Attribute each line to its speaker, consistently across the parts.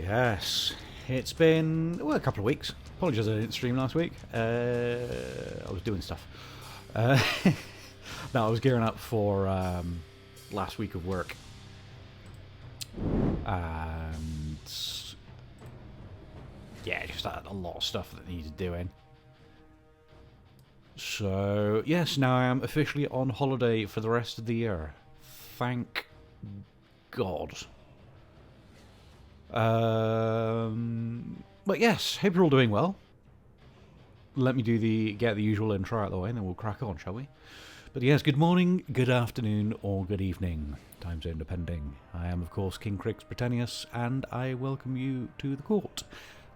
Speaker 1: Yes, it's been a couple of weeks. Apologies I didn't stream last week. I was doing stuff. Uh, no, I was gearing up for last week of work. And yeah, just had a lot of stuff that needed doing. So, yes, now I am officially on holiday for the rest of the year. Thank God. But yes, hope you're all doing well. Let me get the usual intro out of the way, and then we'll crack on, shall we? But yes, good morning, good afternoon, or good evening, time zone depending. I am, of course, King Crix Britannius, and I welcome you to the court.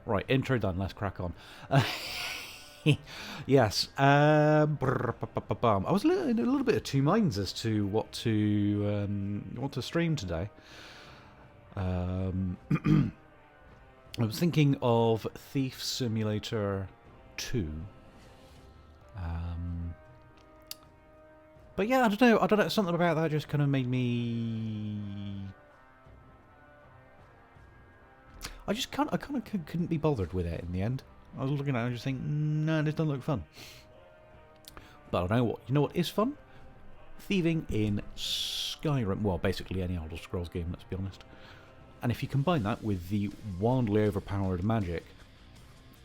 Speaker 1: Right, intro done, let's crack on. Yes, I was in a little bit of two minds as to what to stream today. I was thinking of Thief Simulator 2. But yeah, I don't know, something about that just kind of made me... I kind of couldn't be bothered with it in the end. I was looking at it and just thinking, no, this doesn't look fun. But I know what is fun? Thieving in Skyrim. Well, basically any Elder Scrolls game, let's be honest. And if you combine that with the wildly overpowered magic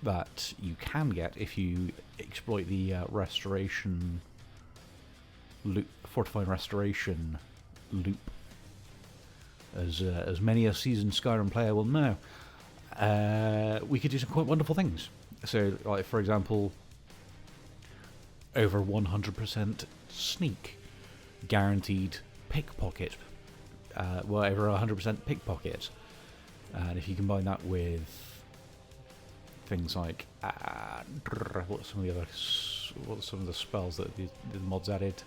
Speaker 1: that you can get if you exploit the restoration loop, fortifying restoration loop, as many a seasoned Skyrim player will know, we could do some quite wonderful things. So, like for example, over 100% sneak, guaranteed pickpocket. Well, over 100% pickpocket, and if you combine that with things like what are some of the spells that the mods added?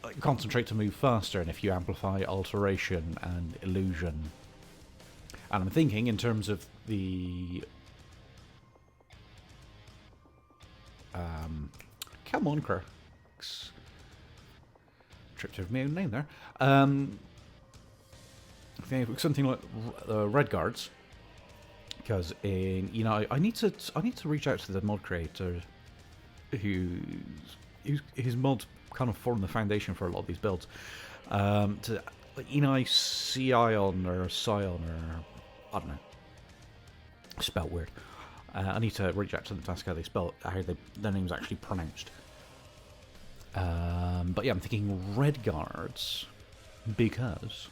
Speaker 1: Like concentrate to move faster, and if you amplify alteration and illusion, and I'm thinking in terms of the come on, Crux. Tripped over my own name there. I think something like Red Guards, because I need to reach out to the mod creator whose mods kind of form the foundation for a lot of these builds. To Scion or Scion or I don't know, spelt weird. I need to reach out to them to ask how they spell it, how their name's actually pronounced. But yeah, I'm thinking Red Guards, because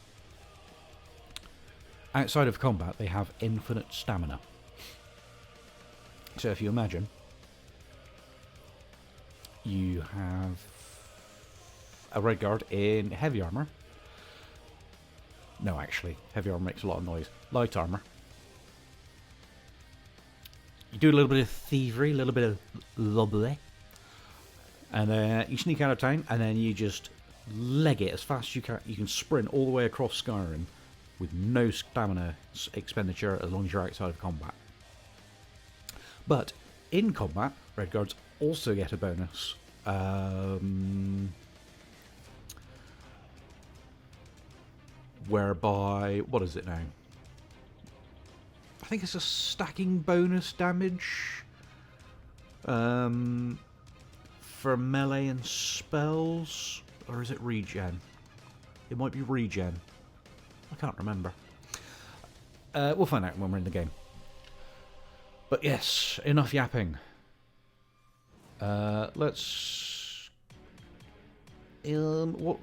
Speaker 1: outside of combat they have infinite stamina. So if you imagine, you have a Red Guard in heavy armour. No, actually, heavy armour makes a lot of noise. Light armour. You do a little bit of thievery, a little bit of lobby. And then you sneak out of town, and then you just leg it as fast as you can. You can sprint all the way across Skyrim with no stamina expenditure as long as you're outside of combat. But in combat, Red Guards also get a bonus. Whereby, what is it now? I think it's a stacking bonus damage. For melee and spells, or is it regen? It might be regen. I can't remember. We'll find out when we're in the game. But yes, enough yapping. Let's. What?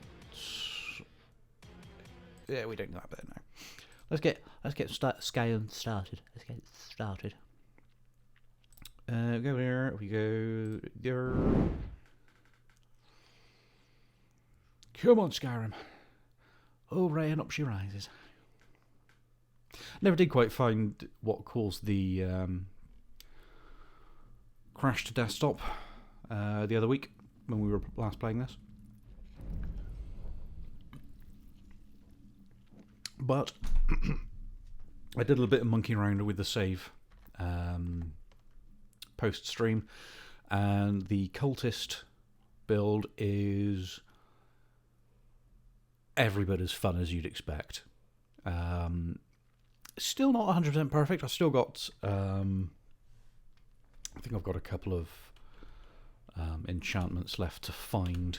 Speaker 1: Yeah, we don't know that bit now. Let's get Skyrim started. Let's get started. Go there, we go there. Come on, Skyrim. Oh, Ray, and up she rises. Never did quite find what caused the crash to desktop the other week when we were last playing this. But I did a little bit of monkeying around with the save post-stream, and the cultist build is every bit as fun as you'd expect. Still not 100% perfect. I've still got, I think I've got a couple of enchantments left to find,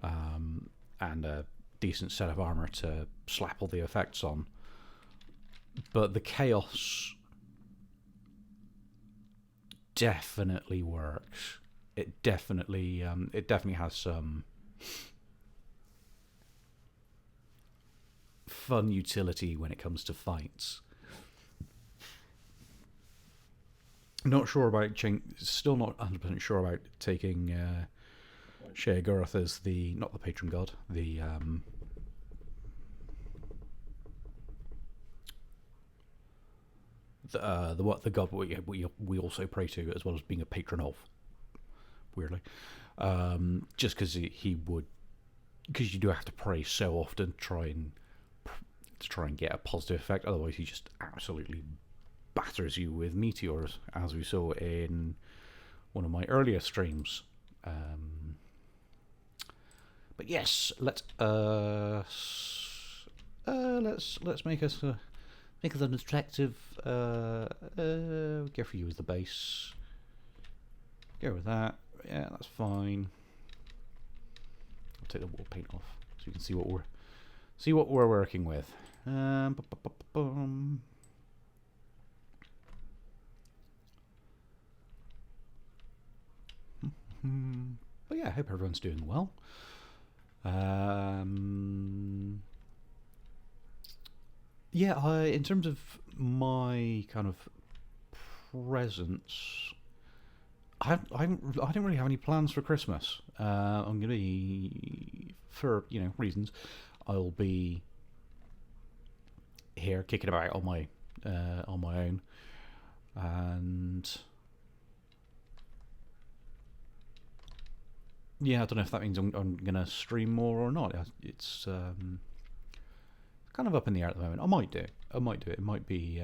Speaker 1: and a decent set of armor to slap all the effects on. But the chaos definitely works. It definitely has some fun utility when it comes to fights. Not sure about still not 100% sure about taking Sheogorath as not the patron god, the god we also pray to, as well as being a patron of. Weirdly, just because because you do have to pray so often to try and get a positive effect. Otherwise, he just absolutely batters you with meteors, as we saw in one of my earlier streams. But yes, let's make us an attractive. Go for you as the base. Go with that. Yeah, that's fine. I'll take the wall paint off so you can see what we're working with. But yeah, I hope everyone's doing well. Yeah, in terms of my kind of presents, I don't really have any plans for Christmas. I'm gonna be, for reasons, I'll be here kicking about on my own, and yeah, I don't know if that means I'm gonna stream more or not. It's kind of up in the air at the moment. I might do it. It might be.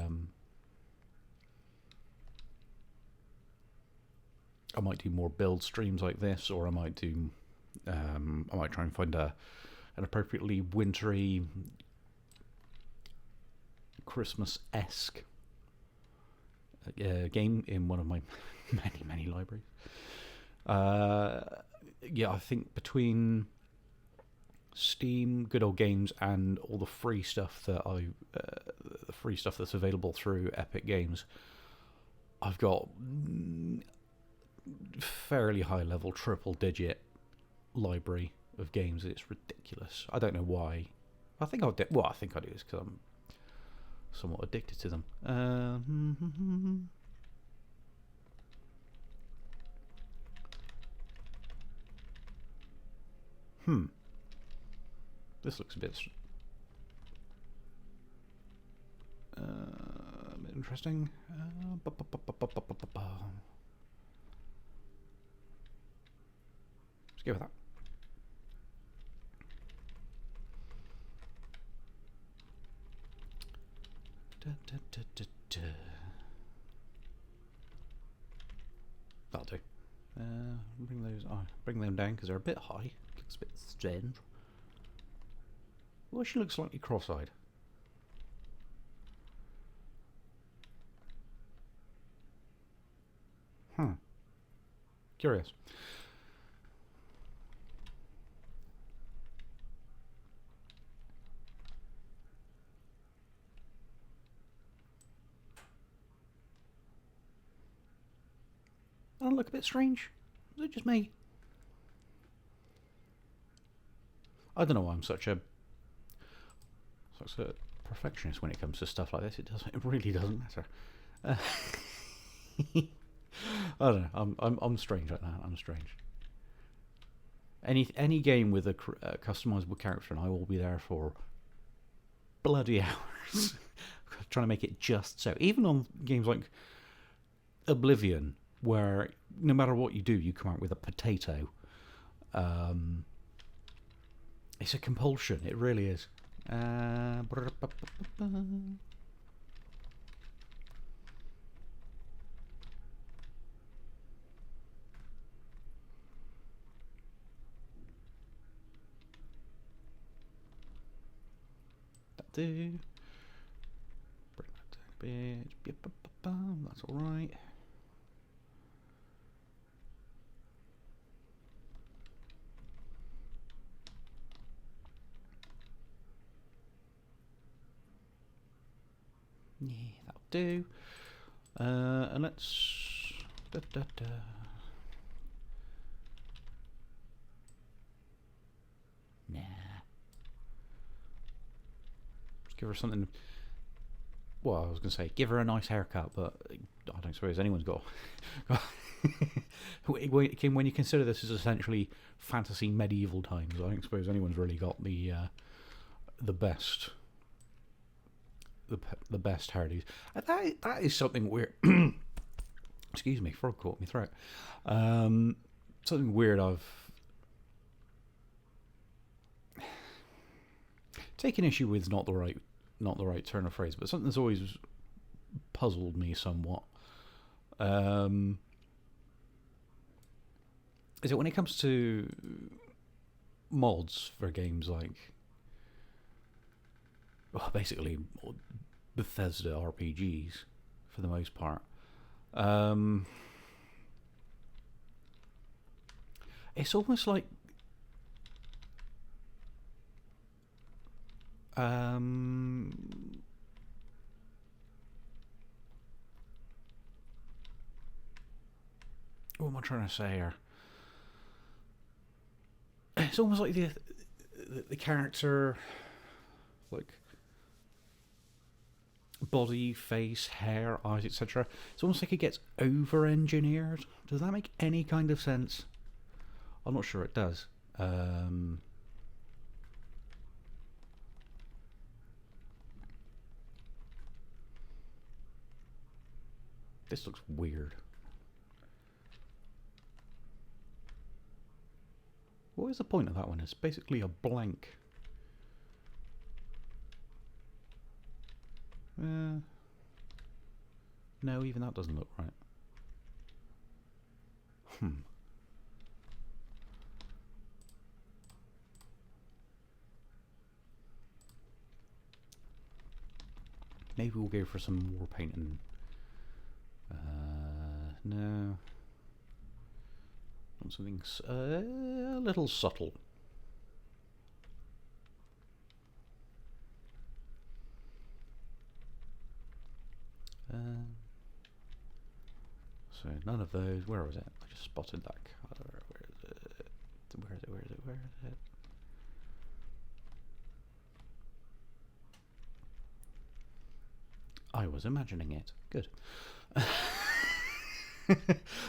Speaker 1: I might do more build streams like this, or I might do. I might try and find an appropriately wintry, Christmas-esque game in one of my many libraries. Yeah, I think between Steam, Good Old Games, and all the free stuff that's available through Epic Games, I've got fairly high level triple-digit library of games. It's ridiculous. I don't know why. I think I do is because I'm somewhat addicted to them. This looks a bit interesting. Let's go with that. That'll do. Bring them down because they're a bit high. Looks a bit strange. Well, she looks slightly cross-eyed. Curious. I look a bit strange. Is it just me? I don't know why I'm such a perfectionist when it comes to stuff like this. It really doesn't matter. I don't know. I'm strange like that. I'm strange. Any game with a customizable character, and I will be there for bloody hours, trying to make it just so. Even on games like Oblivion, where no matter what you do, you come out with a potato. It's a compulsion. It really is. do. Bring that down a bit. That's alright. Yeah, that'll do. And let's... Nah. Let's give her something... Well, I was going to say, give her a nice haircut, but I don't suppose anyone's got... when you consider this as essentially fantasy medieval times, I don't suppose anyone's really got the best... The best hairdos. That is something weird. Excuse me, frog caught my throat. Something weird I've taken issue with. Not the right turn of phrase, but something that's always puzzled me somewhat. Is it when it comes to mods for games like, well, basically Bethesda RPGs for the most part. It's almost like what am I trying to say here? It's almost like the character, like body, face, hair, eyes, etc. It's almost like it gets over-engineered. Does that make any kind of sense? I'm not sure it does. This looks weird. What is the point of that one? It's basically a blank. No, even that doesn't look right. Maybe we'll go for some more painting. No. Want something a little subtle. So none of those. Where was it? I just spotted that colour. Where is it? Where is it? Where is it? Where is it? I was imagining it. Good.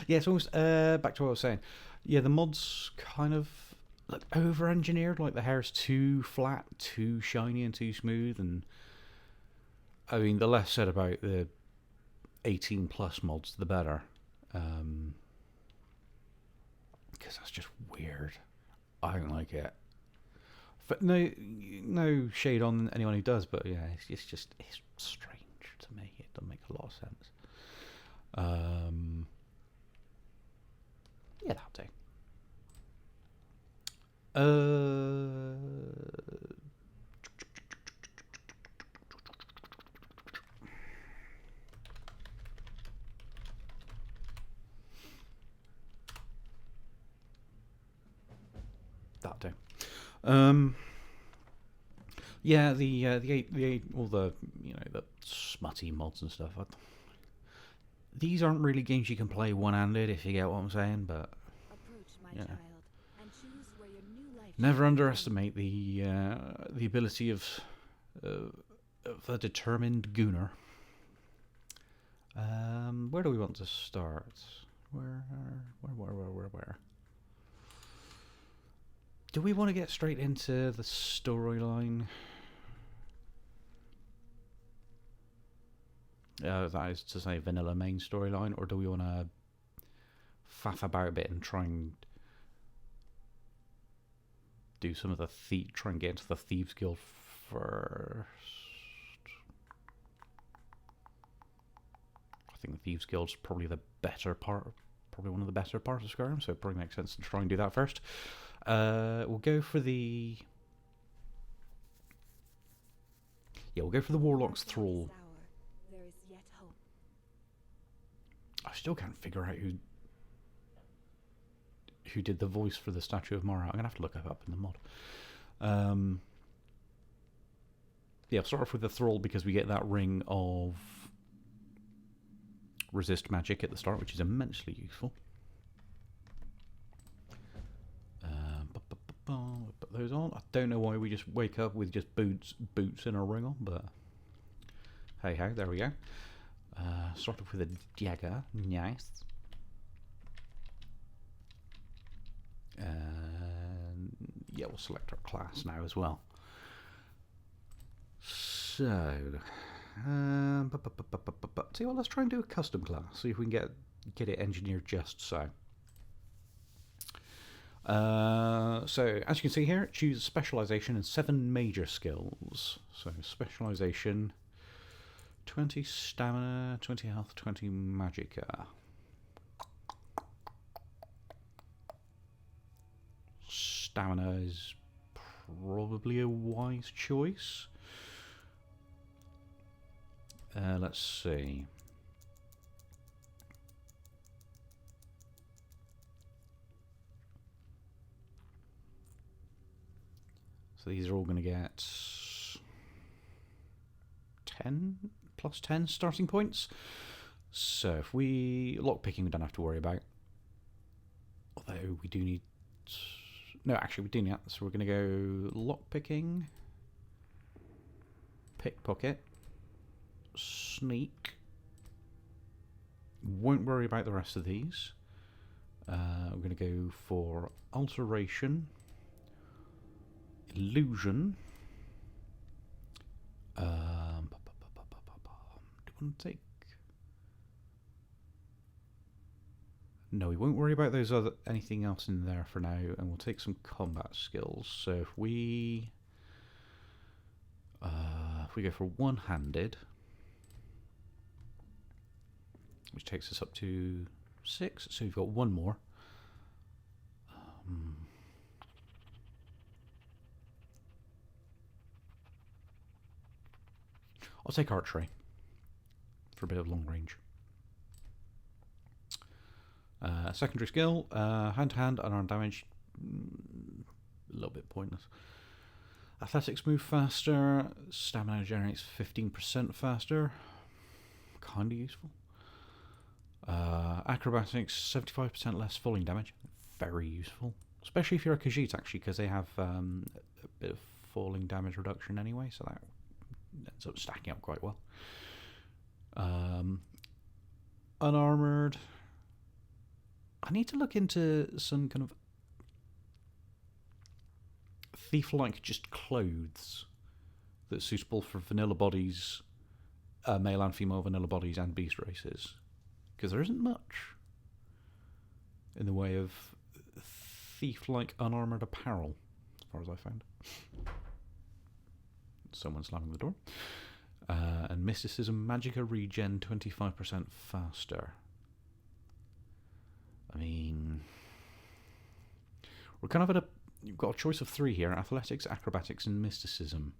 Speaker 1: Yeah, it's almost back to what I was saying. Yeah, the mods kind of look over-engineered. Like the hair's too flat, too shiny, and too smooth. And I mean, the less said about the 18+ mods, the better. Because that's just weird. I don't like it. But no shade on anyone who does. But yeah, it's strange to me. It doesn't make a lot of sense. Yeah, that'll do. That'll do. Yeah, the all the the smutty mods and stuff. These aren't really games you can play one-handed, if you get what I'm saying. But yeah, never underestimate the ability of a determined gooner. Where do we want to start? Where? Do we want to get straight into the storyline? That is to say, vanilla main storyline, or do we want to faff about a bit and try and do some of the try and get into the Thieves Guild first? I think the Thieves Guild's probably the better part, probably one of the better parts of Skyrim, so it probably makes sense to try and do that first. We'll go for the... Yeah, we'll go for the Warlock's Thrall.
Speaker 2: There is yet hope.
Speaker 1: I still can't figure out who did the voice for the Statue of Mara. I'm going to have to look it up in the mod. Yeah, I'll start off with the Thrall because we get that ring of resist magic at the start, which is immensely useful. Put those on. I don't know why we just wake up with just boots in our ring on, but hey ho, there we go. Start off with a dagger, nice. And yeah, we'll select our class now as well. So, see what? Let's try and do a custom class. See if we can get it engineered just so. So as you can see here, choose specialization and 7 major skills. So specialization, 20 stamina, 20 health, 20 magicka. Stamina is probably a wise choice. Let's see. So these are all going to get 10 plus 10 starting points. So if we lockpicking, we don't have to worry about. Although we do need. No, actually, we do need that. So we're going to go lockpicking, pickpocket, sneak. Won't worry about the rest of these. We're going to go for alteration, illusion. Do you want to take? No, we won't worry about those anything else in there for now, and we'll take some combat skills. So if we go for one-handed, which takes us up to 6, so we've got one more. I'll take archery for a bit of long range. Secondary skill, hand-to-hand, unarmed damage, a little bit pointless. Athletics move faster, stamina generates 15% faster, kind of useful. Acrobatics, 75% less falling damage, very useful. Especially if you're a Khajiit, actually, because they have a bit of falling damage reduction anyway, so that ends up stacking up quite well. Unarmored. I need to look into some kind of thief-like just clothes that's suitable for vanilla bodies, male and female vanilla bodies and beast races. Because there isn't much in the way of thief-like unarmored apparel, as far as I found. Someone slamming the door. And mysticism, magicka regen 25% faster. I mean, we're kind of at a. You've got a choice of 3 here: athletics, acrobatics, and mysticism.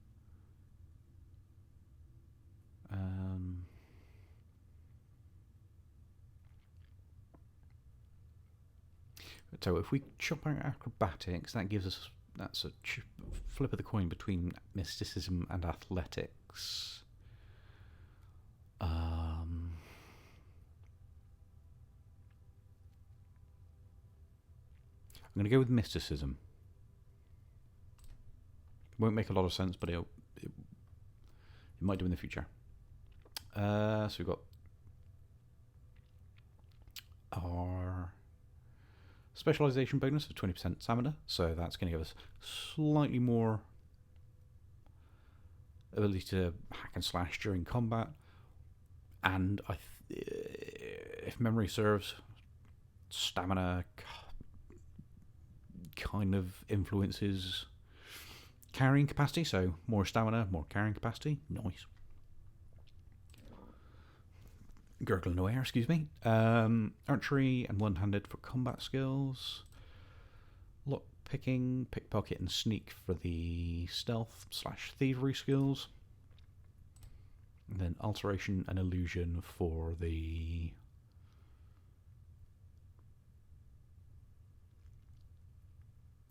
Speaker 1: So if we chop out acrobatics, that gives us. That's a flip of the coin between mysticism and athletics. I'm going to go with mysticism. Won't make a lot of sense, but it might do in the future. So we've got our specialization bonus of 20% stamina, so that's going to give us slightly more ability to hack and slash during combat. And if memory serves, stamina kind of influences carrying capacity, so more stamina, more carrying capacity. Nice. Gurgling no air, excuse me. Archery and one-handed for combat skills. Lock picking, pickpocket and sneak for the stealth / thievery skills. And then alteration and illusion for the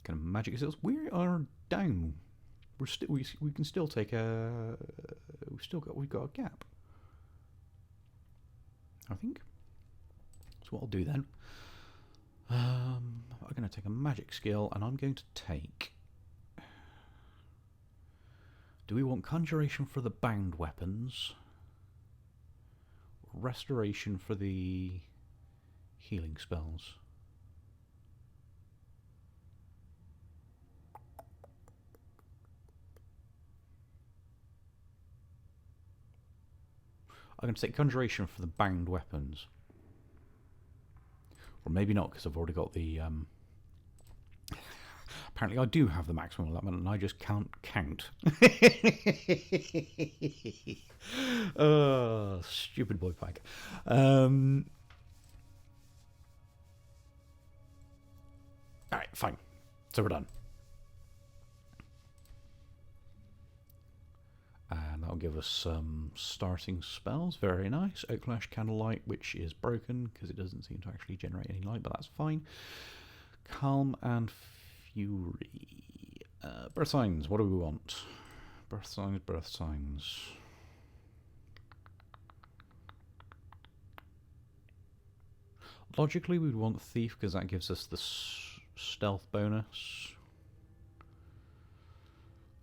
Speaker 1: kind of magic skills. We are down. We're still we can still take a we've got a gap. I think. So what I'll do then. I'm going to take a magic skill, and I'm going to take. Do we want conjuration for the bound weapons? Restoration for the healing spells? I'm going to take conjuration for the bound weapons. Or maybe not, because I've already got the... Apparently I do have the maximum allotment, and I just can't count. Stupid boy pack. Alright, fine. So we're done. And that'll give us some starting spells. Very nice. Oaklash Candlelight, which is broken because it doesn't seem to actually generate any light, but that's fine. Calm and Fury. Birth signs. What do we want? Birth signs, birth signs. Logically, we'd want Thief because that gives us the stealth bonus.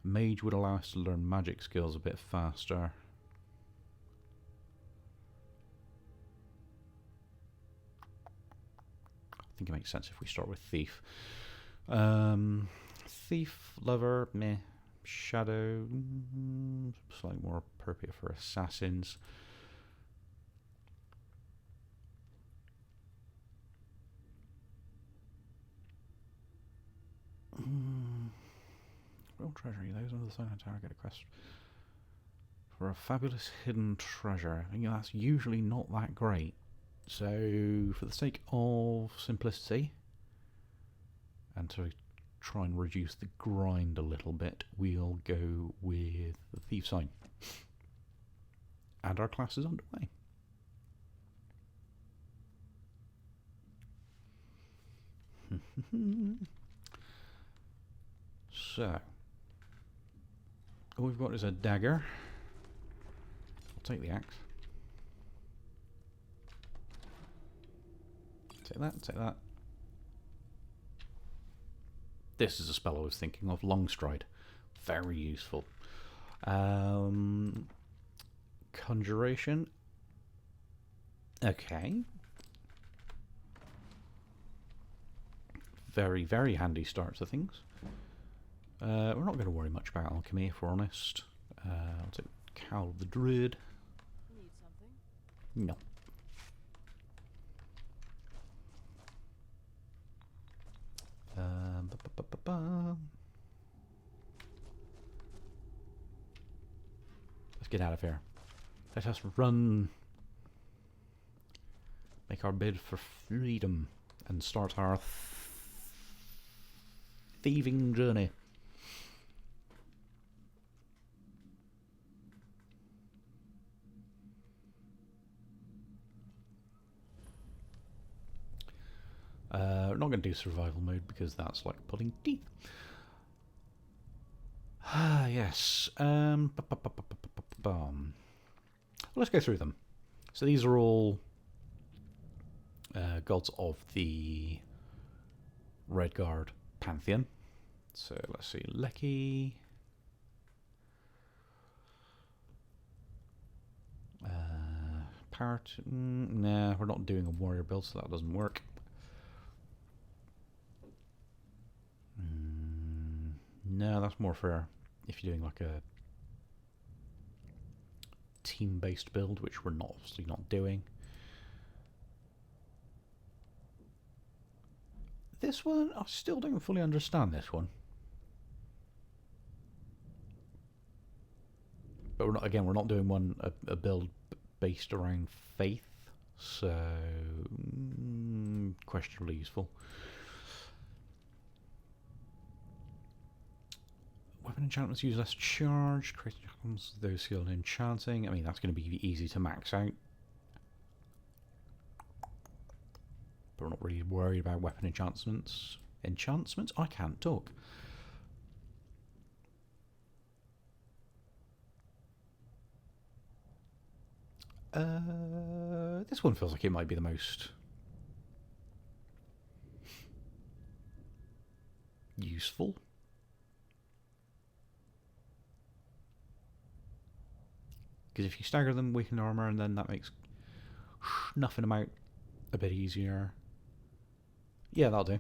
Speaker 1: Mage would allow us to learn magic skills a bit faster. I think it makes sense if we start with Thief. Thief, Lover, meh. Shadow, slightly more appropriate for assassins. Real treasury. Those under the silent tower get a quest for a fabulous hidden treasure. I think that's usually not that great. So, for the sake of simplicity, and to try and reduce the grind a little bit, we'll go with the Thief sign. And our class is underway. So, all we've got is a dagger. I'll take the axe. Take that, take that. This is a spell I was thinking of, Long Stride. Very useful. Conjuration. Okay. Very, very handy start to things. We're not going to worry much about alchemy, if we're honest. I'll take Cowl of the Druid.
Speaker 2: Need something?
Speaker 1: No. Let's get out of here. Let us run. Make our bid for freedom and start our thieving journey. We're not going to do survival mode because that's like pulling teeth. Ah, yes. Let's go through them. So these are all gods of the Redguard Pantheon. So let's see, Leki. Part. Nah, we're not doing a warrior build, so that doesn't work. No, that's more for if you're doing like a team-based build, which we're not obviously not doing. This one, I still don't fully understand this one. But we're not, again, we're not doing one a build based around faith, so questionably useful. Weapon enchantments use less charge. Creating comes those skilled in enchanting. I mean, that's going to be easy to max out. But we're not really worried about weapon enchantments. Enchantments? I can't talk. This one feels like it might be the most useful. Because if you stagger them, weaken armor, and then that makes snuffing them out a bit easier. Yeah, that'll do.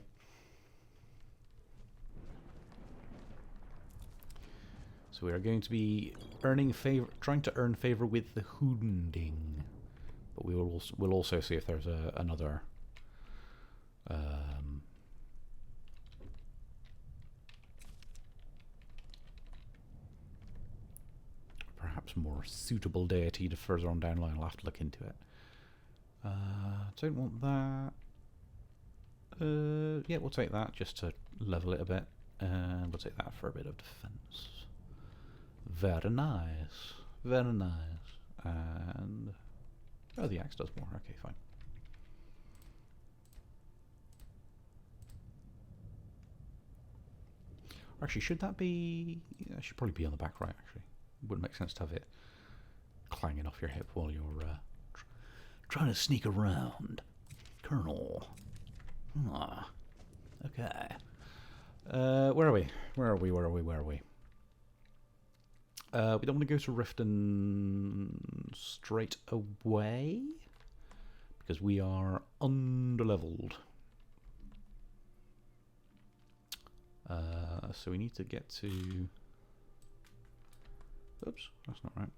Speaker 1: So we are going to be earning favor, trying to earn favor with the Hounding, but we'll also see if there's another perhaps more suitable deity to further on down the line. I'll have to look into it. Don't want that. Yeah, we'll take that just to level it a bit, and we'll take that for a bit of defense. Very nice. Very nice. And... oh, the axe does more. Okay, fine. Actually, should that be... that should probably be on the back right, actually. Wouldn't make sense to have it clanging off your hip while you're trying to sneak around. Colonel. Ah. Okay. Where are we? Where are we? Where are we? Where are we? We don't want to go to Riften straight away because we are underleveled. So we need to get to... oops, that's not right.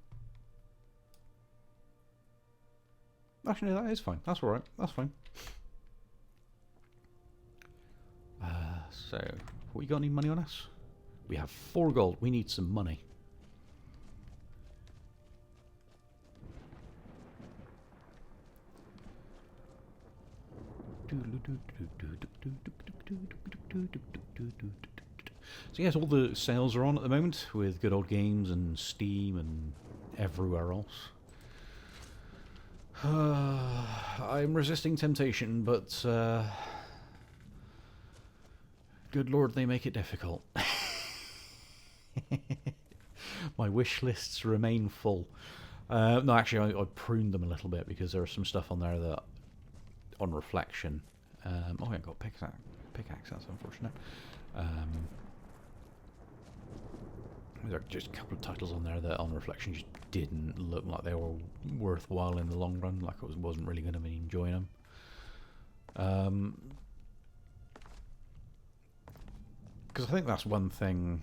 Speaker 1: Actually, no, that is fine. That's alright. That's fine. So, we got any money on us? We have 4 gold. We need some money. So yes, all the sales are on at the moment with Good Old Games and Steam and everywhere else. I'm resisting temptation, but good lord, they make it difficult. My wish lists remain full. No, actually, I pruned them a little bit because there was some stuff on there that, on reflection... oh, I got pickaxe, that's unfortunate. There are just a couple of titles on there that, on reflection, just didn't look like they were worthwhile in the long run. Like I wasn't really going to be enjoying them. Because I think that's one thing.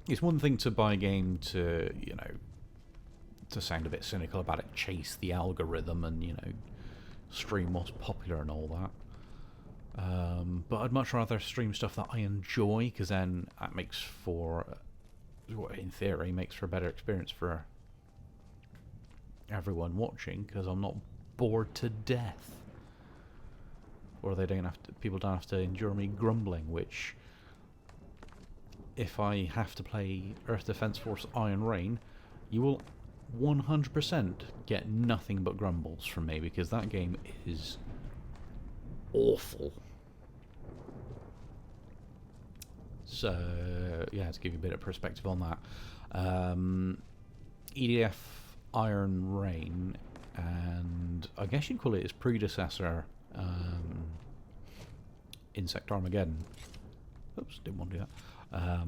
Speaker 1: It's one thing to buy a game to, you know, to sound a bit cynical about it, chase the algorithm and, you know, stream what's popular and all that. But I'd much rather stream stuff that I enjoy, because then that makes for, in theory, makes for a better experience for everyone watching, because I'm not bored to death. Or they don't have to, people don't have to endure me grumbling, which, if I have to play Earth Defense Force Iron Rain, you will 100% get nothing but grumbles from me, because that game is awful. So, yeah, to give you a bit of perspective on that. EDF Iron Rain, and I guess you'd call it its predecessor, Insect Armageddon. Oops, didn't want to do that.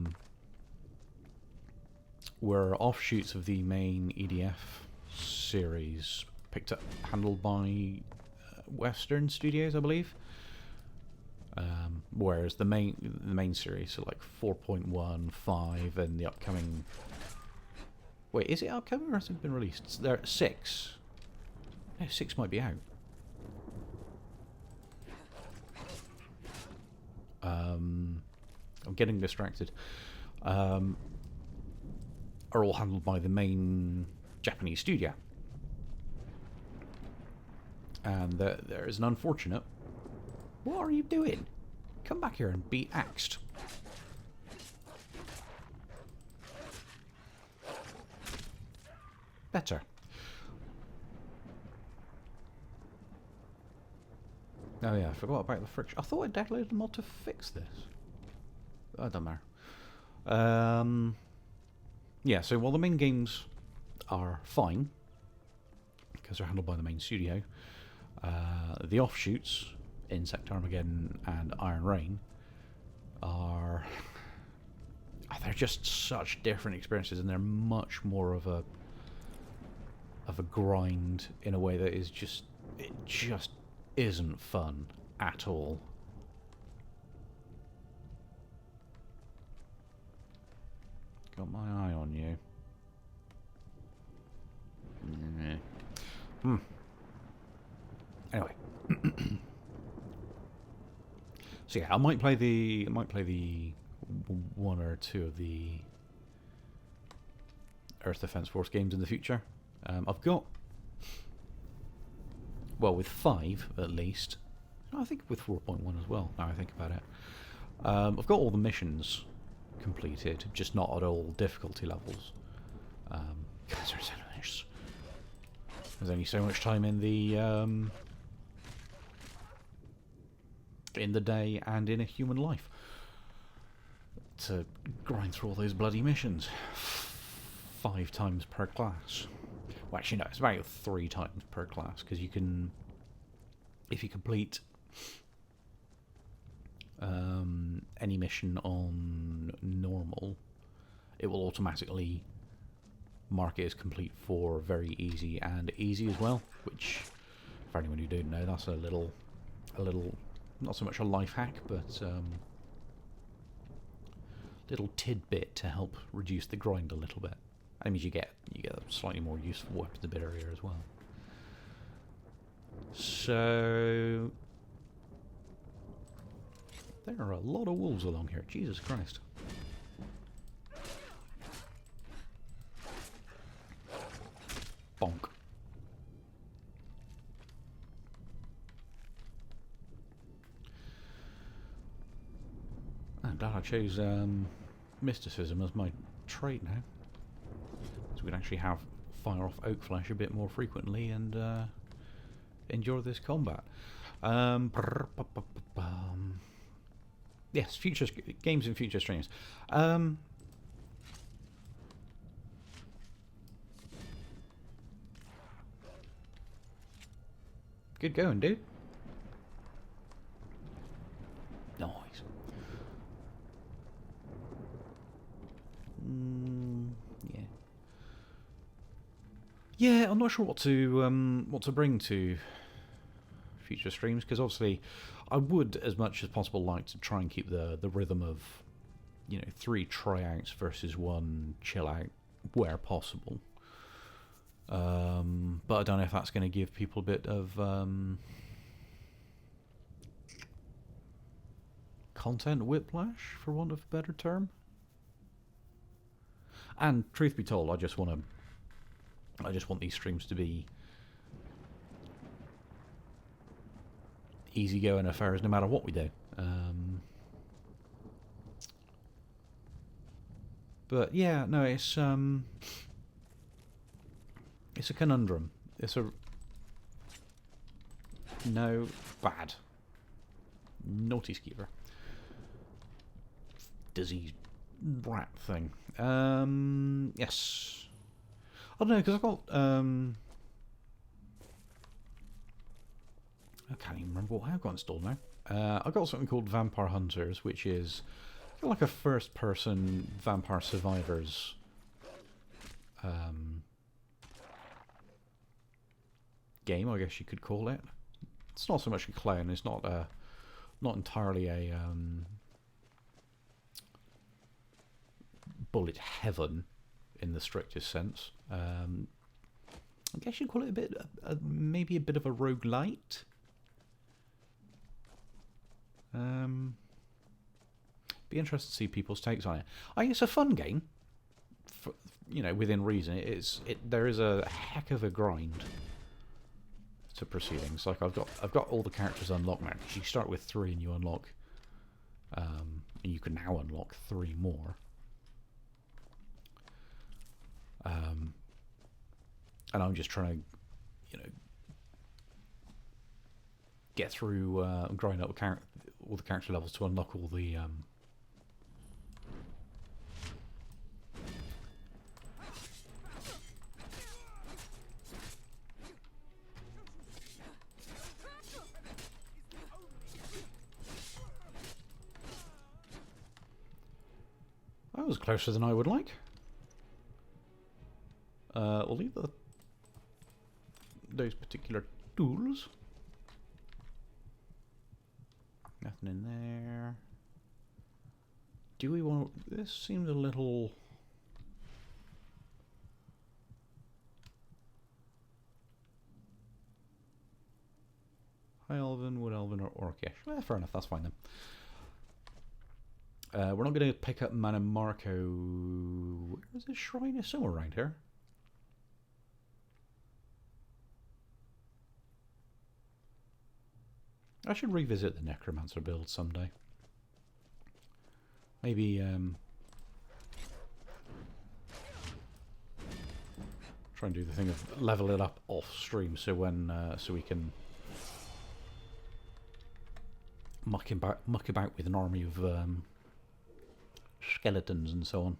Speaker 1: Were offshoots of the main EDF series, picked up, handled by Western Studios, I believe. Whereas the main series, so like 4.1, 5, and the upcoming... wait, is it upcoming or has it been released? There, 6. No, 6 might be out. I'm getting distracted. Are all handled by the main Japanese studio. And there is an unfortunate... what are you doing? come back here and be axed. Better. Oh yeah, I forgot about the friction. I thought I downloaded a mod to fix this. Oh, it doesn't matter. Yeah, so while the main games are fine, because they're handled by the main studio, the offshoots, Insect Armageddon and Iron Rain, are... they're just such different experiences, and they're much more of a grind in a way that is just... it just isn't fun at all. Got my eye on you. Anyway, so yeah, I might play the one or two of the Earth Defense Force games in the future. I've got, well, with 5 at least. I think with 4.1 as well. Now I think about it, I've got all the missions completed, just not at all difficulty levels. Because there's only so much time in the day and in a human life to grind through all those bloody missions 5 times per class. Well, actually no, it's about 3 times per class, because you can, if you complete any mission on normal, it will automatically mark it as complete for very easy and easy as well, which, for anyone who don't know, that's a little, not so much a life hack, but little tidbit to help reduce the grind a little bit. That means you get slightly more useful weapons a bit earlier as well. So there are a lot of wolves along here. Jesus Christ. Bonk. I'm glad I chose mysticism as my trait now, so we can actually fire off oak flesh a bit more frequently and endure this combat. Yes, future games and future streams. Good going, dude. Nice. Yeah. Yeah, I'm not sure what to bring to future streams, because obviously I would, as much as possible, like to try and keep the rhythm of, 3 tryouts versus 1 chill out where possible. But I don't know if that's going to give people a bit of content whiplash, for want of a better term. And truth be told, I just want these streams to be easygoing affairs, no matter what we do. But yeah, no, it's a conundrum. It's a no bad naughty skeever disease rat thing. Yes, I don't know, because I've got I can't even remember what I've got installed now. I've got something called Vampire Hunters, which is like a first-person Vampire Survivors game, I guess you could call it. It's not so much a clone. It's not entirely a bullet heaven in the strictest sense. I guess you'd call it maybe a bit of a roguelite. Be interested to see people's takes on it. I think it's a fun game, within reason. There is a heck of a grind to proceedings. Like I've got all the characters unlocked now. You start with 3 and you unlock you can now unlock 3 more. And I'm just trying to, you know, get through growing up all the character levels to unlock all the that was closer than I would like. We'll leave those particular tools. Nothing in there. Do we want to... This seems a little... High Elven, Wood Elven, or Orcish. Fair enough, that's fine then. We're not going to pick up Mana Marco. Where's this shrine? Is somewhere around here. I should revisit the Necromancer build someday. Maybe try and do the thing of level it up off stream, so when so we can muck about with an army of skeletons and so on.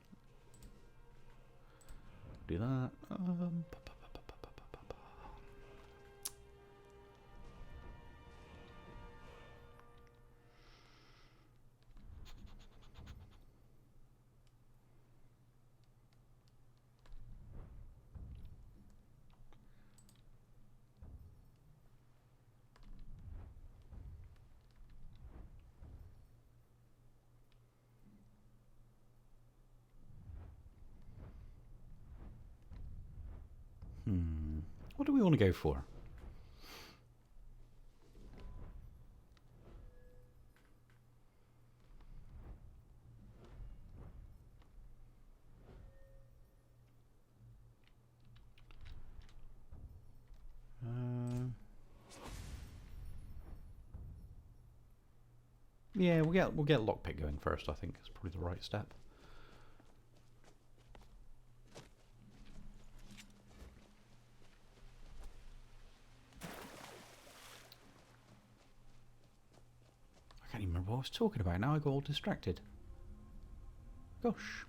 Speaker 1: Do that. What do we want to go for? Yeah, we'll get lockpick going first. I think it's probably the right step. I can't even remember what I was talking about now. I got all distracted. Gosh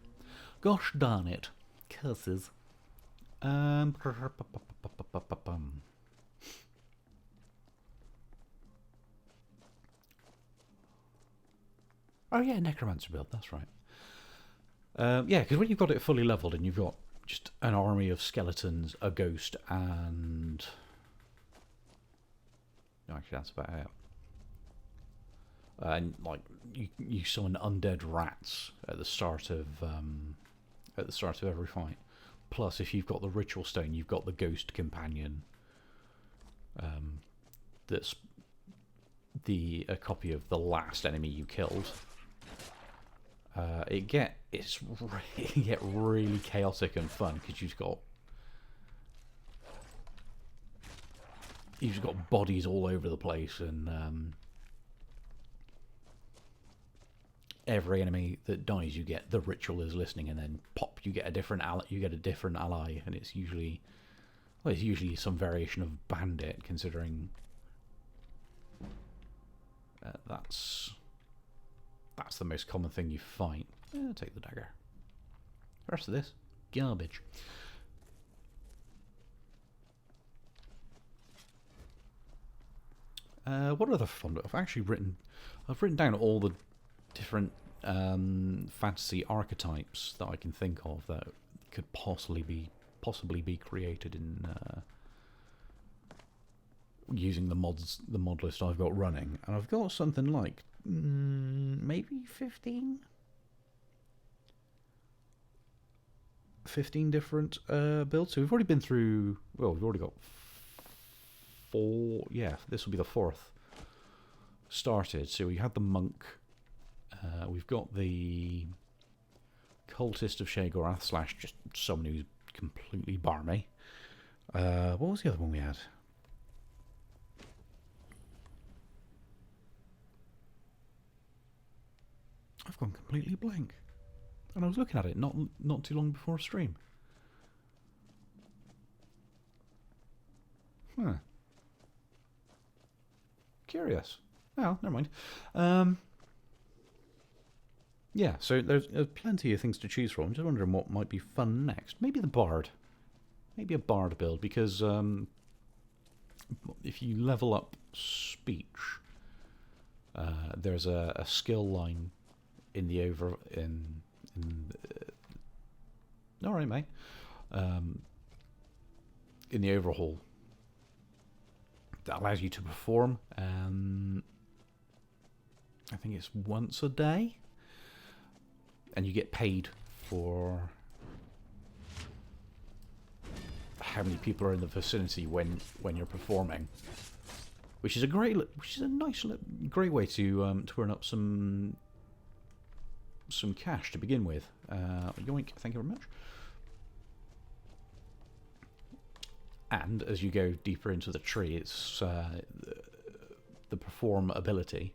Speaker 1: darn it. Curses. Oh yeah, Necromancer build, that's right. Yeah, because when you've got it fully leveled and you've got just an army of skeletons, a ghost, and... No, actually that's about it. And like you summon undead rats at the start of every fight. Plus, if you've got the ritual stone, you've got the ghost companion. That's a copy of the last enemy you killed. It get really chaotic and fun because you've got bodies all over the place, and every enemy that dies, you get the ritual is listening, and then pop, you get a different ally, and it's usually some variation of bandit, considering that's the most common thing you fight. Take the dagger. The rest of this, garbage. What other fun? I've written down all the different fantasy archetypes that I can think of that could possibly be created in using the mod list I've got running, and I've got something like maybe 15 different builds. So we've already been through, well, we've already got 4, yeah, this will be the 4th started. So we had the monk, we've got the cultist of Sheogorath / just someone who's completely barmy. What was the other one we had? I've gone completely blank. And I was looking at it not too long before stream. Huh. Curious. Oh, never mind. Yeah, so there's plenty of things to choose from. I'm just wondering what might be fun next. Maybe the Bard. Maybe a Bard build, because if you level up speech, there's a skill line in the all right, mate. In the overhaul that allows you to perform. I think it's once a day, and you get paid for how many people are in the vicinity when you're performing, which is a nice great way to earn up some cash to begin with. Yoink! Thank you very much. And as you go deeper into the tree, it's the perform ability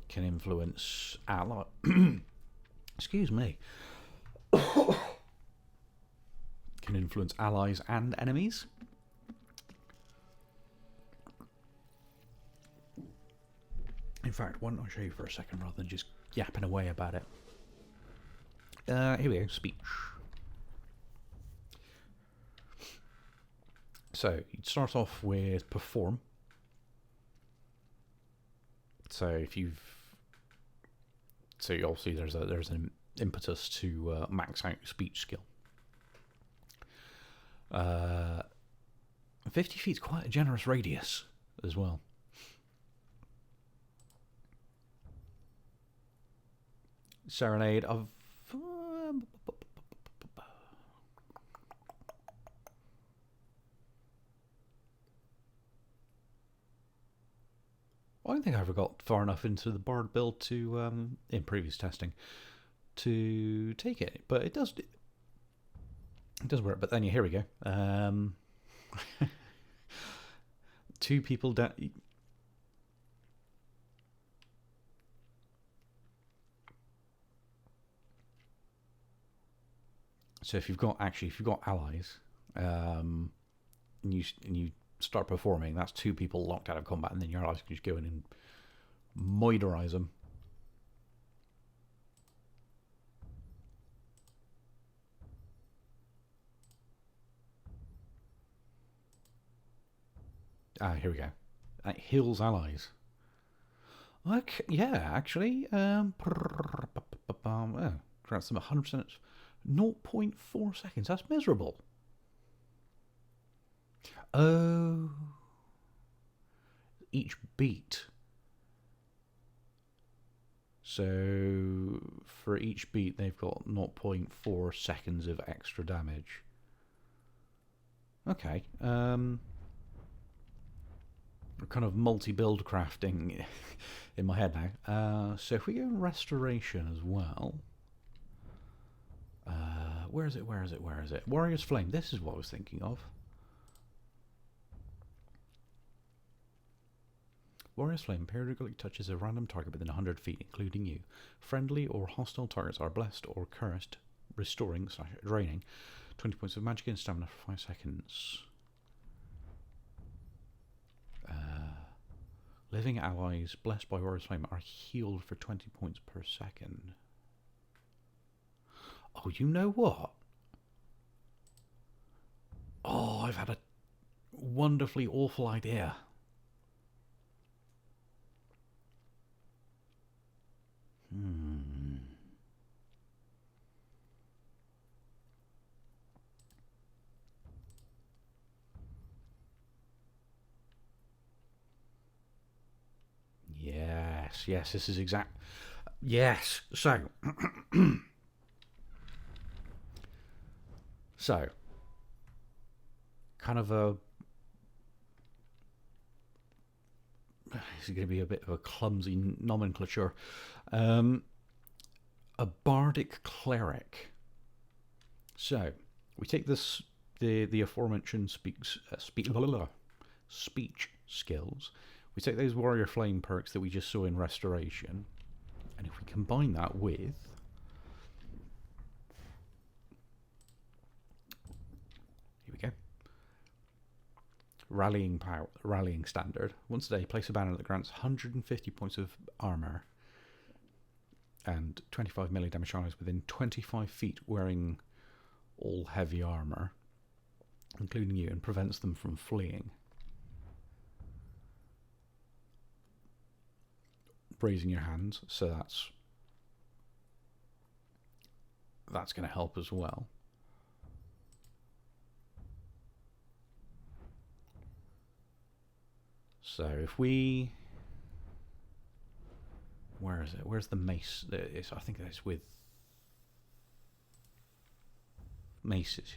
Speaker 1: can influence ally. Excuse me. Can influence allies and enemies. In fact, why don't I show you for a second rather than just yapping away about it? Here we go. Speech. So you'd start off with perform. So obviously there's an impetus to max out speech skill. 50 feet is quite a generous radius as well. Serenade of I don't think I ever got far enough into the Bard build to, in previous testing, to take it. But it does work. But then, here we go. 2 people down. So if you've got allies, and you start performing, that's 2 people locked out of combat, and then your allies can just go in and moiderize them. Here we go. It heals allies. Okay, yeah, actually, grants them 100%, 0.4 seconds. That's miserable. Oh, each beat. So for each beat, they've got 0.4 seconds of extra damage. Okay. Kind of multi-build crafting in my head now. So if we go restoration as well. Where is it? Warrior's Flame. This is what I was thinking of. Warrior's Flame periodically touches a random target within 100 feet, including you. Friendly or hostile targets are blessed or cursed, restoring/draining 20 points of magic and stamina for 5 seconds. Living allies blessed by Warrior's Flame are healed for 20 points per second. Oh, you know what? Oh, I've had a wonderfully awful idea. Yes, this is exact. Yes, so. So. Kind of a. This is going to be a bit of a clumsy nomenclature. A bardic cleric. So, we take this the aforementioned speech skills. We take those Warrior Flame perks that we just saw in Restoration, And if we combine that with... Here we go. Rallying standard. Once a day, place a banner that grants 150 points of armor and 25 melee damage allies within 25 feet wearing all heavy armor, including you, and prevents them from fleeing. Raising your hands, so that's going to help as well. So if we... Where is it? Where's the mace? I think it's with maces.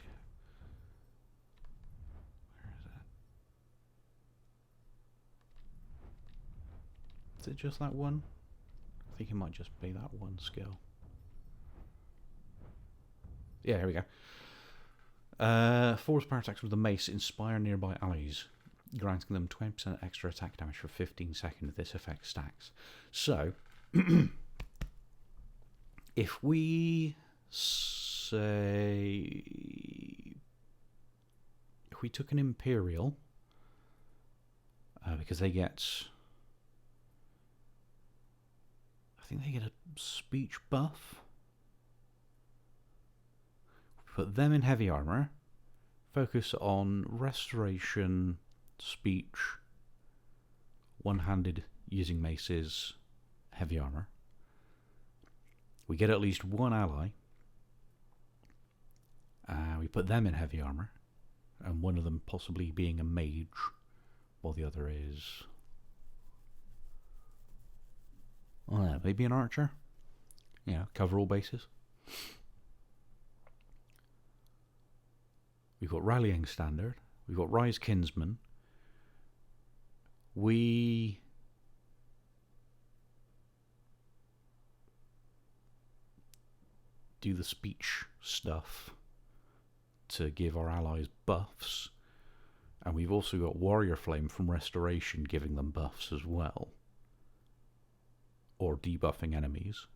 Speaker 1: Where is it? Is it just that one? I think it might just be that one skill. Yeah, here we go. Force power attacks with the mace inspire nearby allies, granting them 20% extra attack damage for 15 seconds. This effect stacks. So, if we say... If we took an Imperial, because they get... I think they get a speech buff. Put them in heavy armor. Focus on restoration, speech, one-handed using maces, heavy armor. We get at least one ally. We put them in heavy armor, and one of them possibly being a mage, while the other is... maybe an archer. Yeah, cover all bases. We've got Rallying Standard. We've got Rise Kinsman. We do the speech stuff to give our allies buffs. And we've also got Warrior Flame from Restoration giving them buffs as well. Or debuffing enemies.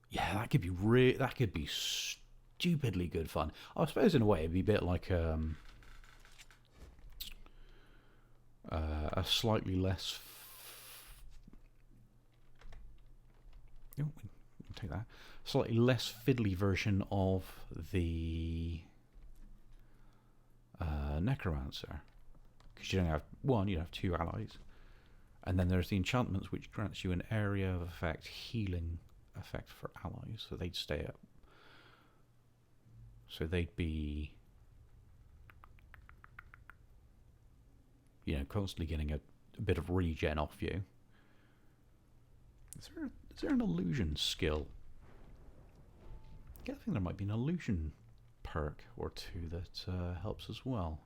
Speaker 1: Yeah, that could be stupidly good fun. I suppose in a way it'd be a bit like a slightly less. Take that. Slightly less fiddly version of the Necromancer, because you don't have one, you have two allies, and then there's the enchantments, which grants you an area of effect healing effect for allies, so they'd stay up. So they'd be, constantly getting a bit of regen off you. Is there an illusion skill? I think there might be an illusion perk or two that helps as well.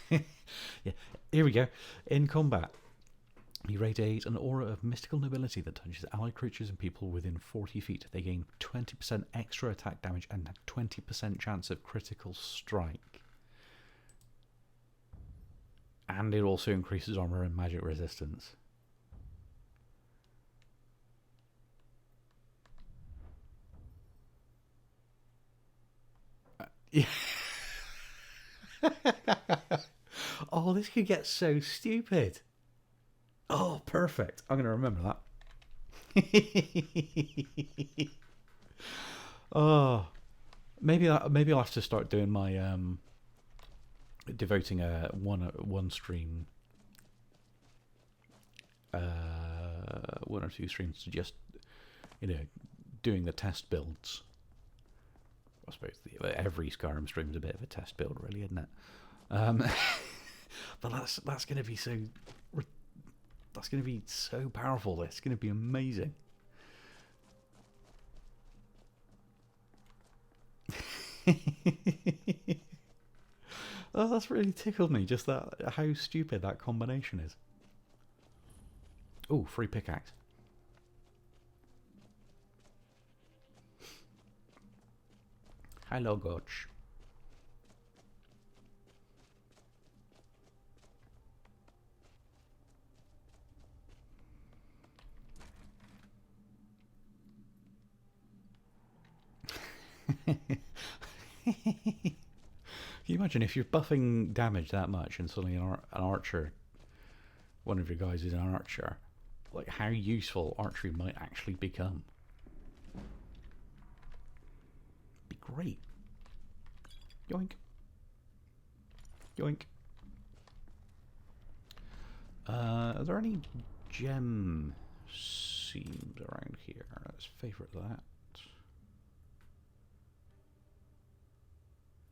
Speaker 1: Yeah, here we go. In combat, you radiate an aura of mystical nobility that touches allied creatures and people within 40 feet. They gain 20% extra attack damage and a 20% chance of critical strike. And it also increases armor and magic resistance. Yeah. Oh, this could get so stupid. Oh, perfect. I'm going to remember that. Oh, maybe I'll have to start doing my devoting one stream, one or two streams to just doing the test builds. I suppose every Skyrim stream is a bit of a test build, really, isn't it? But that's going to be so. That's going to be so powerful. It's going to be amazing. Oh, that's really tickled me. Just that, how stupid that combination is. Oh, free pickaxe. Hello, Gotch. Can you imagine if you're buffing damage that much and suddenly an archer, one of your guys is an archer, like how useful archery might actually become? Be great. Yoink. Yoink. Are there any gem seams around here? Let's favourite that.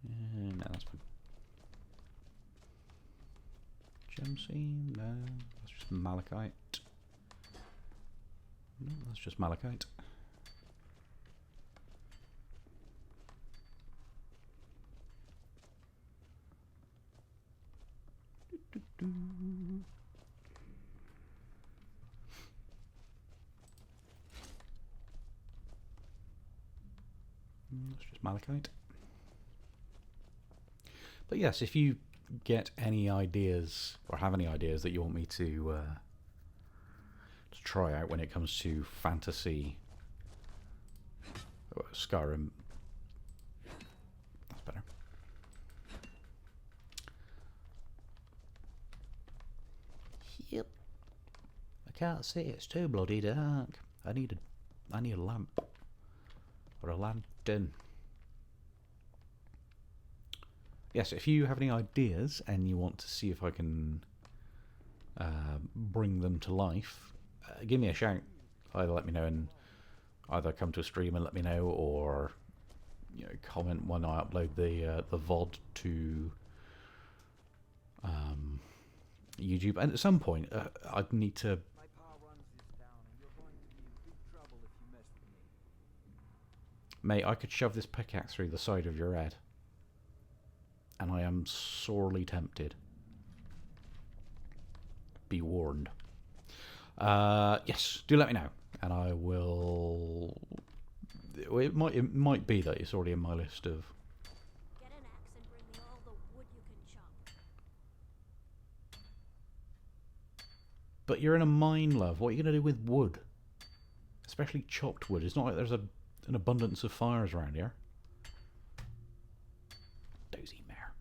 Speaker 1: No, that's fine. Gem seam? No, that's just malachite. No, that's just malachite. That's just malachite. But yes, if you get any ideas or have any ideas that you want me to try out when it comes to fantasy, Skyrim, that's better. Yep. I can't see. It's too bloody dark. I need a lamp or a lantern. Yes, if you have any ideas and you want to see if I can bring them to life, give me a shout. Either let me know and either come to a stream and let me know, or comment when I upload the VOD to YouTube. And at some point, I'd need to. Mate, I could shove this pickaxe through the side of your head. And I am sorely tempted. Be warned. Yes, do let me know, and I will. It might be that it's already in my list of.
Speaker 2: Get an axe and bring me all the wood you can chop.
Speaker 1: But you're in a mine, love. What are you going to do with wood? Especially chopped wood. It's not like there's an abundance of fires around here. Dozy mare.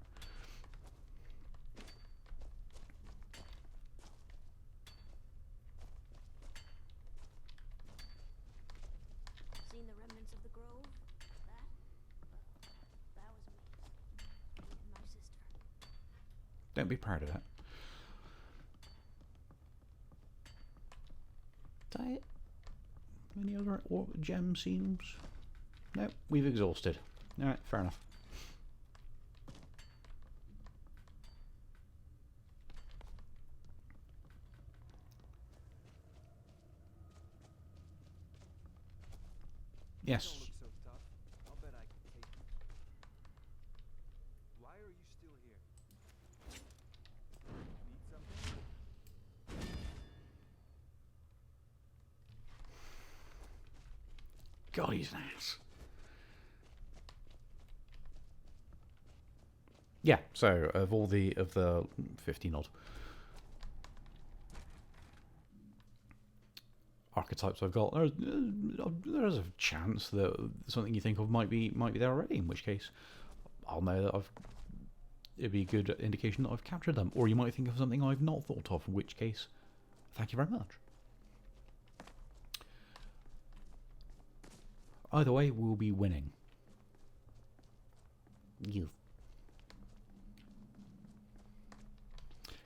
Speaker 2: Seen the remnants of the grove? That was me and my sister.
Speaker 1: Don't be proud of that. Diet. Any other gem seams? No, we've exhausted. Alright, fair enough. Yes.
Speaker 3: Don't look so tough. I'll bet I can take you. Why are you still here? Need something?
Speaker 1: God, he's an ass. Yeah, so of the 15 odd archetypes I've got, there's a chance that something you think of might be there already, in which case I'll know that it'd be a good indication that I've captured them. Or you might think of something I've not thought of, in which case thank you very much. Either way, we'll be winning. You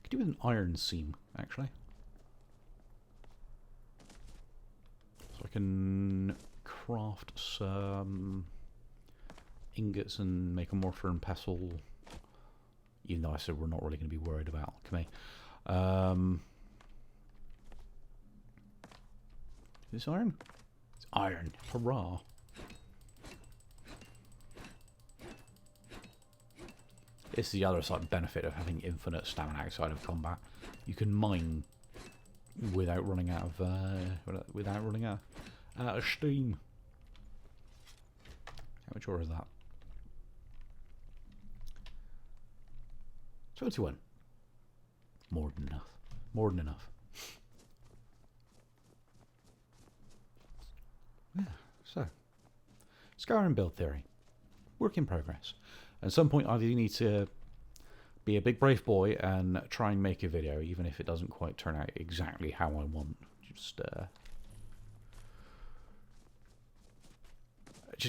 Speaker 1: could do with an iron seam, actually. So I can craft some ingots and make a mortar and pestle. Even though I said we're not really going to be worried about alchemy. Is this iron? It's iron. Hurrah. This is the other side benefit of having infinite stamina outside of combat. You can mine without running out of steam. How much ore is that? 21. More than enough. More than enough. Yeah, so Skyrim build theory. work in progress. At some point, I do need to be a big brave boy and try and make a video, even if it doesn't quite turn out exactly how I want. Just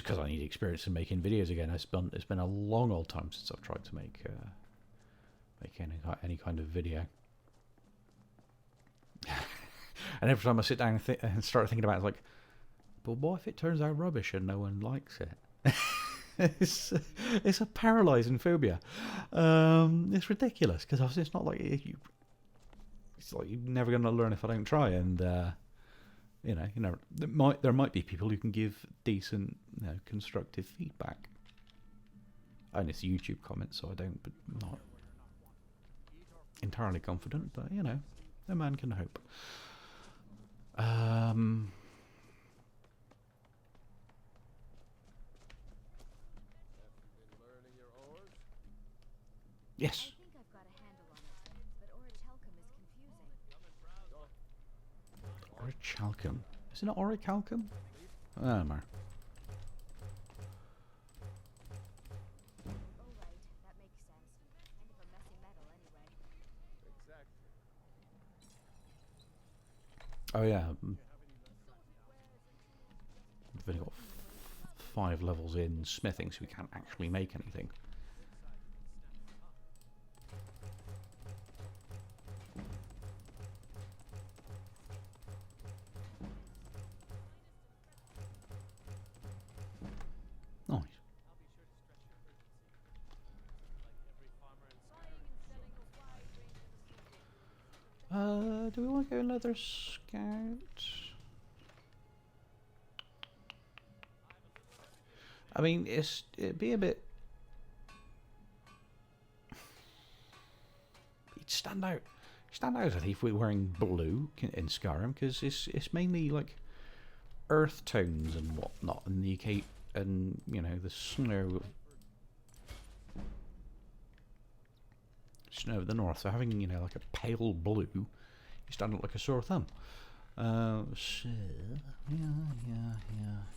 Speaker 1: because I need experience in making videos again. It's been a long old time since I've tried to make any kind of video. And every time I sit down and start thinking about it, it's like, but what if it turns out rubbish and no one likes it? It's a paralysing phobia. It's ridiculous because it's not like it's like you're never going to learn if I don't try. And there might be people who can give decent, constructive feedback. And it's YouTube comments, so I don't, but not entirely confident. But a man can hope. Yes.
Speaker 2: I think I've got a handle on it, but orichalcum is confusing.
Speaker 1: Orichalcum. Isn't it orichalcum? Oh, no.
Speaker 2: Oh right, that makes sense. Kind of a messy metal anyway.
Speaker 1: Oh yeah. We've only got 5 levels in smithing, so we can't actually make anything. Nice. Do we want to go leather scout? I mean, it'd be a bit. You'd stand out. Stand out if we're wearing blue in Skyrim, because it's mainly like earth tones and whatnot, and the UK and the snow of the north. So having like a pale blue, you stand out like a sore thumb. So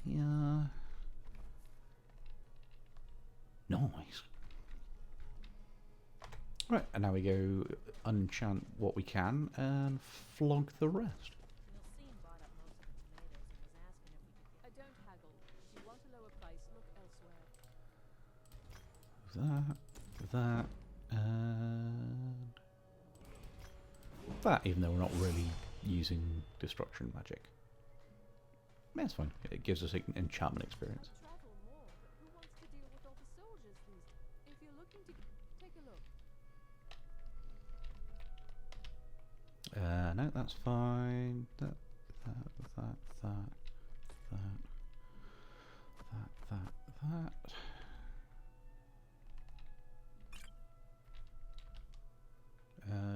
Speaker 1: yeah. Nice. Right, and now we go unenchant what we can and flog the rest.
Speaker 4: Nilsine bought up most of the tomatoes and was asking if we could. I don't haggle. If you want a lower price, look elsewhere.
Speaker 1: That, and that, even though we're not really using destruction magic. That's fine. It gives us an enchantment experience.
Speaker 4: Travel more, but who wants to deal with all the soldiers these days? If you're looking to take a look.
Speaker 1: No, that's fine. That.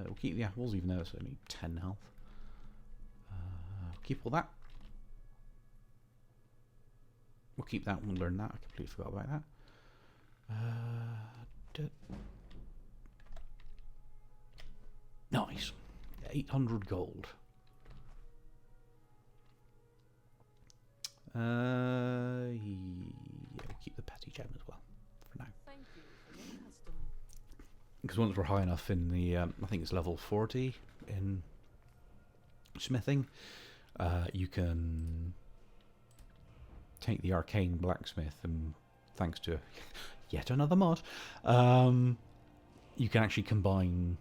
Speaker 1: We'll keep the apples, even though it's only 10 health. Keep all that. We'll keep that and learn that. I completely forgot about that. Nice. 800 gold. Yeah, we'll keep the petty gem as well for now.
Speaker 4: Thank you for your custom.
Speaker 1: Because once we're high enough in the, I think it's level 40 in smithing, you can take the arcane blacksmith, and thanks to yet another mod, you can actually combine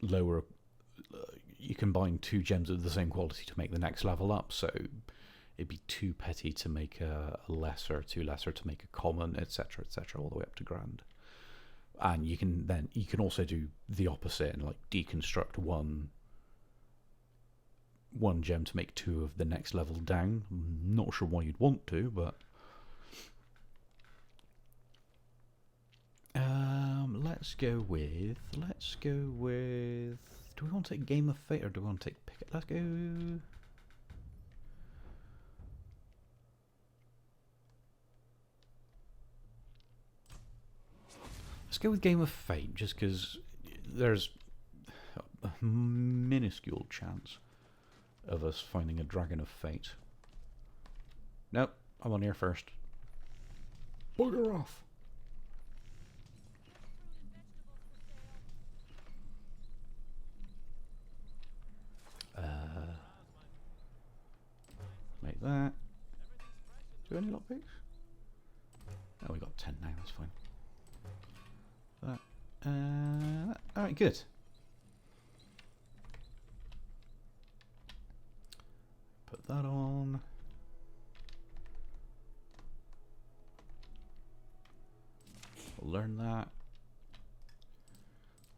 Speaker 1: you combine 2 gems of the same quality to make the next level up, so it'd be 2 petty to make a lesser, 2 lesser to make a common, etc, all the way up to grand. And you can also do the opposite and like deconstruct one gem to make 2 of the next level down. I'm not sure why you'd want to, but let's go with do we want to take Game of Fate or do we want to take Picket? Let's go. Let's go with Game of Fate, just because there's a minuscule chance of us finding a Dragon of Fate. Nope, I'm on here first. Bugger off. Make that. Do any lockpicks? Oh, we got 10 now, that's fine. That. Alright, good. Put that on. We'll learn that.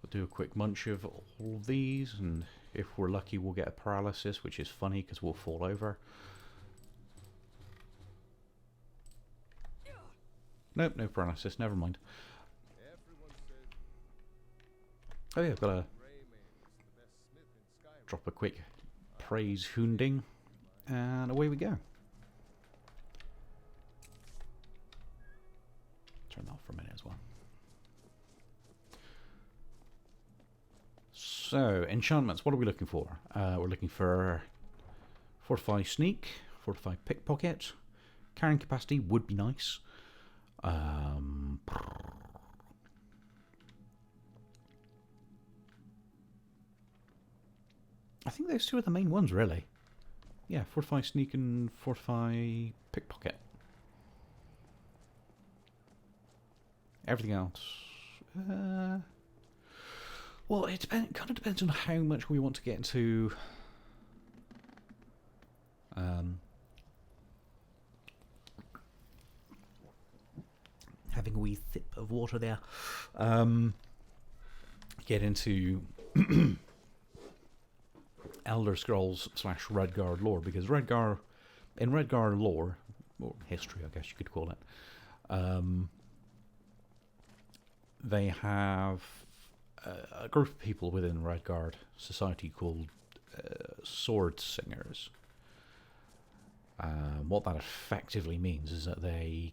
Speaker 1: We'll do a quick munch of all of these, and if we're lucky we'll get a paralysis, which is funny because we'll fall over. Nope, no paralysis, never mind. Oh yeah, I've got to drop a quick praise hounding, and away we go. Turn that off for a minute as well. So, enchantments, what are we looking for? We're looking for Fortify Sneak, Fortify Pickpocket, carrying capacity would be nice. I think those two are the main ones, really. Yeah, Fortify Sneak and Fortify Pickpocket. Everything else... well, it kind of depends on how much we want to get into... having a wee sip of water there. Get into Elder Scrolls / Redguard lore, because in Redguard lore, or history I guess you could call it, they have a group of people within Redguard society called Sword Singers. What that effectively means is that they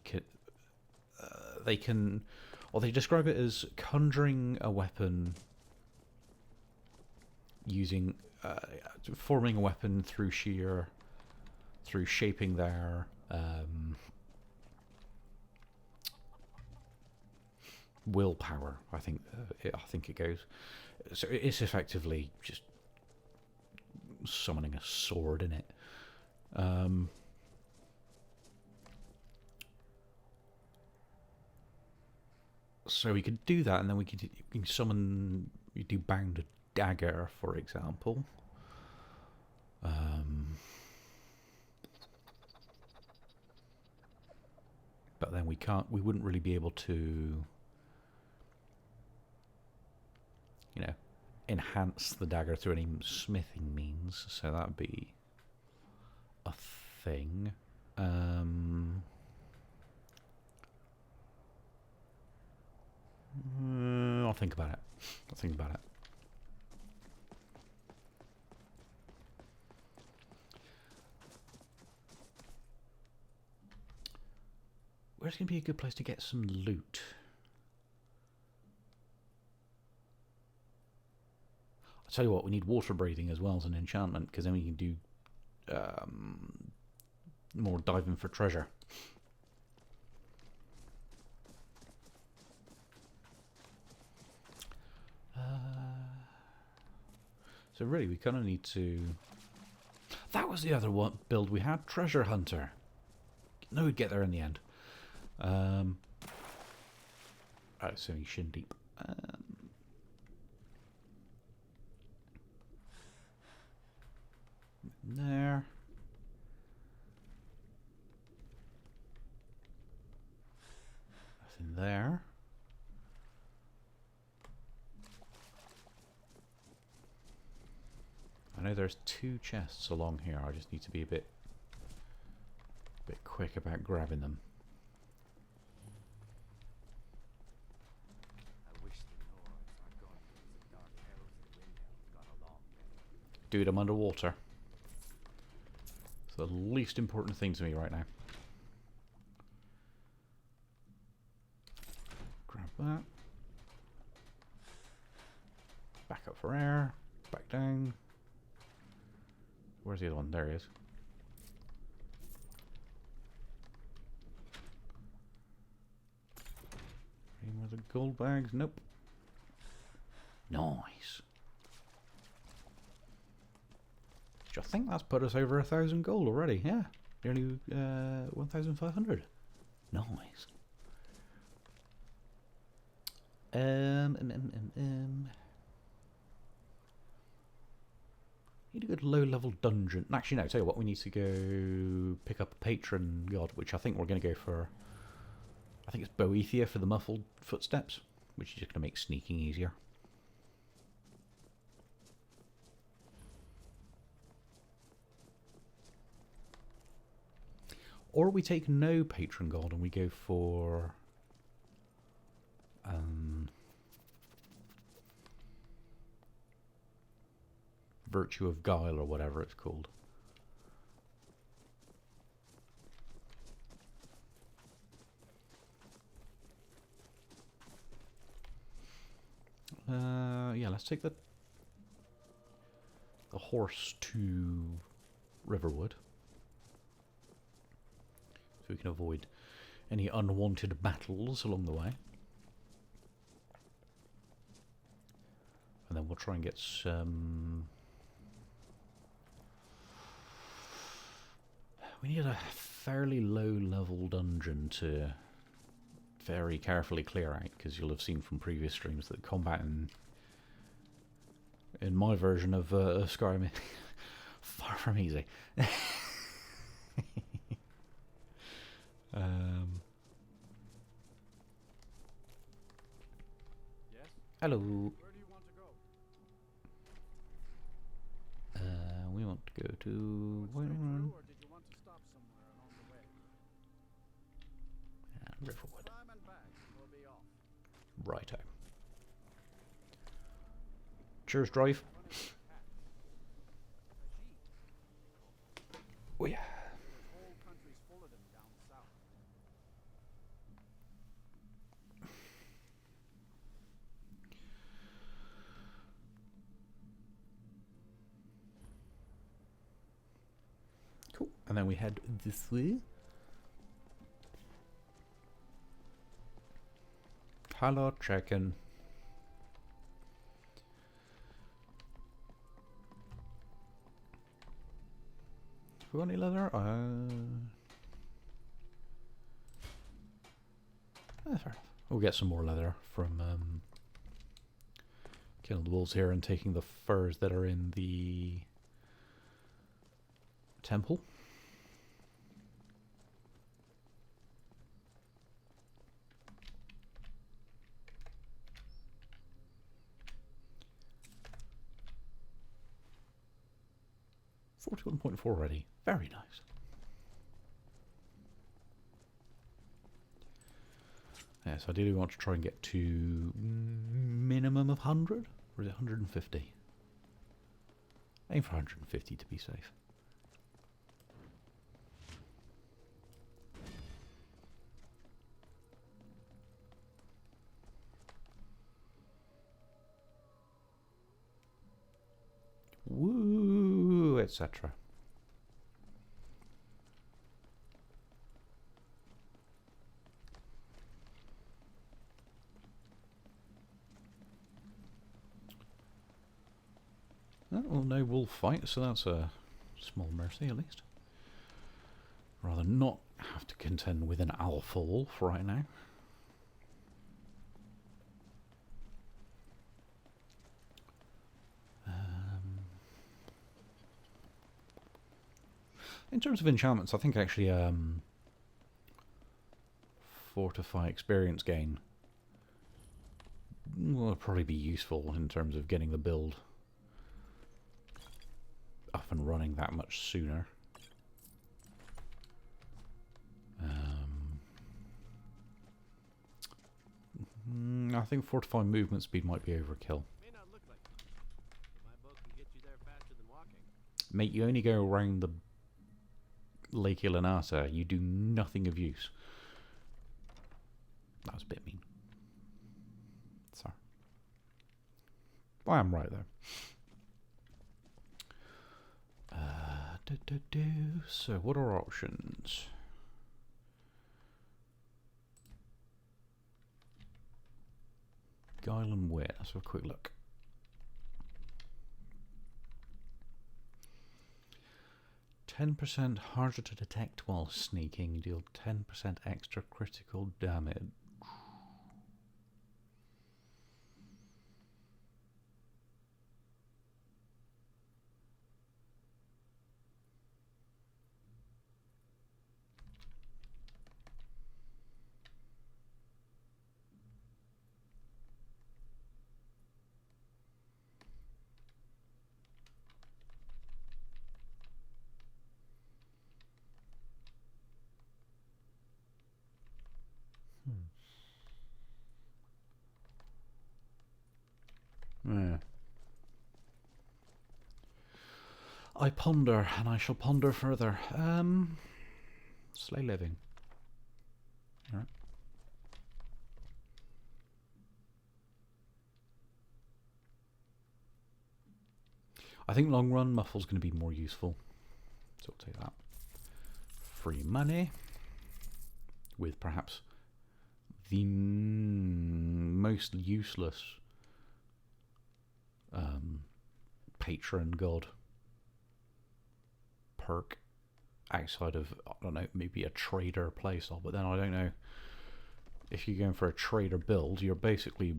Speaker 1: can, or they describe it as conjuring a weapon using, forming a weapon through shaping their willpower. I think it goes. So it's effectively just summoning a sword in it. So we could do that, and then we can summon. You do bound a dagger, for example. But then we can't. We wouldn't really be able to, enhance the dagger through any smithing means. So that'd be a thing. I'll think about it. Where's going to be a good place to get some loot? I'll tell you what, we need water breathing as well as an enchantment, because then we can do more diving for treasure. So really, we kind of need to... That was the other one build we had, Treasure Hunter. No, we'd get there in the end. Right, so shin deep. There. Nothing there. I know there's 2 chests along here. I just need to be a bit quick about grabbing them. Do them underwater. It's the least important thing to me right now. Grab that. Back up for air. Back down. Where's the other one? There he is. Are the gold bags? Nope. Nice. Which I think that's put us over 1,000 gold already. Yeah, nearly 1,500. Nice. Need a good low-level dungeon. Actually, no. Tell you what, we need to go pick up a patron god, which I think we're going to go for. I think it's Boethia for the muffled footsteps, which is just going to make sneaking easier. Or we take no patron god and we go for Virtue of Guile or whatever it's called. Yeah, let's take the horse to Riverwood, so we can avoid any unwanted battles along the way. And then we'll try and get some... We need a fairly low-level dungeon to very carefully clear out, because you'll have seen from previous streams that combat in my version of Skyrim far from easy.
Speaker 3: Yes?
Speaker 1: Hello.
Speaker 3: Where do you want to go?
Speaker 1: We want to go to...
Speaker 3: Or did you want to stop somewhere along the way?
Speaker 1: Riverwood.
Speaker 3: Climb and back. We'll be off.
Speaker 1: Righto. Cheers, drive. Oh yeah.
Speaker 3: There's whole countries full of them down south.
Speaker 1: Cool. And then we head this way. Hello, chicken. Have we got any leather? Fair enough. We'll get some more leather from killing the wolves here and taking the furs that are in the temple. .4 already. Very nice. Yes, ideally we want to try and get to minimum of 100, or is it 150? Aim for 150 to be safe. Woo, etc. Well, no wolf fight, so that's a small mercy at least. Rather not have to contend with an alpha wolf right now. In terms of enchantments, I think actually Fortify experience gain will probably be useful in terms of getting the build up and running that much sooner. I think Fortify movement speed might be overkill.
Speaker 3: May not look like it, but my boat can get you there faster than walking.
Speaker 1: Mate, you only go around the Lake Ilanata, you do nothing of use. That was a bit mean. Sorry. Well, I'm right though. So, what are our options? Guile and wit. Let's have a quick look. %, harder to detect while sneaking. Deal 10% extra critical damage. Yeah. I ponder, and I shall ponder further. Slay living. All right. I think long run muffle's going to be more useful, so I'll take that. Free money, with perhaps the most useless patron god perk outside of, I don't know, maybe a trader playstyle, but then I don't know if you're going for a trader build, you're basically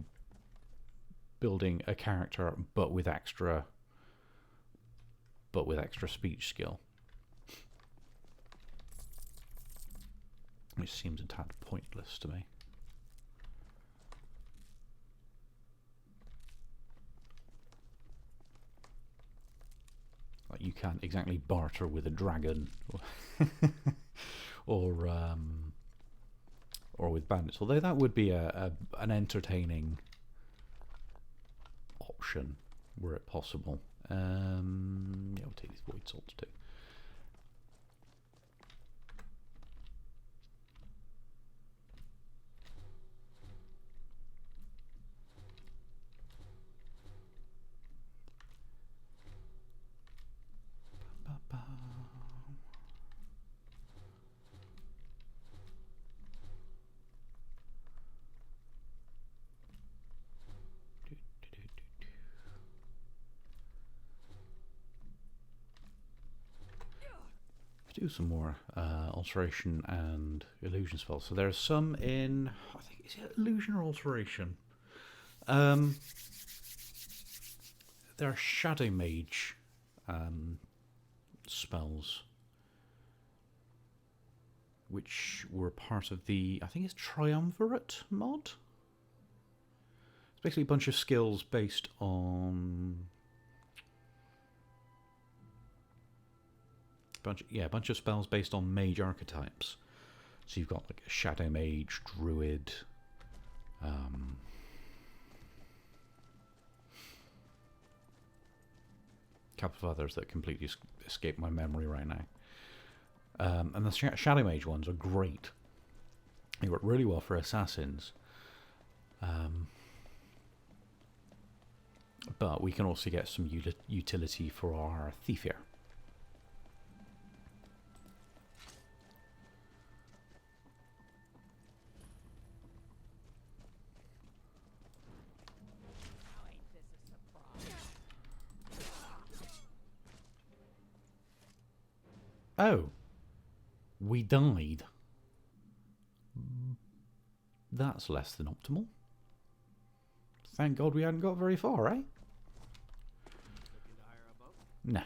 Speaker 1: building a character but with extra speech skill, which seems a tad pointless to me. Like, you can't exactly barter with a dragon or with bandits, although that would be an entertaining option were it possible. Yeah, we'll take these void salts too. Do some more alteration and illusion spells. So there's some in, I think, is it illusion or alteration? There are shadow mage spells, which were part of the, I think it's Triumvirate mod. It's basically a bunch of skills based on a bunch of spells based on mage archetypes. So you've got like a shadow mage, druid, couple of others that completely escape my memory right now. And the shadow mage ones are great. They work really well for assassins. But we can also get some utility for our thief here. Oh, we died. That's less than optimal. Thank God we hadn't got very far, eh?
Speaker 3: Looking to hire a boat?
Speaker 1: No.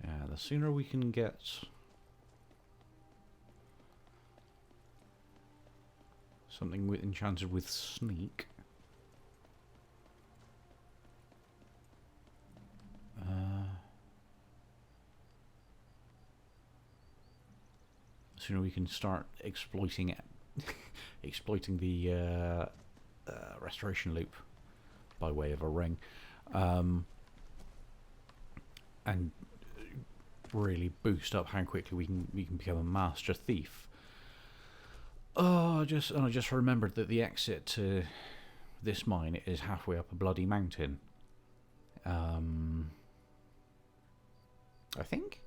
Speaker 1: Yeah, the sooner we can get something enchanted with sneak. The sooner we can start exploiting the restoration loop by way of a ring, and really boost up how quickly we can become a master thief. Oh, I just remembered that the exit to this mine is halfway up a bloody mountain. I think.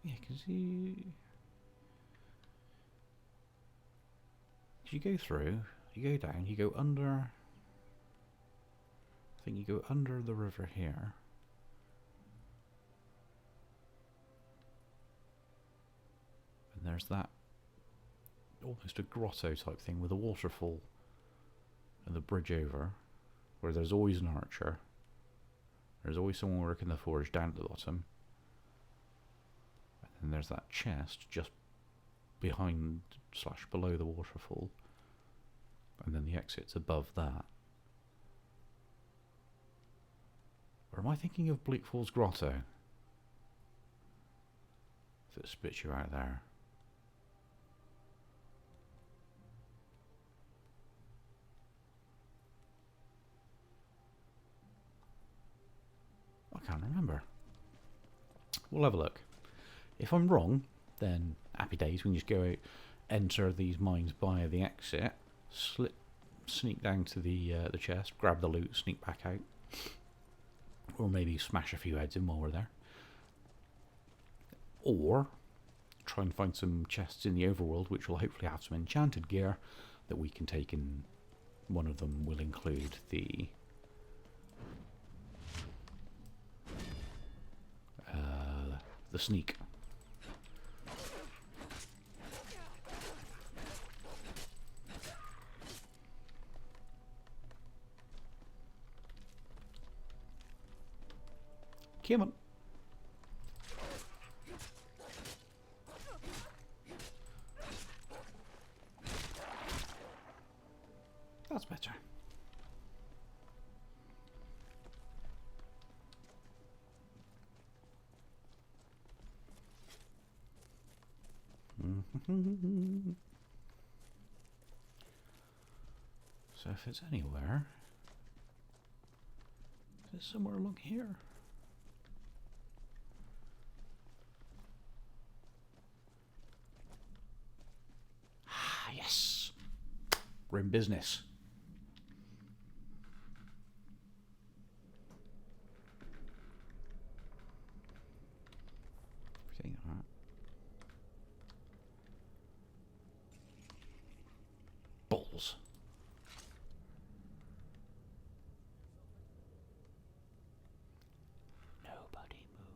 Speaker 1: Yeah, because you go through, you go down, you go under. I think you go under the river here. And there's that almost a grotto type thing with a waterfall and the bridge over, where there's always an archer. There's always someone working the forge down at the bottom. And then there's that chest just behind / below the waterfall. And then the exit's above that. Or am I thinking of Bleak Falls Grotto? If it spits you out there. I can't remember. We'll have a look. If I'm wrong, then happy days. We can just go out, enter these mines via the exit, sneak down to the chest, grab the loot, sneak back out, or maybe smash a few heads in while we're there. Or try and find some chests in the overworld, which will hopefully have some enchanted gear that we can take in. One of them will include the sneak. Come on. That's better. So if it's anywhere, it's somewhere along here. Ah, yes. We're in business. Everything, all right. Balls. Nobody move.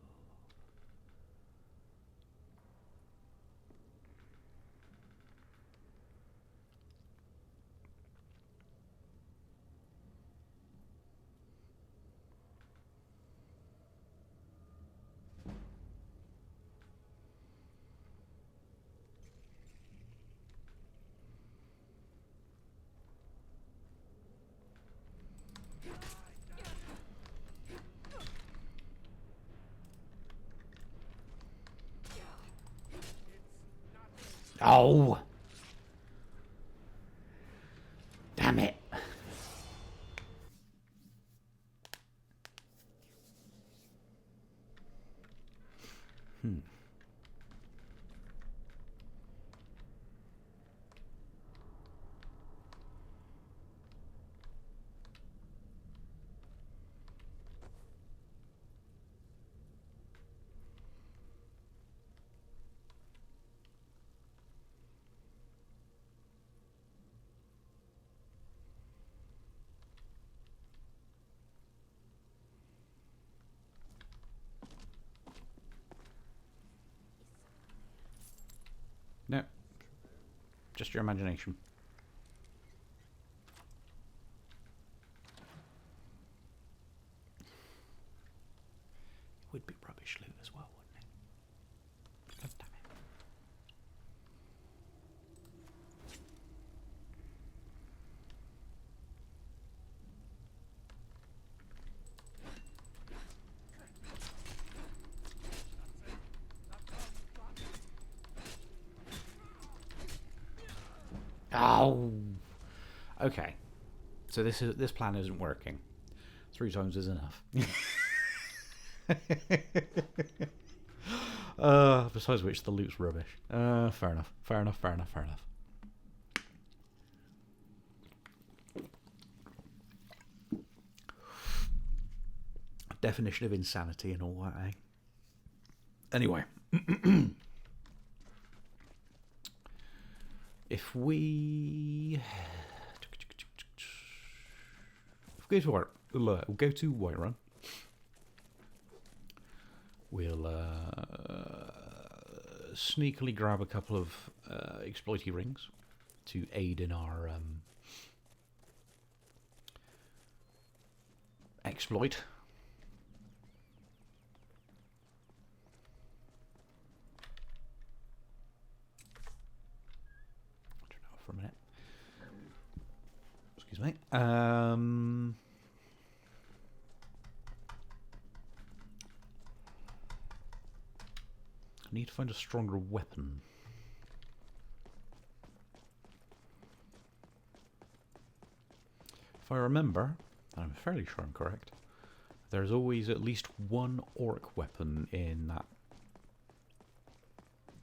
Speaker 1: Oh! Damn it! No. Just your imagination. It would be rubbish loot as well, wouldn't it? God damn it. Oh. Okay. So this plan isn't working. 3 times is enough. Besides which, the loot's rubbish. Fair enough. Fair enough. Fair enough. Fair enough. Definition of insanity and all that, eh? Anyway. If we go to Whiterun, we'll sneakily grab a couple of exploity rings to aid in our exploit. Turn it off for a minute. Excuse me. I need to find a stronger weapon. If I remember, and I'm fairly sure I'm correct, there's always at least one orc weapon in that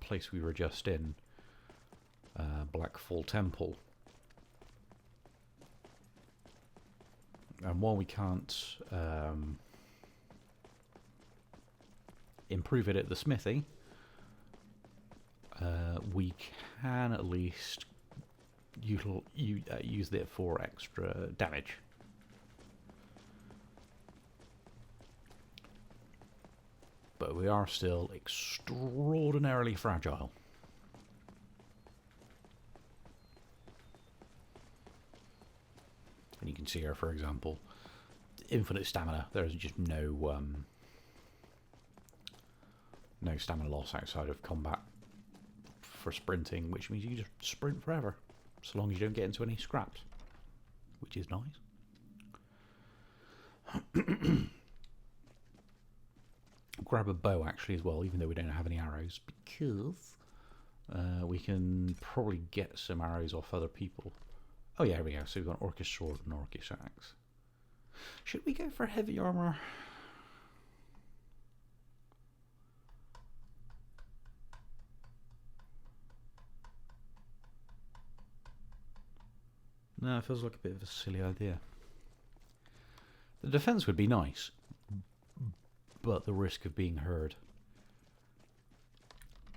Speaker 1: place we were just in, Blackfall Temple. And while we can't improve it at the smithy, we can at least use it for extra damage. But we are still extraordinarily fragile. And you can see here, for example, infinite stamina. There's just no stamina loss outside of combat for sprinting, which means you just sprint forever, so long as you don't get into any scraps, which is nice. Grab a bow actually as well, even though we don't have any arrows, because we can probably get some arrows off other people. Oh yeah, here we go. So we've got an orcish sword and an orcish axe. Should we go for heavy armor? No, it feels like a bit of a silly idea. The defense would be nice, but the risk of being heard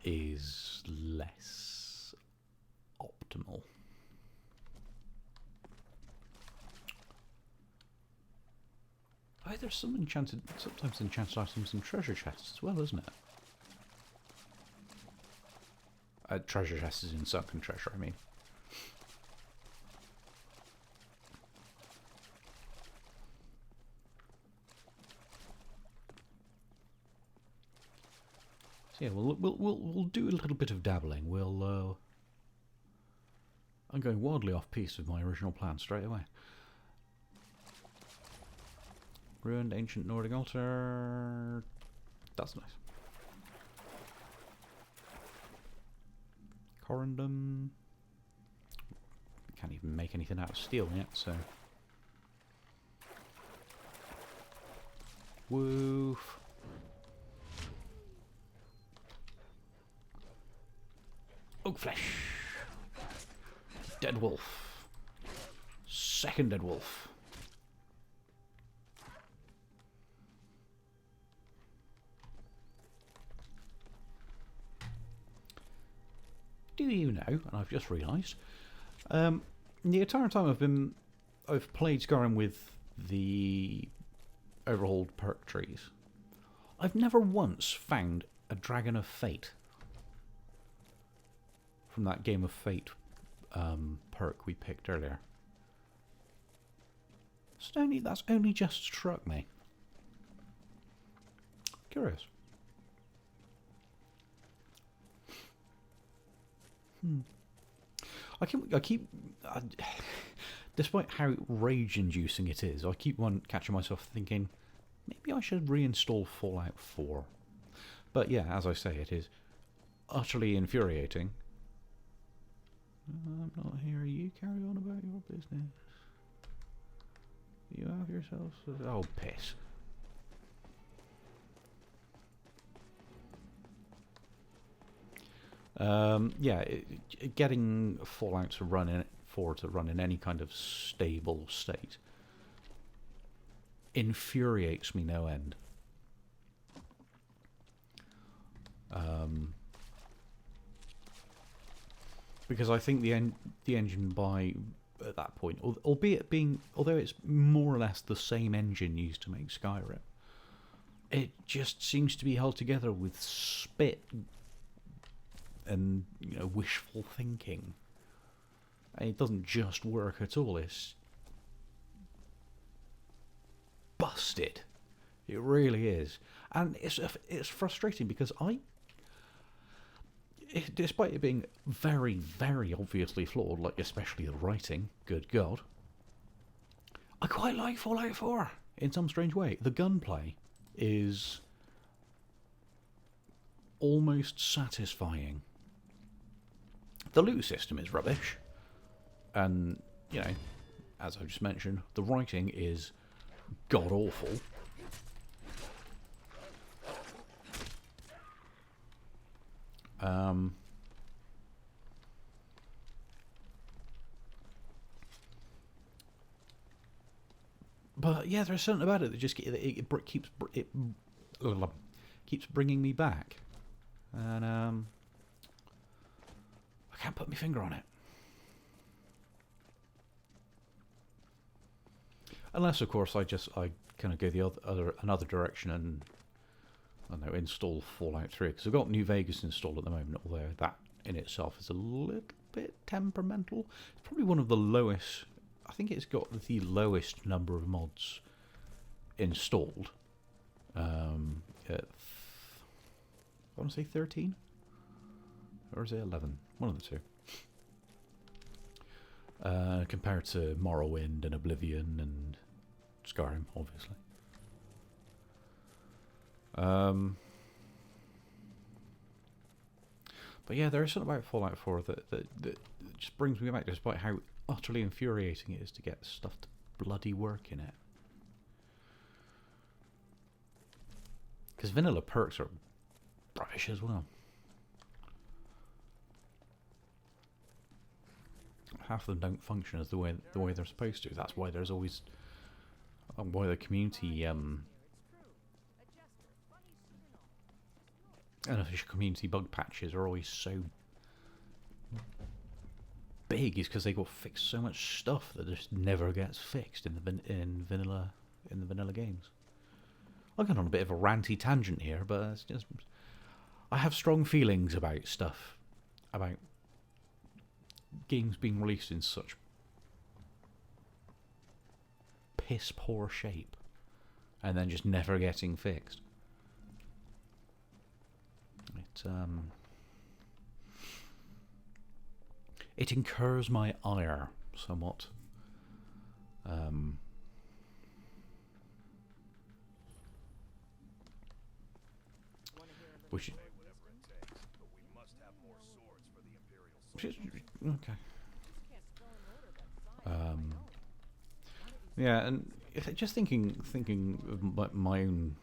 Speaker 1: is less optimal. Oh, there's some sometimes enchanted items in treasure chests as well, isn't it? Treasure chests is in sunken treasure, I mean. So yeah, we'll do a little bit of dabbling. I'm going wildly off piece with my original plan straight away. Ruined ancient Nordic altar. That's nice. Corundum. Can't even make anything out of steel yet, so. Woof. Oak flesh. Dead wolf. Second dead wolf. Do you know, and I've just realised, the entire time I've played Skyrim with the overhauled perk trees, I've never once found a Dragon of Fate from that Game of Fate perk we picked earlier. That's only just struck me. Curious. Despite how rage-inducing it is, I keep catching myself thinking, maybe I should reinstall Fallout 4. But yeah, as I say, it is utterly infuriating I'm not here. You carry on about your business. You have yourself. Oh, piss. Yeah, getting Fallout to run in any kind of stable state infuriates me no end. Because I think the engine by at that point, although it's more or less the same engine used to make Skyrim, it just seems to be held together with spit and wishful thinking. And it doesn't just work at all. It's busted. It really is, and it's frustrating because despite it being very, very obviously flawed, like especially the writing, good God, I quite like Fallout 4 in some strange way. The gunplay is almost satisfying. The loot system is rubbish, and as I just mentioned, the writing is god awful. But yeah, there's something about it that just keeps bringing me back, and I can't put my finger on it. Unless, of course, I kind of go the another direction and I don't know, install Fallout 3, because I've got New Vegas installed at the moment, although that in itself is a little bit temperamental. It's probably one of the lowest. I think it's got the lowest number of mods installed. I want to say 13, or is it 11? One of the two. Compared to Morrowind and Oblivion and Skyrim, obviously. But yeah, there is something about Fallout 4 that just brings me back, despite how utterly infuriating it is to get stuff to bloody work in it. Because vanilla perks are rubbish as well. Half of them don't function as the way they're supposed to. That's why there's always why the community unofficial community bug patches are always so big, is because they got fixed so much stuff that just never gets fixed in the vanilla games. I've gone on a bit of a ranty tangent here, but it's just I have strong feelings about stuff, about games being released in such piss poor shape and then just never getting fixed. It incurs my ire somewhat. Which is okay. Yeah, and just thinking of my own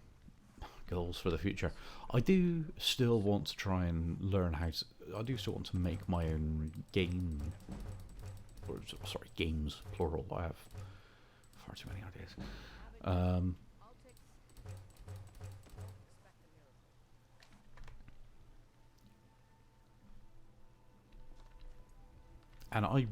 Speaker 1: goals for the future, I do still want to try and learn how to. I do still want to make my own game, or sorry, games plural. I have far too many ideas. And I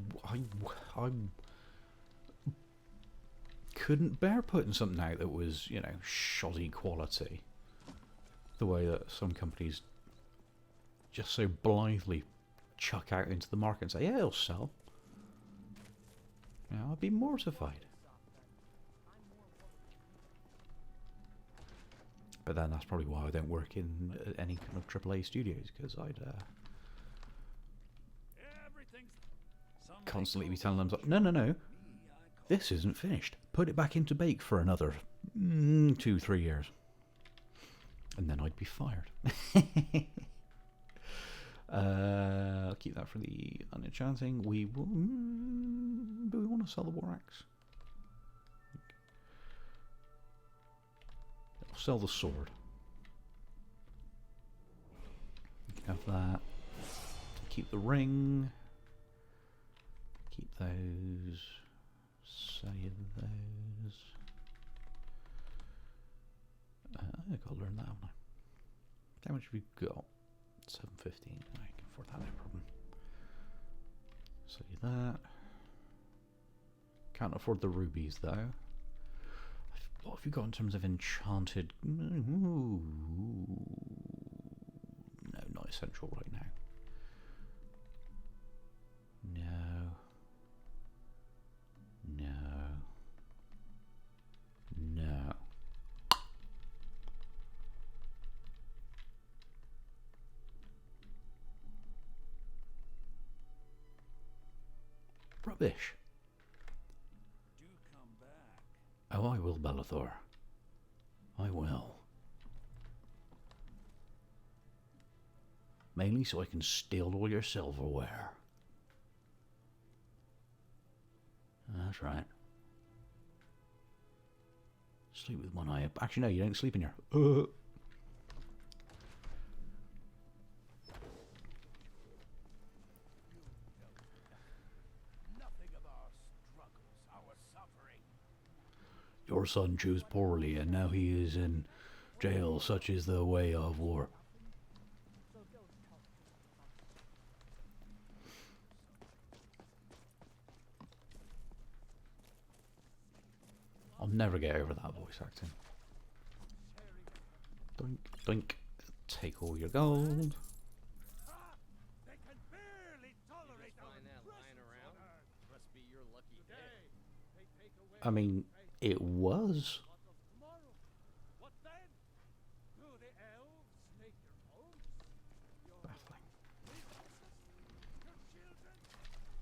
Speaker 1: couldn't bear putting something out that was, shoddy quality. The way that some companies just so blithely chuck out into the market and say, yeah, it'll sell. I'd be mortified. But then that's probably why I don't work in any kind of AAA studios, because I'd constantly be telling them, no, this isn't finished. Put it back into bake for another 2-3 years. And then I'd be fired. I'll keep that for the unenchanting. We will. Do we want to sell the war axe? I'll sell the sword. You can have that. Keep the ring. Keep those. Sell you those. I've got to learn that, haven't I? How much have you got? 715. I can afford that, no problem. Sell you that. Can't afford the rubies though. What have you got in terms of enchanted? Ooh. No, not essential right now. No. No. No. Rubbish.
Speaker 5: Do come back.
Speaker 1: Oh, I will, Bellathor. I will. Mainly so I can steal all your silverware. That's right. Sleep with one eye up. Actually, no, you don't sleep in here.
Speaker 5: Nothing of our struggles, our suffering.
Speaker 1: Your son chose poorly, and now he is in jail. Such is the way of war.
Speaker 4: So go talk to the father.
Speaker 1: I'll never get over that voice acting. Doink, doink. Take all your gold.
Speaker 5: Ah, they can barely tolerate our
Speaker 3: Find that lying
Speaker 5: presence
Speaker 3: around?
Speaker 5: on Earth.
Speaker 3: Must be your lucky day.
Speaker 5: Today, they take away
Speaker 1: I mean, it was.
Speaker 5: what of tomorrow? What then? Do the elves take your homes? Your
Speaker 1: Baffling.
Speaker 5: businesses? Your children?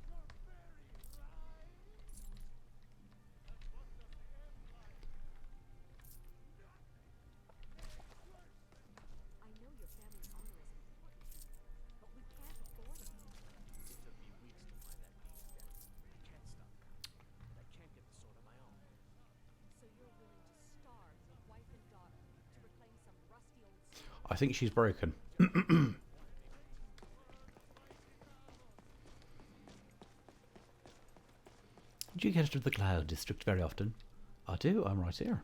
Speaker 5: Your very lives? And what does the Empire do? Nothing! It's worse than
Speaker 2: I know your family's honor is important to you, but we can't afford it.
Speaker 3: It took me weeks to find that beast den. I can't stop now. I can't get the sword on my own.
Speaker 2: So you're willing to starve your wife and daughter to reclaim some rusty old sword?
Speaker 1: I think she's broken. Do you get to the Cloud District very often? I do, I'm right here.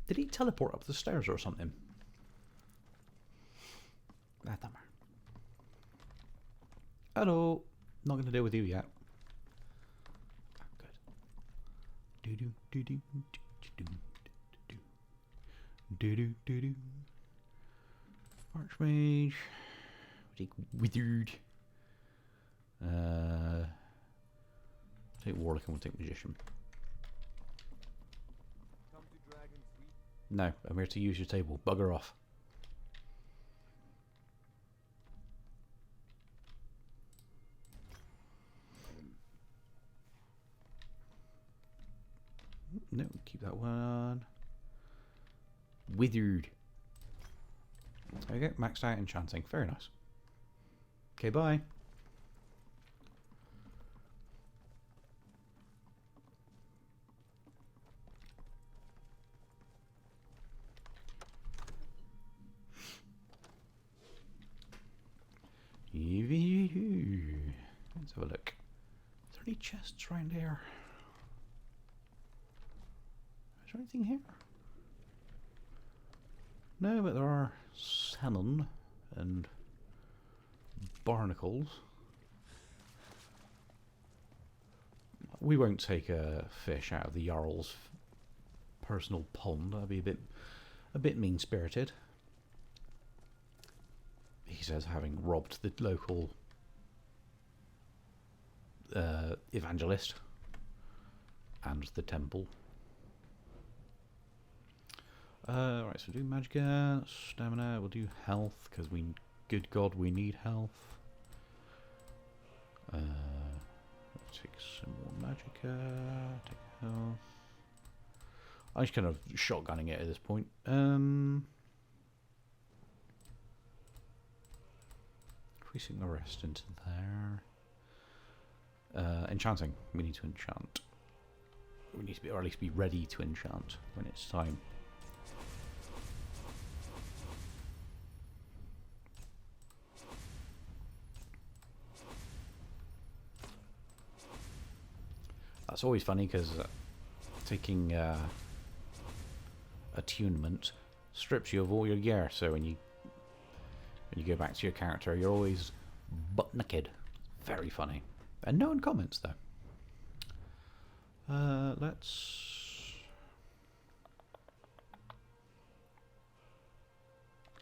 Speaker 1: Did he teleport up the stairs or something? Ah, damn her. Hello. Not going to deal with you yet. Ah, good. Do do do do do do do do do do. Archmage. Take withered. Take warlock and we'll take magician.
Speaker 5: come to Dragon's Reach.
Speaker 1: No, I'm here to use your table. Bugger off. No, keep that one. Withered. There you go, maxed out enchanting. Very nice. Okay, bye. Let's have a look. Is there any chests around here? Is there anything here? No, but there are salmon and barnacles. We won't take a fish out of the Jarl's personal pond. That'd be a bit mean-spirited. He says, having robbed the local evangelist and the temple. Right, so do magicka, stamina, we'll do health, because good God, we need health. Take some more magicka. Take health. I'm just kind of shotgunning it at this point. Increasing the rest into there. Enchanting. We need to enchant. We need to be, or at least be ready to enchant when it's time. That's always funny because taking attunement strips you of all your gear. So when you go back to your character, you're always butt naked. Very funny. And no one comments though. Let's.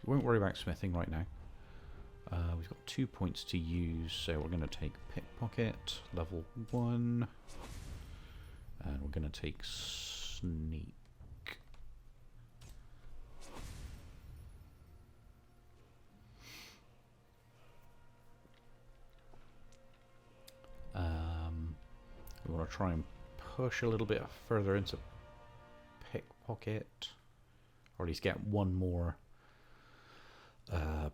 Speaker 1: We won't worry about smithing right now. We've got 2 points to use, so we're going to take pickpocket, level 1. And we're going to take sneak. We want to try and push a little bit further into pickpocket, or at least get one more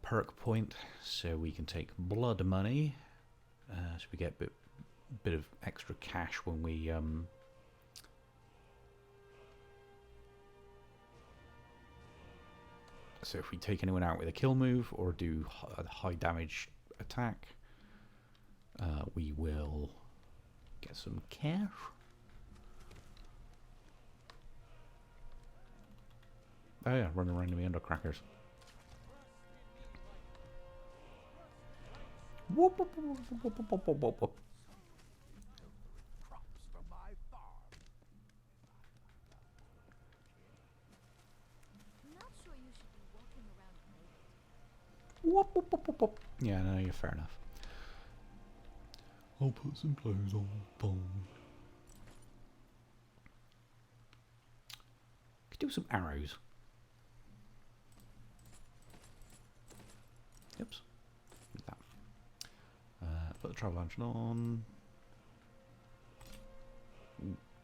Speaker 1: perk point, so we can take blood money, so we get a bit of extra cash when we so if we take anyone out with a kill move or do a high damage attack, we will get some cash. Oh yeah, running around the undercrackers. Whoop, whoop, whoop, whoop, whoop, whoop, whoop, whoop.
Speaker 5: Crops from my farm.
Speaker 4: I'm not sure you should be walking around naked.
Speaker 1: Whoop, whoop, whoop, whoop, whoop. Yeah, no, you're fair enough. I'll put some clothes on. Boom. Could do some arrows. Oops. Like that. Put the travel lantern on.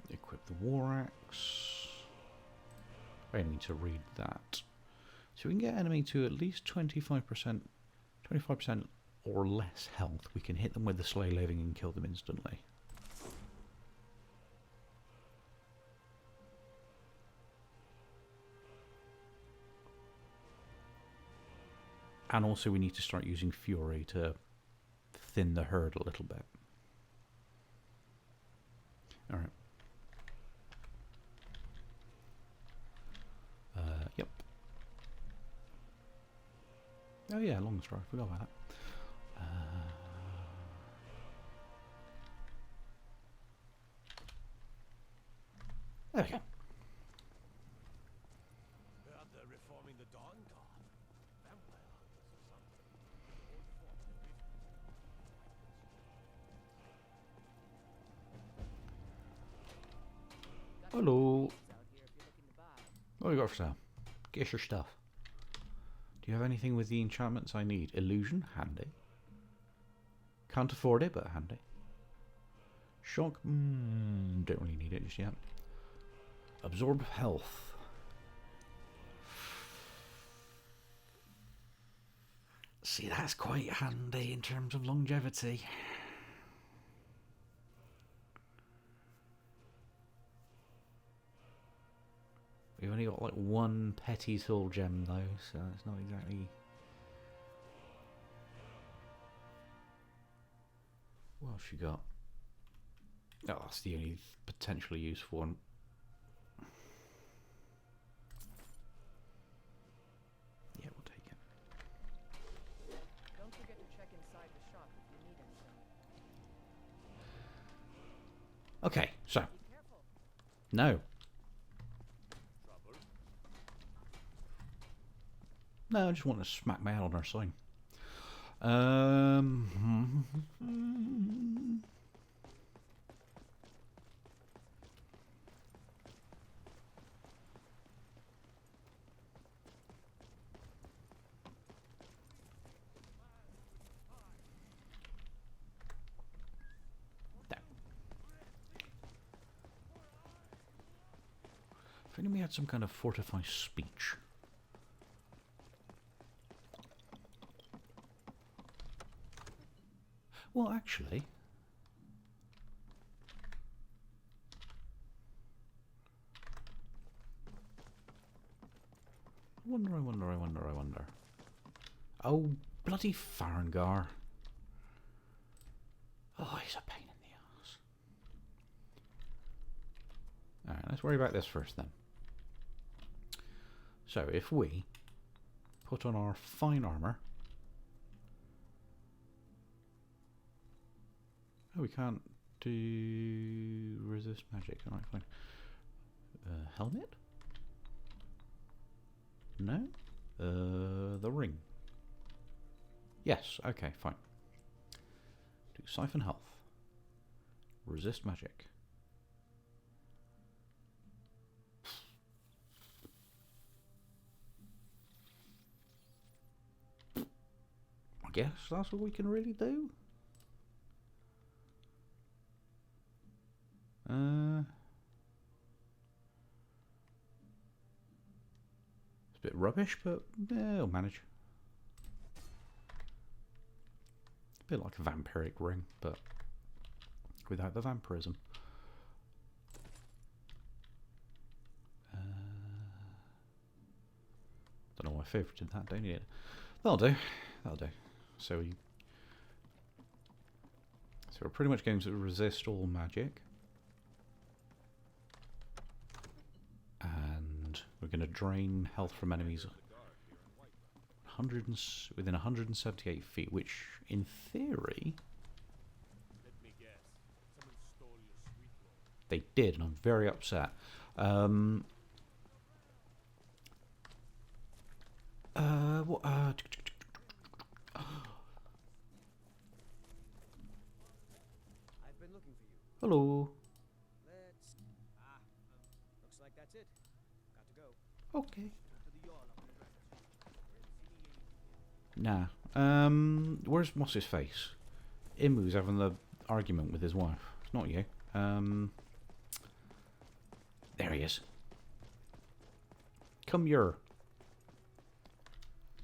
Speaker 1: Equip the war axe. I need to read that. So we can get enemy to at least 25%, 25% or less health. We can hit them with the slay living and kill them instantly. And also we need to start using Fury to thin the herd a little bit. Alright. Yep. Oh yeah, long straw. I forgot about that. There we go.
Speaker 5: Heard they're reforming the Dawn Guard. Vampire hunters or something. Old form of business.
Speaker 1: Hello.
Speaker 4: Out here if you're looking to buy.
Speaker 1: What have you got for sale? Get your stuff. Do you have anything with the enchantments I need? Illusion? Handy. Can't afford it, but handy. Shock? Don't really need it just yet. Absorb health. See, that's quite handy in terms of longevity. We've only got like one petty soul gem though, so it's not exactly... What else you got? Oh, that's the only potentially useful one. Yeah, we'll take it.
Speaker 4: Don't forget to check inside the shop if you need anything.
Speaker 1: Okay, so,
Speaker 4: Be careful.
Speaker 1: no.
Speaker 5: Trouble?
Speaker 1: No, I just want to smack my head on our sign. If only we had some kind of fortify speech. Well, actually... I wonder. Oh, bloody Farengar. Oh, he's a pain in the ass. Alright, let's worry about this first then. So, if we put on our fine armour... Oh, we can't do resist magic. Alright, fine. Helmet? No? The ring. Yes, okay, fine. Do siphon health. Resist magic. I guess that's all we can really do. It's a bit rubbish, but yeah, it'll manage. A bit like a vampiric ring, but without the vampirism. Don't know why I favorited that, don't you? That'll do. That'll do. So we're pretty much going to resist all magic. And we're going to drain health from enemies within 178 feet, which in theory
Speaker 5: Let me guess. Someone stole your sweet roll.
Speaker 1: they did, and I'm very upset. What?
Speaker 3: I've been looking for you.
Speaker 1: Hello.
Speaker 3: Let's... looks like that's it. Got to go.
Speaker 1: Okay.
Speaker 3: To the yawl up the rest.
Speaker 1: Nah. Where's what's his face? Imu's having the argument with his wife. It's not you. There he is. Come here.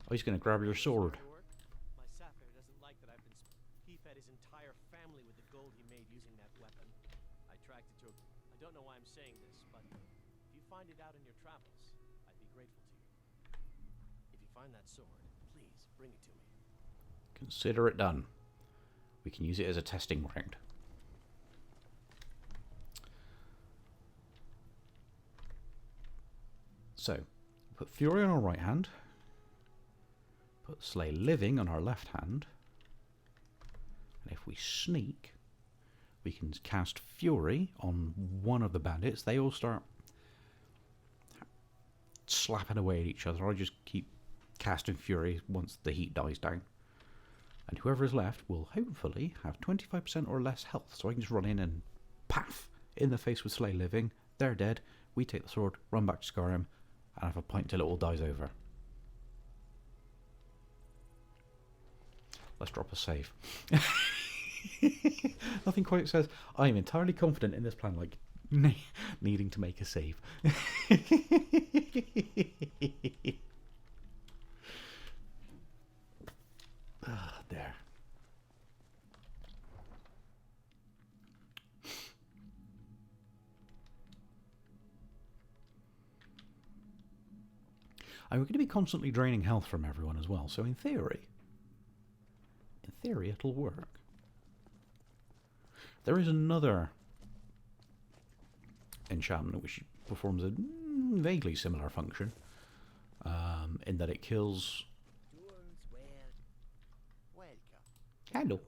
Speaker 1: Oh, he's gonna grab your sword.
Speaker 3: My sapphire doesn't like that I've been... He fed his entire family with the gold he made using that weapon. I tracked it to a... I don't know why I'm saying this, but if you find it out in your travels, I'd be grateful to you. If you find that sword, please bring it to me.
Speaker 1: Consider it done. We can use it as a testing ground. So, put Fury on our right hand. Put Slay Living on our left hand. And if we sneak, we can cast Fury on one of the bandits. They all start slapping away at each other. I just keep casting Fury once the heat dies down. And whoever is left will hopefully have 25% or less health. So I can just run in and paff, in the face with Slay Living. They're dead. We take the sword, run back to Skyrim, and have a pint till it all dies over. Let's drop a save. Nothing quite says, I am entirely confident in this plan, like needing to make a save. There. And we're going to be constantly draining health from everyone as well, so in theory it'll work. There is another enchantment which performs a vaguely similar function, in that it kills... Hello.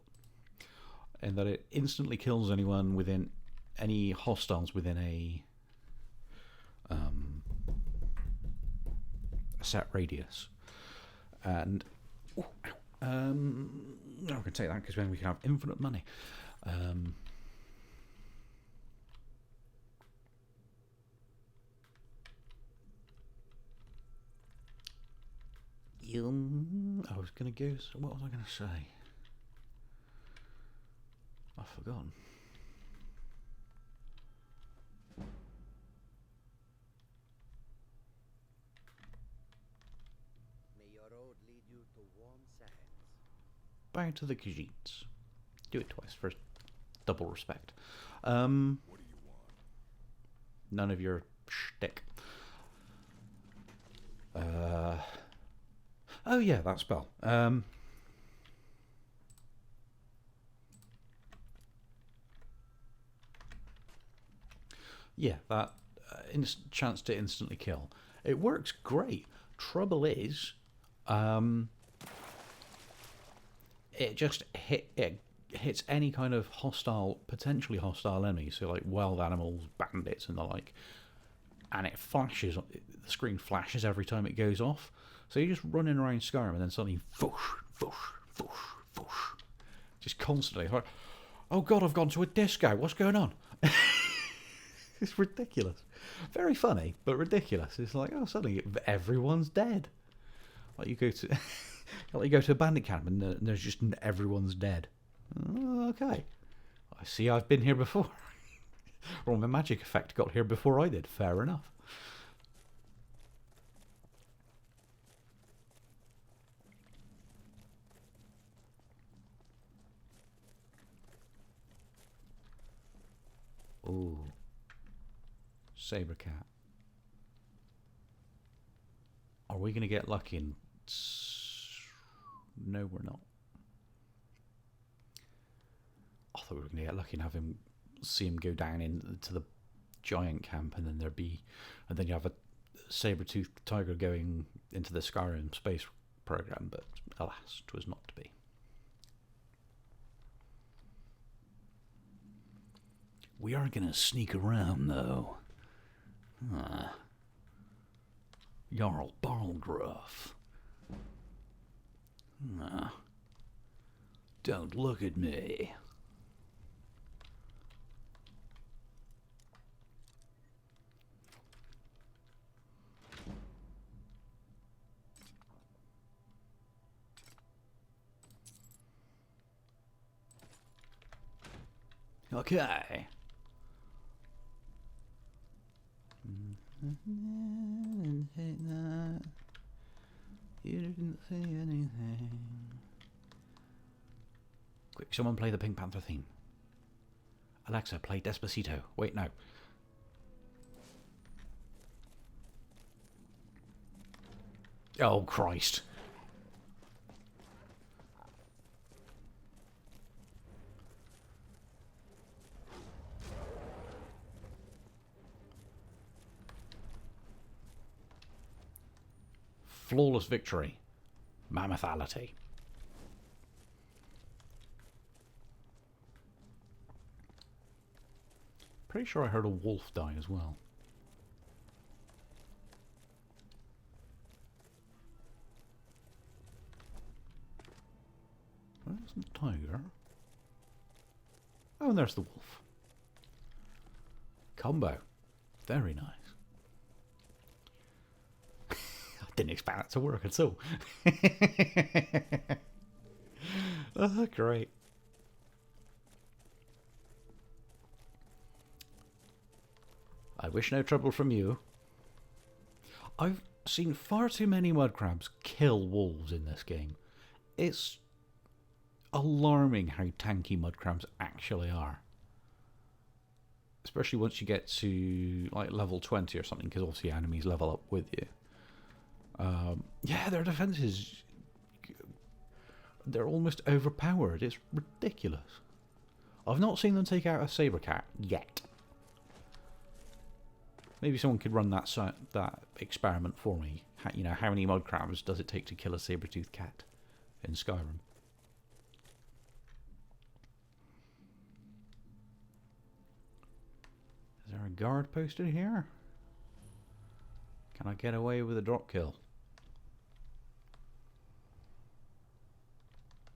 Speaker 1: In that it instantly kills anyone within... any hostiles within a set radius. And... no, I can take that because then we can have infinite money. I was going to go... What was I going to say? I've forgotten.
Speaker 6: you to warm sands.
Speaker 1: Bow to the Khajiits. Do it twice for double respect.
Speaker 7: What do you want?
Speaker 1: None of your shtick. Oh yeah, that spell. Yeah, that chance to instantly kill. It works great. Trouble is, it just hits any kind of hostile, potentially hostile enemy, so like wild animals, bandits, and the like, and it flashes. The screen flashes every time it goes off. So you're just running around Skyrim, and then suddenly, whoosh, whoosh, whoosh, whoosh, just constantly. Like, oh God, I've gone to a disco. What's going on? It's ridiculous. Very funny, but ridiculous. It's like, oh, suddenly everyone's dead. Like you go to a bandit camp and there's just everyone's dead. Oh, okay. I see I've been here before. Or my magic effect got here before I did. Fair enough. Ooh. Saber cat. Are we going to get lucky? No, we're not. I thought we were going to get lucky and have him see him go down into the giant camp, and then then you have a saber-toothed tiger going into the Skyrim space program. But alas, 'twas not to be. We are going to sneak around, though. Jarl Barlgruff. Don't look at me. Okay. You didn't say anything. Quick, someone play the Pink Panther theme. Alexa, play Despacito. Wait, no. Oh, Christ. Flawless victory. Mammothality. Pretty sure I heard a wolf die as well. Where's the tiger? Oh, and there's the wolf. Combo. Very nice. Didn't expect that to work at all. Oh, great. I wish no trouble from you. I've seen far too many mud crabs kill wolves in this game. It's alarming how tanky mud crabs actually are. Especially once you get to like level 20 or something, because obviously enemies level up with you. Yeah, their defenses, they're almost overpowered. It's ridiculous. I've not seen them take out a saber cat yet. Maybe someone could run that experiment for me. You know, how many mud crabs does it take to kill a saber-toothed cat in Skyrim? Is there a guard posted here? Can I get away with a drop kill?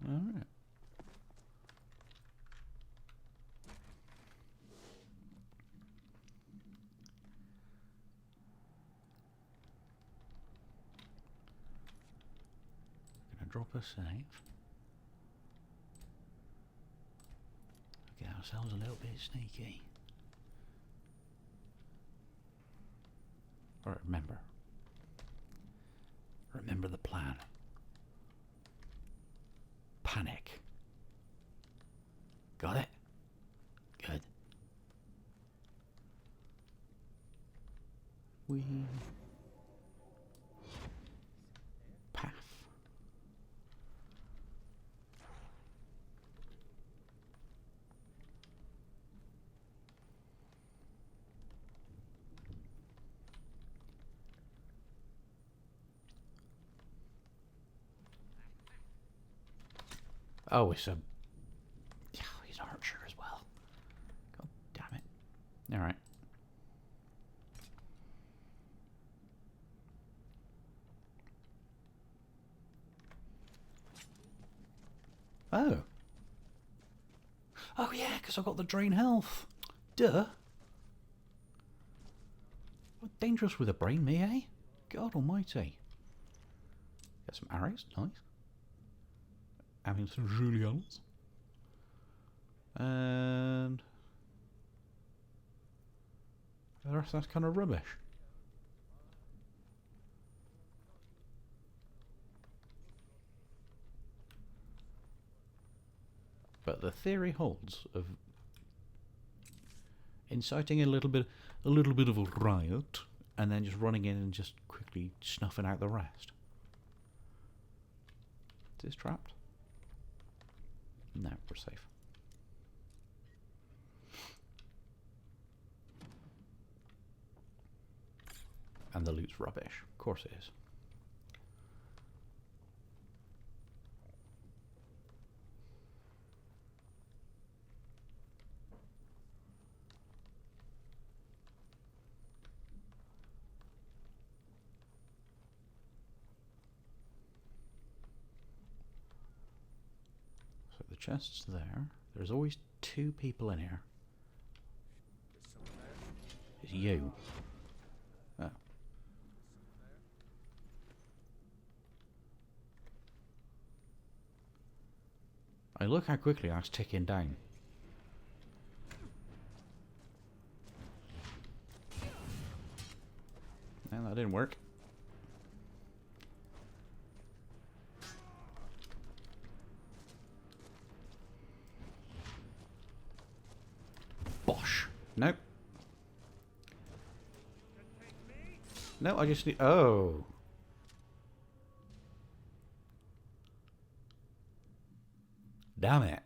Speaker 1: Alright. Gonna drop a save. Get ourselves a little bit sneaky. Alright, remember the plan. panic. Got it? Good. We path. Oh, it's a... Yeah, he's an archer as well. God damn it. Alright. Oh. Oh yeah, because I've got the drain health. Duh. What dangerous with a brain, me, eh? God almighty. Get some arrows, nice. Having some juliens. And the rest of that's kind of rubbish. But the theory holds of inciting a little bit of a riot, and then just running in and just quickly snuffing out the rest. Is this trapped? No, we're safe. And the loot's rubbish. Of course it is. So the chest's there. There's always two people in here. It's you. Oh. I look how quickly that's ticking down. No, that didn't work. Bosh. Nope. No, I just need... Oh. Damn it.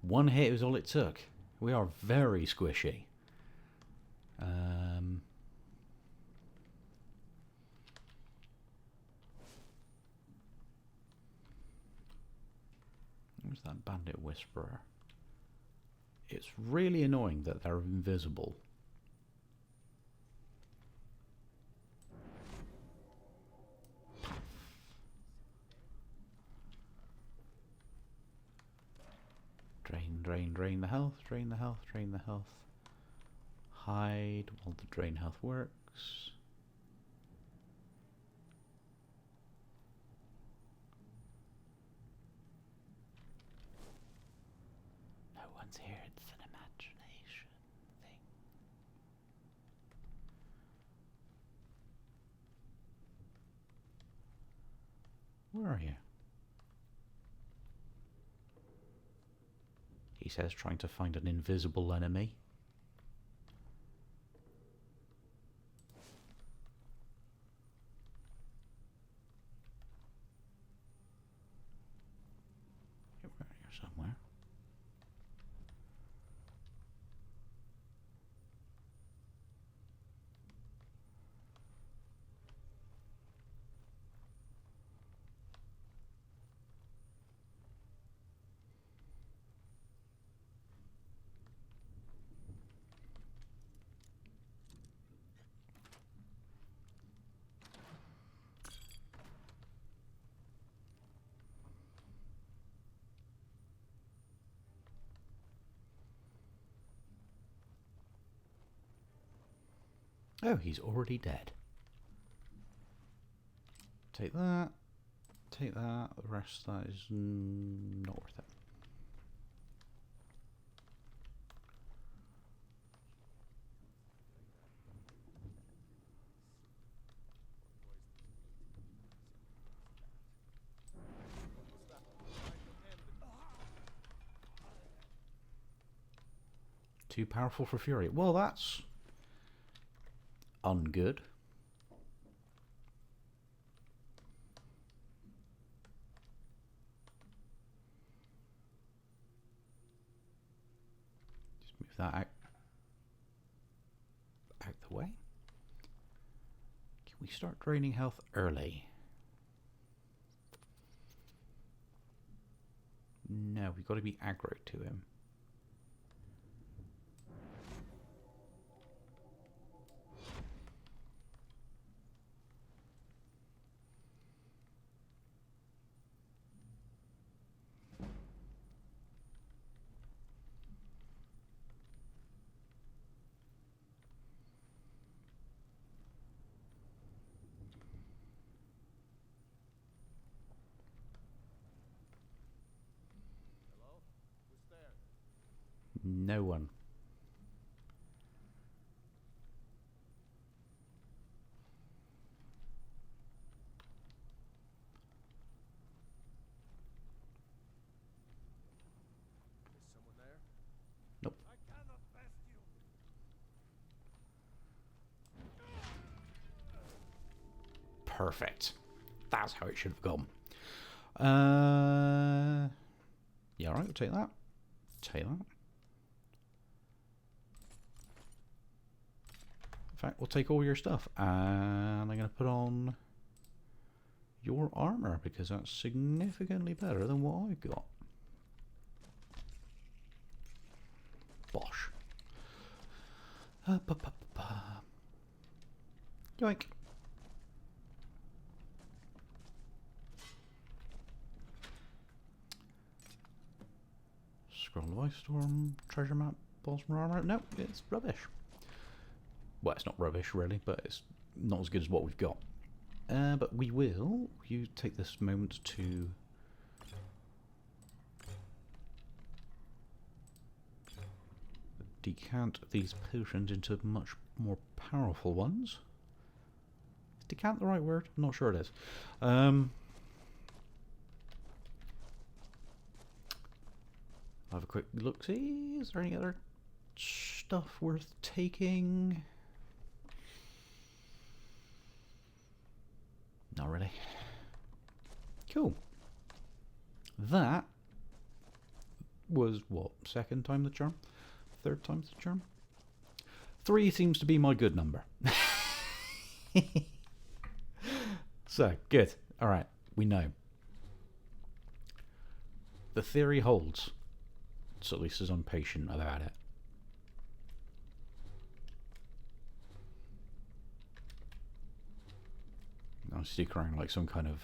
Speaker 1: One hit was all it took. We are very squishy. Where's that bandit whisperer? It's really annoying that they're invisible. Drain the health, drain the health, drain the health. Hide while the drain health works. No one's here, it's an imagination thing. Where are you? He says, trying to find an invisible enemy. You're here somewhere. Oh, he's already dead. Take that. Take that. The rest of that is not worth it. Too powerful for Fury. Well, that's ungood. Just move that out the way. Can we start draining health early? No, we've got to be aggro to him.
Speaker 5: Hello? Who's there?
Speaker 1: No one.
Speaker 5: Is someone there?
Speaker 1: Nope.
Speaker 5: I cannot best you.
Speaker 1: Perfect. That's how it should have gone. Yeah, alright, we'll take that. Take that. In fact, we'll take all your stuff. And I'm going to put on your armor because that's significantly better than what I've got. Bosh. Yoink. Scroll of Ice Storm, treasure map, Baltimore armor. No, it's rubbish. Well, it's not rubbish really, but it's not as good as what we've got. But we will. You take this moment to decant these potions into much more powerful ones. Is decant the right word? I'm not sure it is. Have a quick look. See, is there any other stuff worth taking? Not really. Cool. That was what? Second time the charm? Third time's the charm? 3 seems to be my good number. So, good. Alright, we know. The theory holds. So at least as I'm patient about it. I'll stick around like some kind of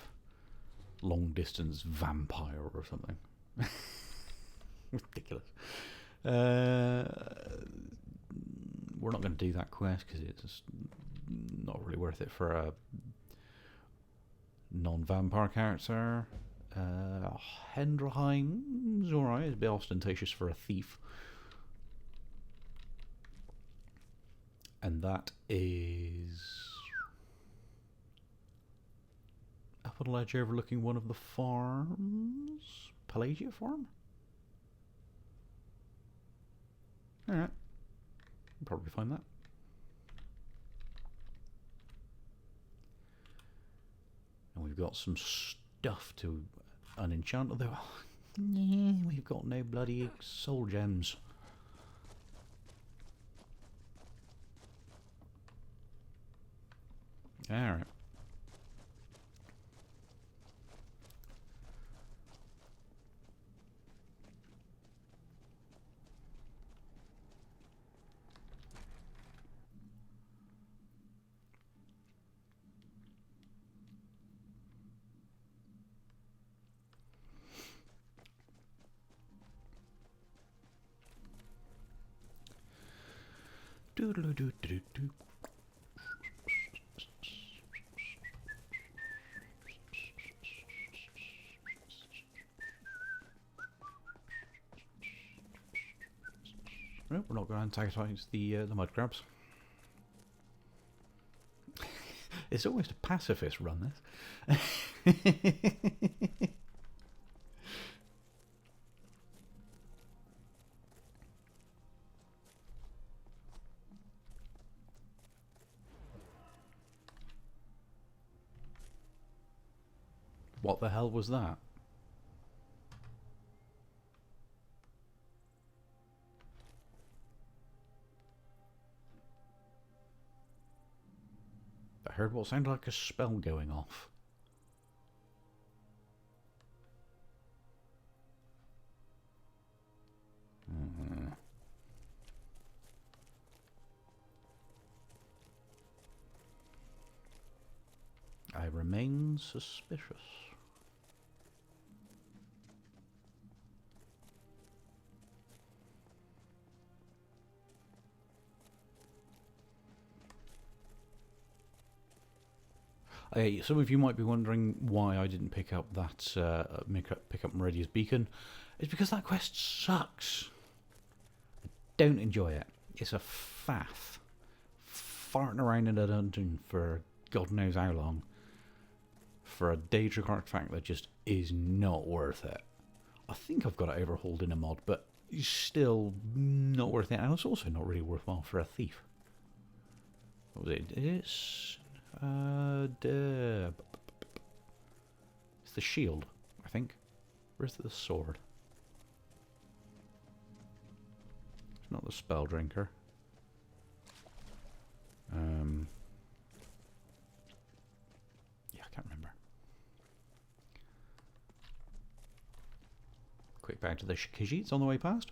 Speaker 1: long distance vampire or something. Ridiculous. We're not going to do that quest because it's not really worth it for a non-vampire character. Hendrheim's alright, it's a bit ostentatious for a thief. And that is up on a ledge overlooking one of the farms. Pelagia farm? Alright. We'll probably find that. And we've got some stuff to unenchant, although we've got no bloody soul gems. Alright. Doo-doo-doo-doo-doo. No, we're not going to antagonize the mud crabs. It's almost a pacifist run, this. What the hell was that? I heard what sounded like a spell going off. I remain suspicious. Some of you might be wondering why I didn't pick up that pick up Meridia's beacon. It's because that quest sucks. I don't enjoy it. It's a faff. Farting around in a dungeon for God knows how long. For a Daedric artifact that just is not worth it. I think I've got it overhauled in a mod, but it's still not worth it. And it's also not really worthwhile for a thief. What was it? It's the shield, I think. Where's the sword? It's not the spell drinker. Yeah, I can't remember. Quick back to the Khajiits on the way past.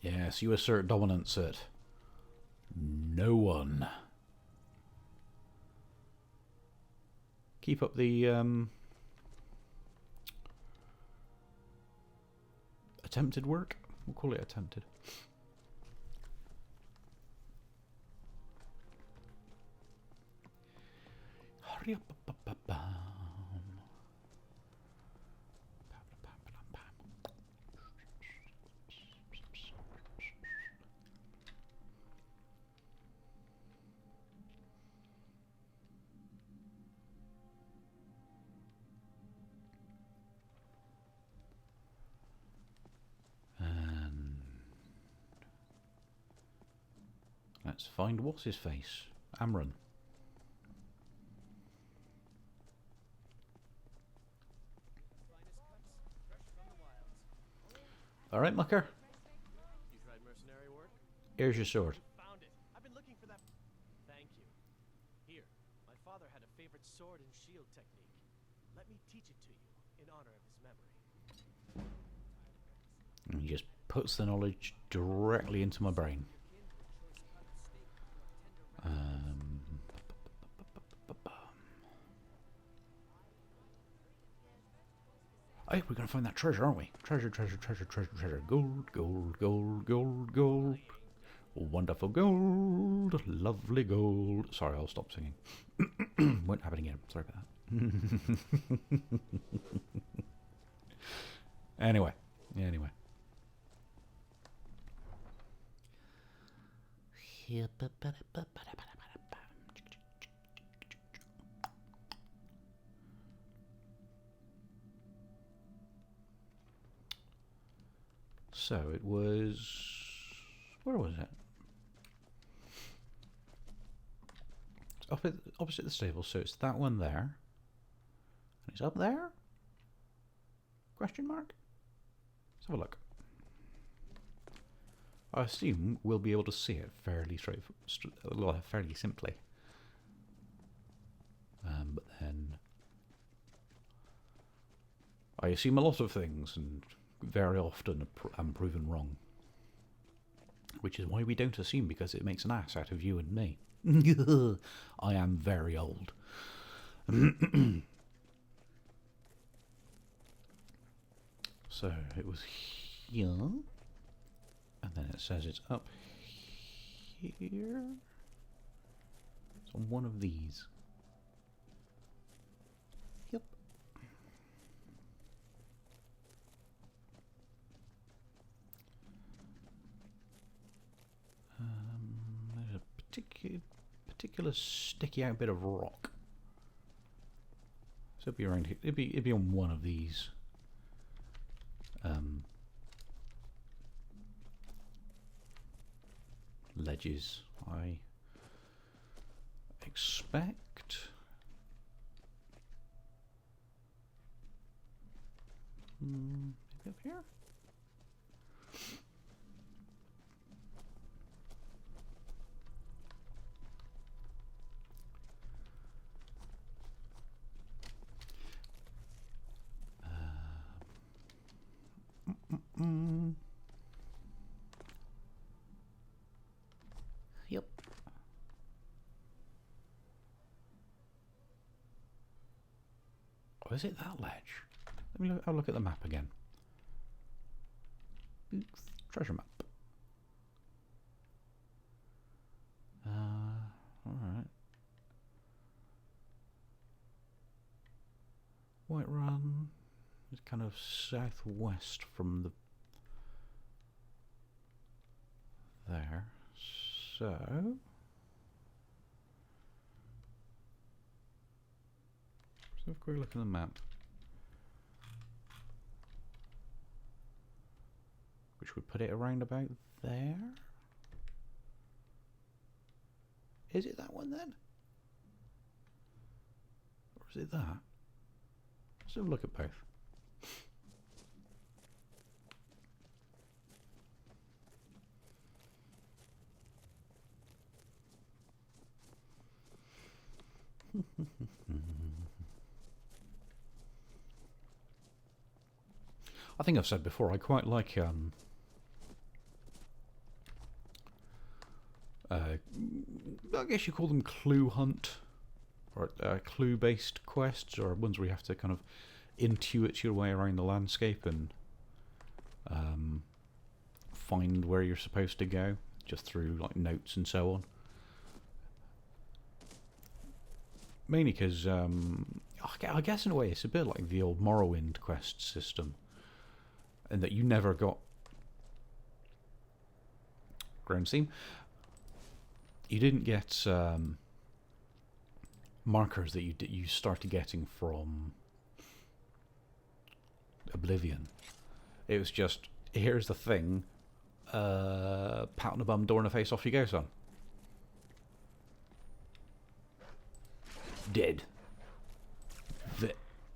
Speaker 1: Yes, you assert dominance at no one. Keep up the attempted work. We'll call it attempted. Hurry up. Let's find what's his face. Amron. Alright, mucker.
Speaker 3: You tried mercenary work?
Speaker 1: Here's your sword.
Speaker 3: Found it. I've been looking for that. Thank you. Here, my father had a favorite sword and shield technique. Let me teach it to you in honor of his memory.
Speaker 1: And he just puts the knowledge directly into my brain. Hey, we're going to find that treasure, aren't we? Treasure. Gold. Wonderful gold. Lovely gold. Sorry, I'll stop singing. Won't happen again. Sorry about that. Anyway. So it was... Where was it? It's opposite the stable, so it's that one there. And it's up there? Question mark? Let's have a look. I assume we'll be able to see it fairly fairly simply. But then... I assume a lot of things, and very often I'm proven wrong. Which is why we don't assume, because it makes an ass out of you and me. I am very old. So it was here, and then it says it's up here. It's on one of these. Yep. There's a particular sticky out bit of rock. So it'd be around here. It'd be on one of these. Ledges. I expect. Maybe up here? Yep. Oh, is it that ledge? Let me have a look at the map again. Oops, treasure map. Alright. White Run is kind of southwest from the there. So let's have a quick look at the map. Which would put it around about there. Is it that one then? Or is it that? Let's have a look at both. I think I've said before, I quite like I guess you call them clue hunt or clue based quests, or ones where you have to kind of intuit your way around the landscape and find where you're supposed to go just through like notes and so on. Mainly because I guess in a way it's a bit like the old Morrowind quest system, and that you never got ground seam. You didn't get markers that you started getting from Oblivion. It was just, here's the thing, pat on the bum, door in the face, off you go, son. Dead.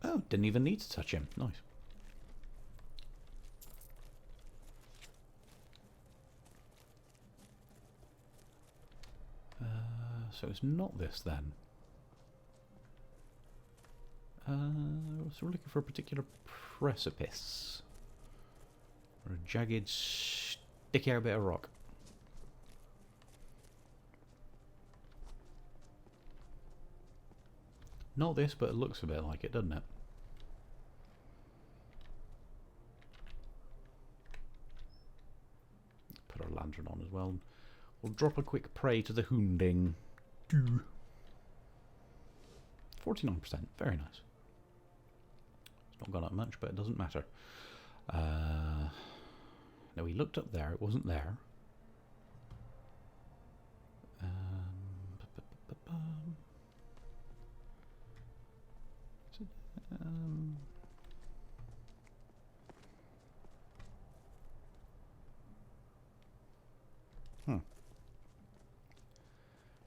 Speaker 1: Oh, didn't even need to touch him. Nice. So it's not this then. So we're looking for a particular precipice. Or a jagged, sticky out bit of rock. Not this, but it looks a bit like it, doesn't it? Put our lantern on as well. We'll drop a quick prey to the hounding. 49%, very nice. It's not gone up much, but it doesn't matter. Now we looked up there, it wasn't there.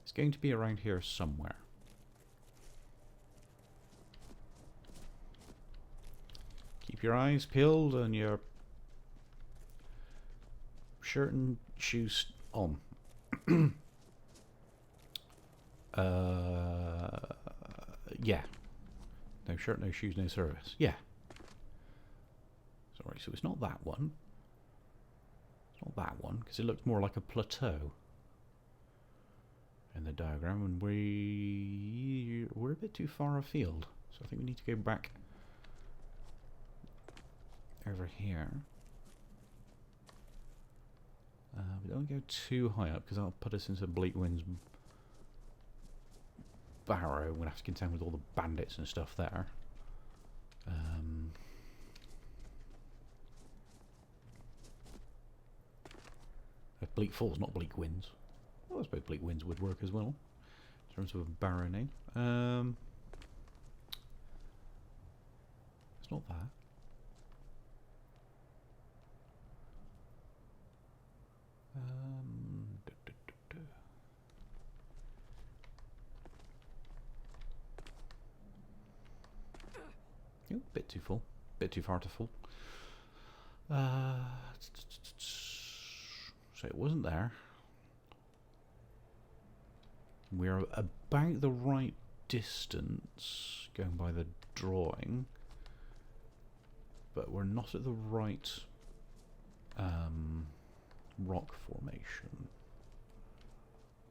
Speaker 1: It's going to be around here somewhere. Keep your eyes peeled and your shirt and shoes on. Yeah. No shirt, no shoes, no service. Yeah. Sorry, so it's not that one. It's not that one, because it looks more like a plateau in the diagram, and we're a bit too far afield. So I think we need to go back over here. We don't go too high up, because that'll put us into Bleakwind's barrow. We're going to have to contend with all the bandits and stuff there. Bleak Falls, not Bleakwinds. Well, I suppose Bleakwinds would work as well, in terms of a barrow name. It's not that. bit too full. Bit too far to full. So it wasn't there. We're about the right distance, going by the drawing, but we're not at the right rock formation.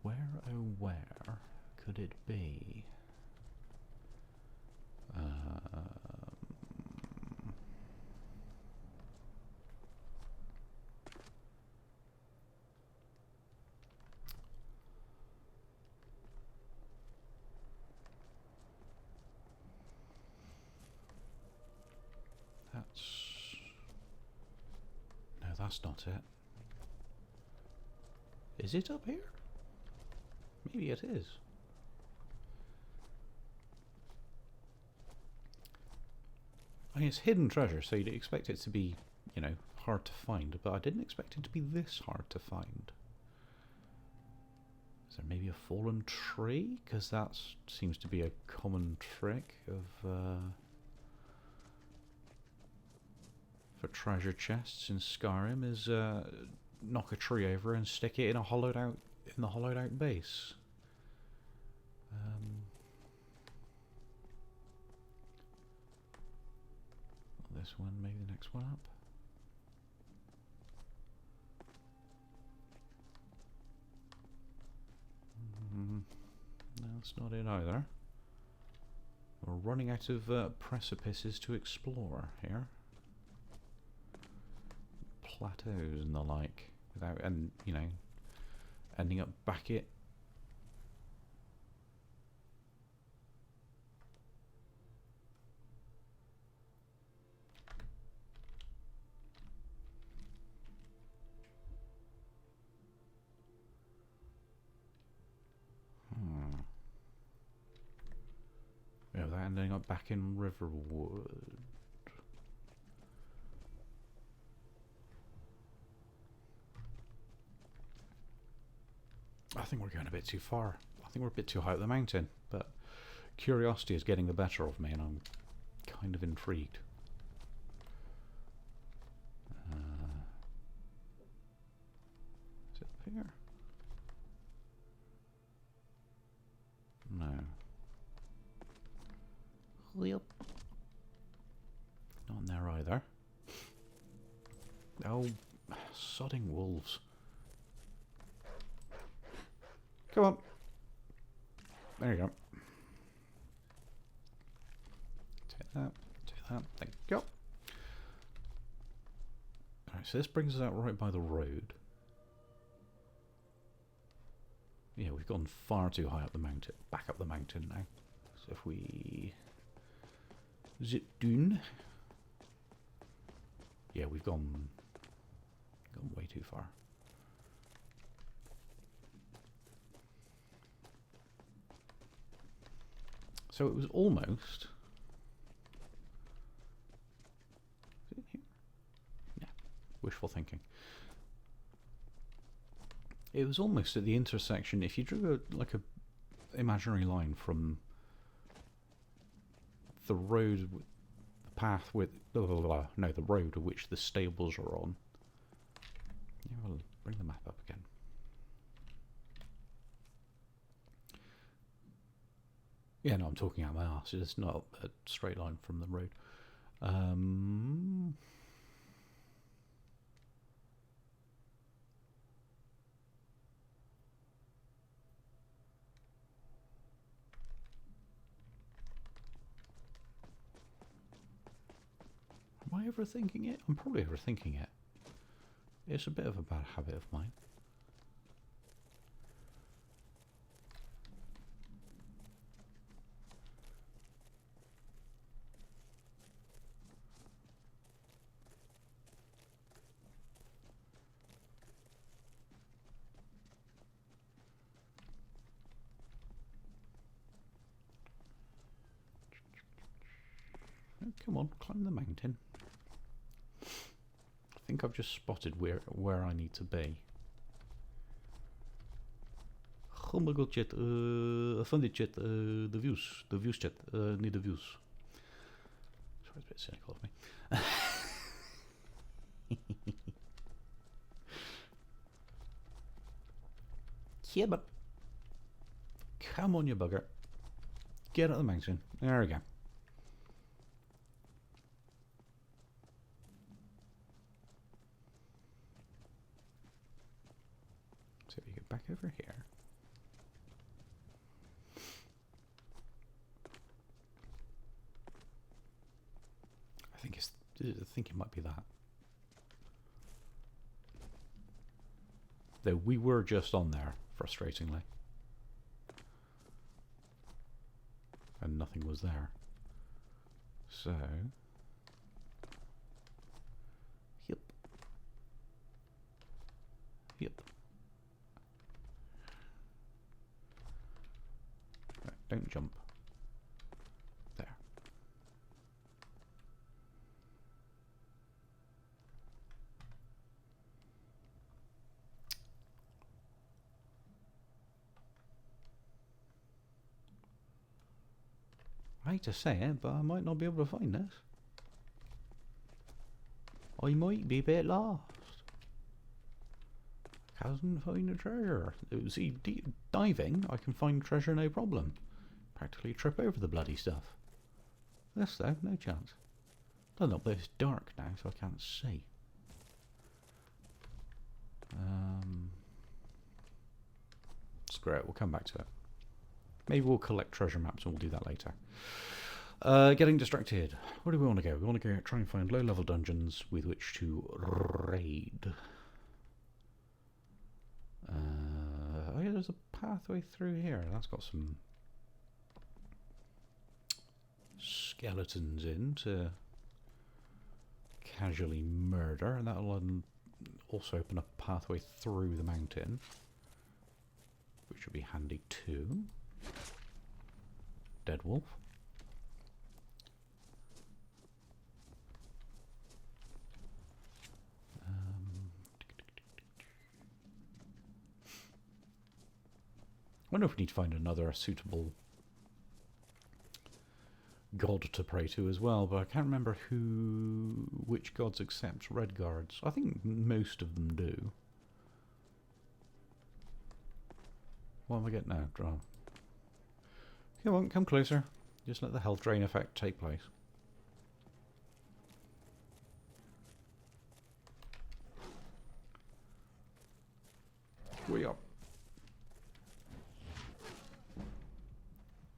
Speaker 1: Where, oh where could it be? No, that's not it. Is it up here? Maybe it is. I mean, it's hidden treasure, so you'd expect it to be, you know, hard to find, but I didn't expect it to be this hard to find. Is there maybe a fallen tree? Because that seems to be a common trick of for treasure chests in Skyrim, is knock a tree over and stick it in a hollowed out base. Not this one, maybe the next one up. No, that's not it either. We're running out of precipices to explore here. Plateaus and the like, without, and you know, ending up back it. Yeah, without ending up back in Riverwood. I think we're going a bit too far. I think we're a bit too high up the mountain, but curiosity is getting the better of me and I'm kind of intrigued. Is it up here? No. Yep. Not in there either. Oh, sodding wolves. Come on. There you go. Take that. Take that. Thank you. Alright, so this brings us out right by the road. Yeah, we've gone far too high up the mountain. Back up the mountain now. So if we zip down. Yeah, we've gone way too far. So it was almost. Is it here? Yeah, wishful thinking. It was almost at the intersection. If you drew like a imaginary line from the road, the path with the road of which the stables are on. Yeah, we'll bring the map up again. Yeah, no, I'm talking out my arse. It's not a straight line from the road. Am I overthinking it? I'm probably overthinking it. It's a bit of a bad habit of mine. Oh, come on, climb the mountain. I think I've just spotted where I need to be. Oh my god, chat. I found it, chat. The views, chat. Need the views. Sorry, it's a bit cynical of me. Yeah, but come on, you bugger. Get up the mountain. There we go. So if you get back over here. I think it might be that. Though we were just on there, frustratingly. And nothing was there. So... Yep. Yep. Right, don't jump. There. I hate to say it, but I might not be able to find this. I might be a bit lost. Can't find the treasure. See, diving, I can find treasure no problem. Practically trip over the bloody stuff. This though, no chance. Don't know, but it's dark now, so I can't see. Screw it, we'll come back to it. Maybe we'll collect treasure maps and we'll do that later. Getting distracted. Where do we want to go? We want to go try and find low-level dungeons with which to raid. Oh yeah, there's a pathway through here. That's got some skeletons in to casually murder, and that'll also open up a pathway through the mountain, which will be handy too. Dead wolf. I wonder if we need to find another suitable god to pray to as well, but I can't remember which gods accept red guards. I think most of them do. What am I getting now? Draw. Come on, come closer. Just let the health drain effect take place. We up.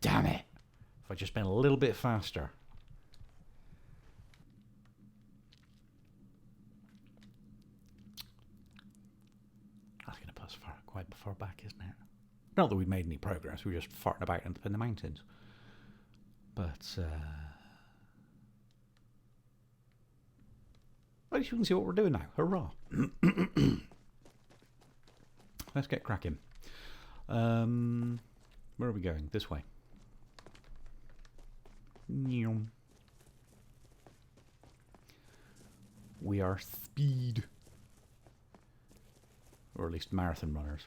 Speaker 1: Damn it! If I just been a little bit faster. That's going to put us quite far back, isn't it? Not that we've made any progress, we were just farting about in the mountains. But, at least you can see what we're doing now. Hurrah! Let's get cracking. Where are we going? This way. We are speed. Or at least marathon runners.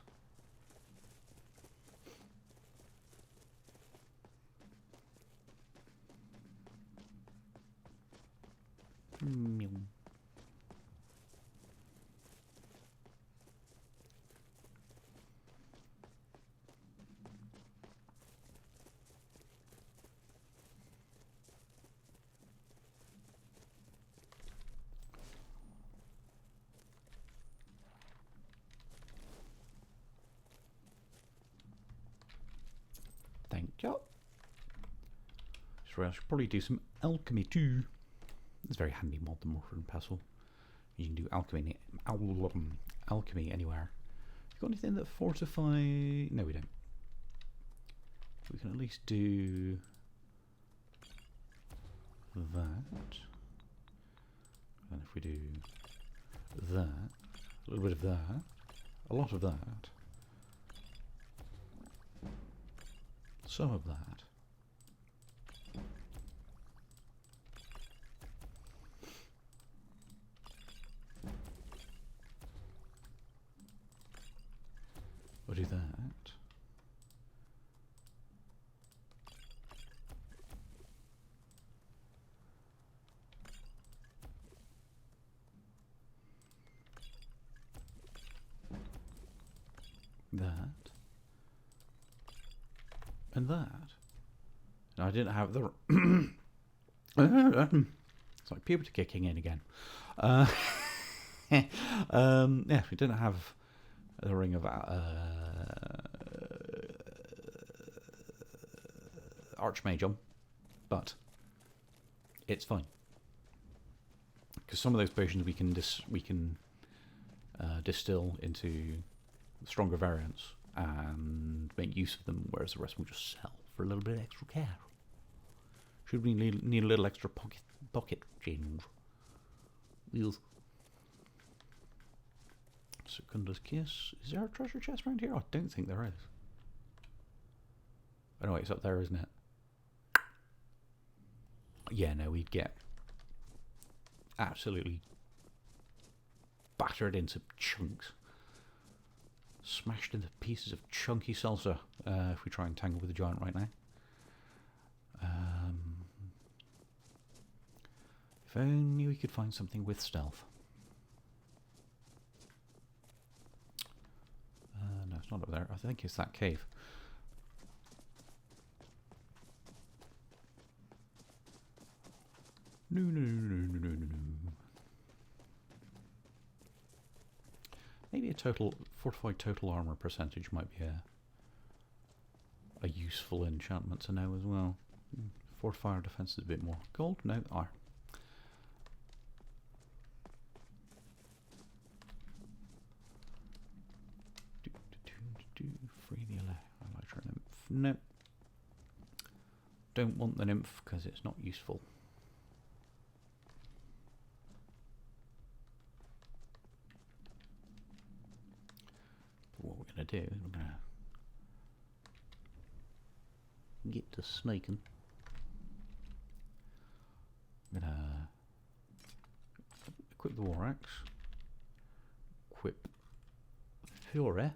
Speaker 1: Thank you. So I should probably do some alchemy too. It's a very handy mod, the mortar and pestle. You can do alchemy anywhere. You got anything that fortify? No, we don't. We can at least do that. And if we do that, a little bit of that, a lot of that, some of that. We'll do that. that, and that. Now I didn't have the... it's like puberty kicking in again. Yeah, we didn't have the ring of Archmage on, but it's fine because some of those potions we can distill into stronger variants and make use of them, whereas the rest will just sell for a little bit extra cash. Should we need a little extra pocket change? Yes. Secunda's Kiss. Is there a treasure chest around here? I don't think there is. Oh no, it's up there, isn't it? Yeah, no, we'd get absolutely battered into chunks. Smashed into pieces of chunky salsa if we try and tangle with the giant right now. If only we could find something with stealth. No, it's not up there. I think it's that cave. No. Maybe a fortified total armor percentage might be a useful enchantment to know as well. Fortify our defenses a bit more. Gold? No, R. Free the Elytra nymph. No. Don't want the nymph because it's not useful. But what we're going to do is we're going to get to snaking. I'm going to equip the war axe. Equip Fury.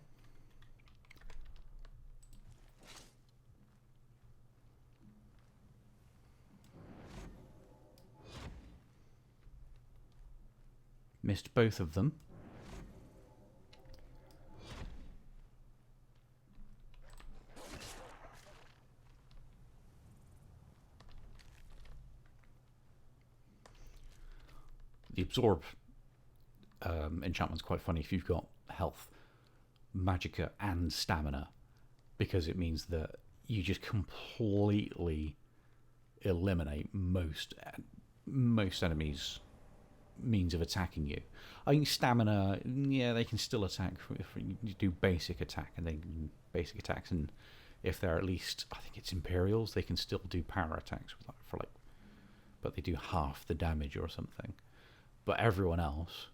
Speaker 1: Missed both of them. The absorb enchantment's quite funny if you've got health, magicka and stamina, because it means that you just completely eliminate most enemies' means of attacking you. I think stamina, yeah, they can still attack if you do basic attack, and basic attacks, and if they're at least, I think it's Imperials, they can still do power attacks but they do half the damage or something. But everyone else,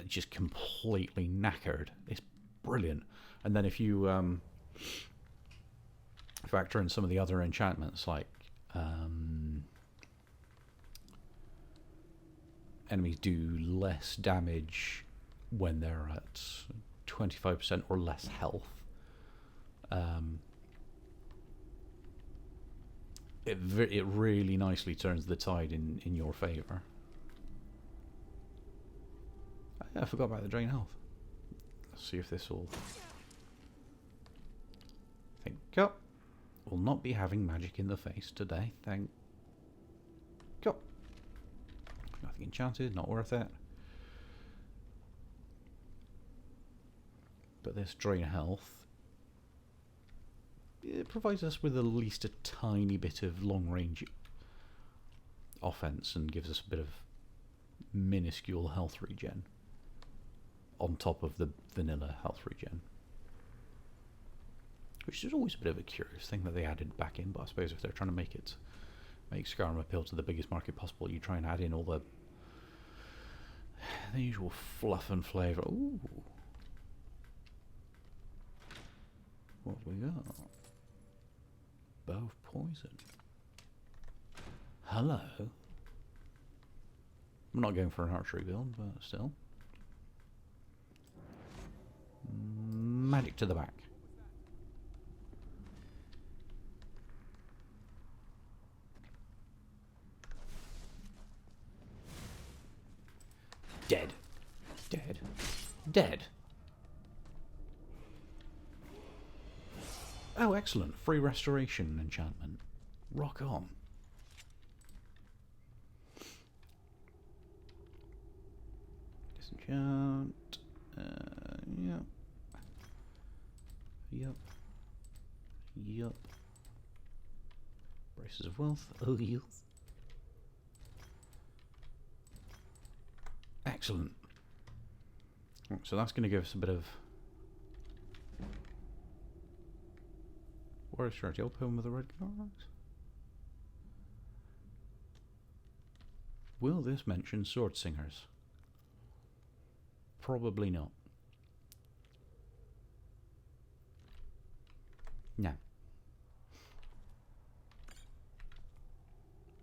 Speaker 1: just completely knackered. It's brilliant. And then if you factor in some of the other enchantments, like enemies do less damage when they're at 25% or less health. It really nicely turns the tide in your favour. I forgot about the drain health. Let's see if this will... Thank God. We'll not be having magic in the face today. Thank God. Nothing enchanted, not worth it. But this drain health, it provides us with at least a tiny bit of long range offense and gives us a bit of minuscule health regen on top of the vanilla health regen, which is always a bit of a curious thing that they added back in. But I suppose if they're trying to make Skyrim appeal to the biggest market possible, you try and add in all the usual fluff and flavour. Ooh, what have we got? Bow of poison. Hello. I'm not going for an archery build, but still. Magic to the back. Dead. Dead. Dead. Oh, excellent. Free restoration enchantment. Rock on. Disenchant. Yep. Yup. Yup. Braces of wealth. Oh, yes. Excellent. So that's going to give us a bit of... Warrior strategy. Open with the red cards. Will this mention sword singers? Probably not. No.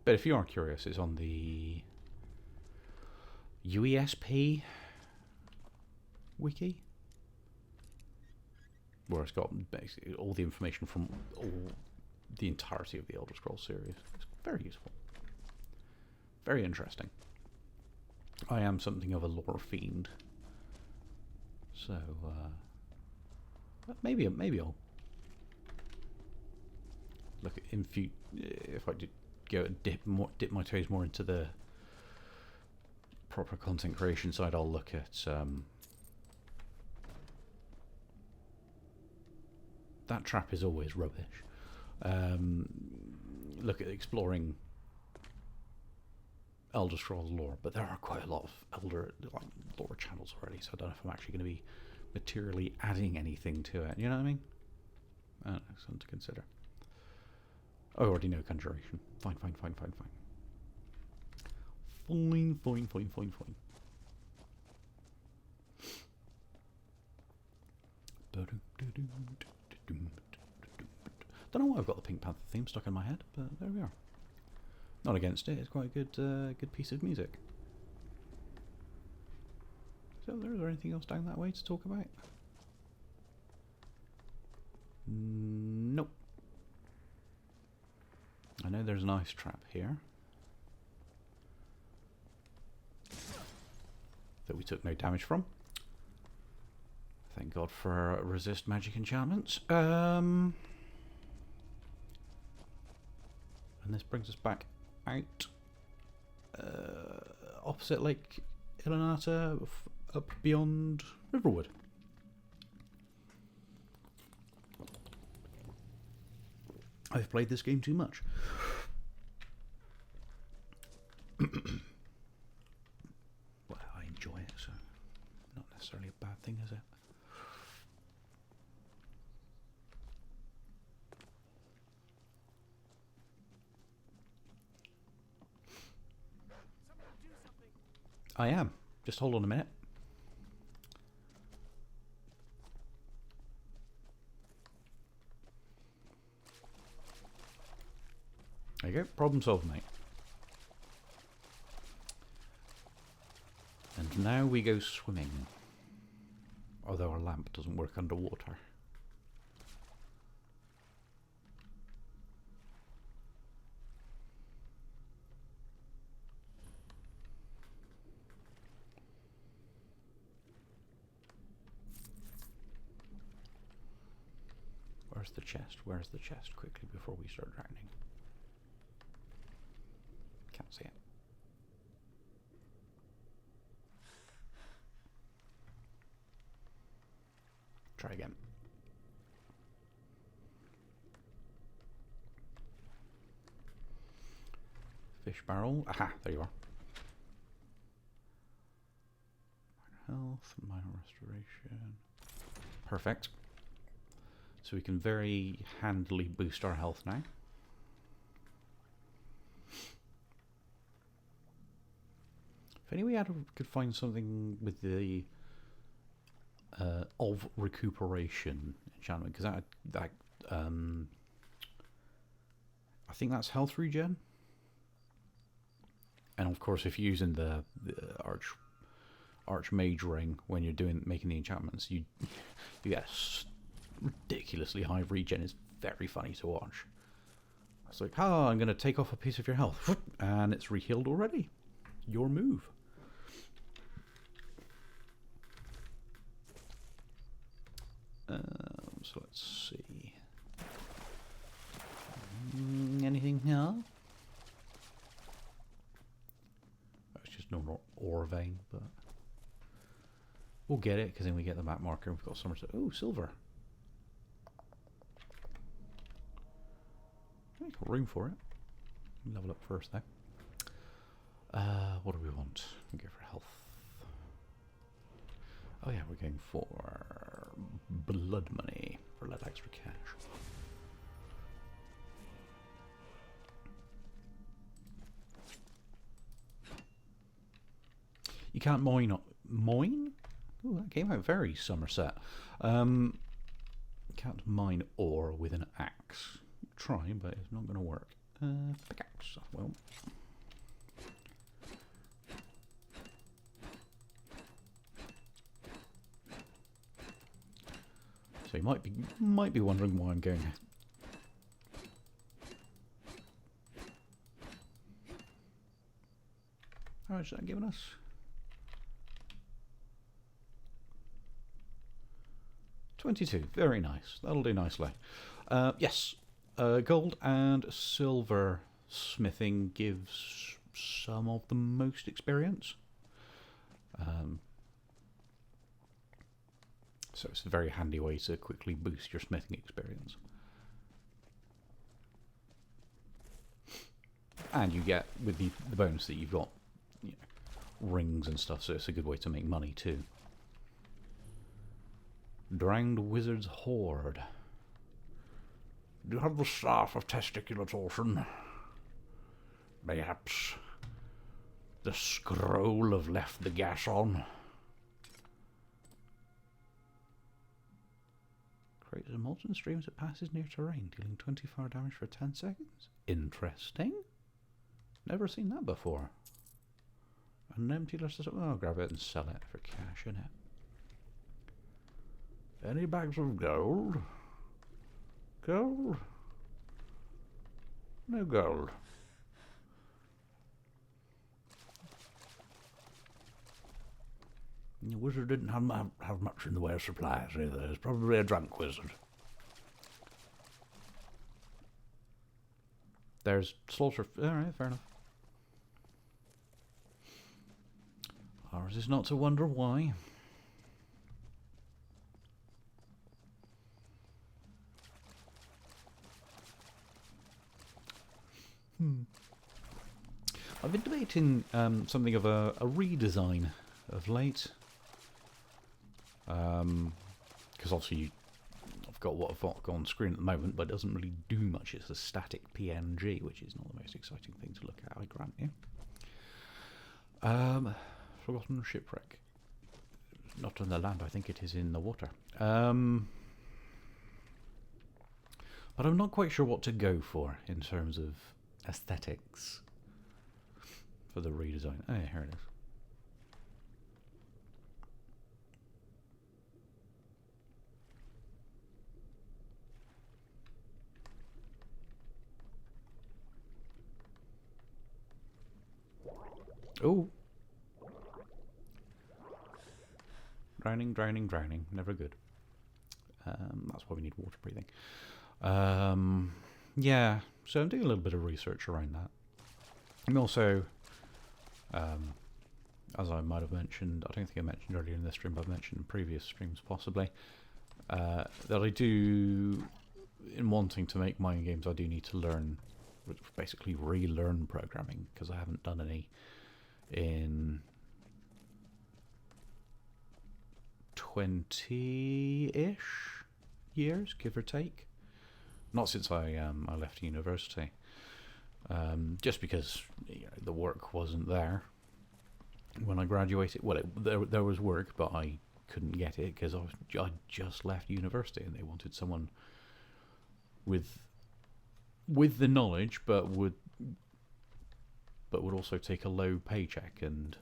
Speaker 1: But if you are curious, it's on the UESP wiki, where it's got basically all the information from the entirety of the Elder Scrolls series. It's very useful. Very interesting. I am something of a lore fiend. So, maybe I'll look at if I did go and dip my toes more into the proper content creation side. I'll look at that trap is always rubbish. Look at exploring Elder Scrolls lore, but there are quite a lot of lore channels already, so I don't know if I'm actually going to be materially adding anything to it. You know what I mean? I don't know, something to consider. I already know conjuration. Fine. Fine. Don't know why I've got the Pink Panther theme stuck in my head, but there we are. Not against it. It's quite a good piece of music. So, is there anything else down that way to talk about? Nope. I know there's an ice trap here that we took no damage from. Thank God for resist magic enchantments. And this brings us back out opposite Lake Ilanata, up beyond Riverwood. I've played this game too much. Well, I enjoy it, so not necessarily a bad thing, is it? I am. Just hold on a minute. There you go. Problem solved, mate. And now we go swimming. Although our lamp doesn't work underwater. Where's the chest? Where's the chest? Quickly before we start drowning. Can't see it. Try again. Fish barrel. Aha, there you are. Minor health, minor restoration. Perfect. So we can very handily boost our health now. If any way could find something with the of recuperation enchantment, because that I think that's health regen. And of course, if you're using the archmage ring when you're making the enchantments, you get ridiculously high regen. Is very funny to watch. It's like, I'm going to take off a piece of your health, and it's re-healed already. Your move. So let's see. Anything here? It's just normal ore vein, but we'll get it because then we get the map marker and we've got some. Oh, silver. We've got room for it. Level up first though. What do we want? We go for health. Oh yeah, we're going for blood money for a little extra cash. You can't mine. Mine? Ooh, that came out very Somerset. Can't mine ore with an axe. Try, but it's not going to work. Pickaxe. Well. So you might be wondering why I'm going. How much is that giving us? 22. Very nice. That'll do nicely. Yes, gold and silver smithing gives some of the most experience. So it's a very handy way to quickly boost your smithing experience. And you get, with the bonus that you've got, you know, rings and stuff, so it's a good way to make money too. Drowned Wizard's Hoard. Do you have the staff of testicular torsion? Perhaps the scroll of left the gas on? Creates a molten stream as it passes near terrain, dealing 24 damage for 10 seconds. Interesting. Never seen that before. An empty list of... Oh, I'll grab it and sell it for cash, innit? Any bags of gold? Gold? No gold. The wizard didn't have much in the way of supplies either. He's probably a drunk wizard. There's slaughter... Alright, fair enough. Ours is not to wonder why. I've been debating something of a redesign of late. Because obviously I've got what I've got on screen at the moment, but it doesn't really do much. It's a static PNG, which is not the most exciting thing to look at, I grant you. Forgotten Shipwreck. Not on the land, I think it is in the water. But I'm not quite sure what to go for in terms of aesthetics for the redesign. Oh, yeah, here it is. Oh! Drowning, drowning, drowning. Never good. That's why we need water breathing. Yeah, so I'm doing a little bit of research around that. I'm also, as I might have mentioned, I don't think I mentioned earlier in this stream, but I've mentioned in previous streams possibly, that I do, in wanting to make mining games, I do need to learn, basically relearn programming, because I haven't done any in 20-ish years, give or take. Not since I left university, just because the work wasn't there when I graduated. Well, there was work, but I couldn't get it because I just left university, and they wanted someone with the knowledge, but would also take a low paycheck. And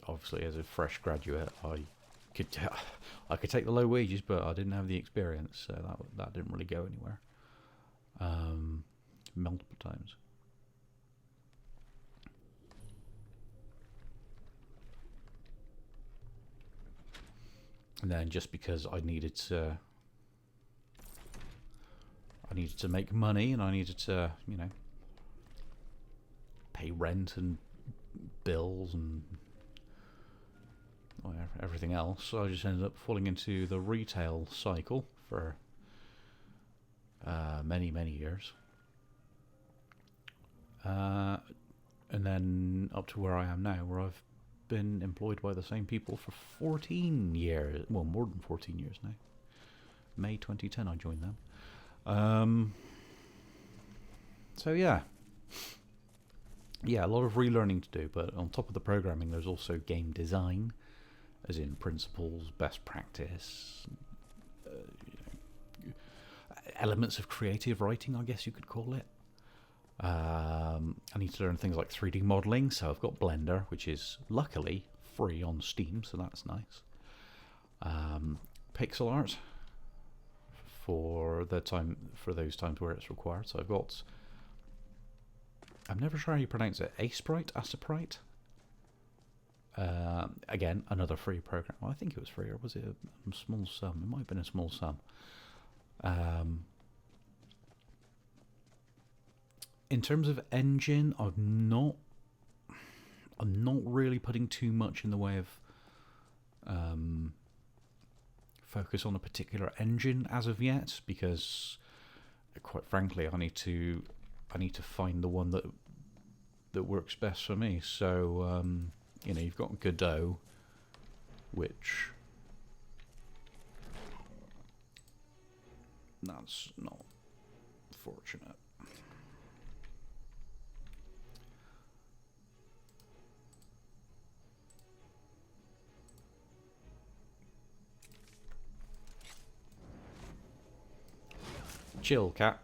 Speaker 1: obviously, as a fresh graduate, I could take the low wages, but I didn't have the experience, so that didn't really go anywhere. Multiple times. And then just because I needed to, I needed to make money, and I needed to, you know, pay rent and bills and everything else. So I just ended up falling into the retail cycle for many years, and then up to where I am now, where I've been employed by the same people for 14 years. Well, more than 14 years now. May 2010 I joined them. So yeah, a lot of relearning to do, but on top of the programming there's also game design, as in principles, best practice, elements of creative writing, I guess you could call it. I need to learn things like 3D modeling, so I've got Blender, which is luckily free on Steam, so that's nice. Pixel art for those times where it's required. So I've got, I'm never sure how you pronounce it, Aseprite. Again, another free program. Well, I think it was free, or was it a small sum? It might have been a small sum. In terms of engine, I'm not really putting too much in the way of focus on a particular engine as of yet, because quite frankly I need to find the one that works best for me. So you know, you've got Godot, which that's not fortunate. Chill, cat.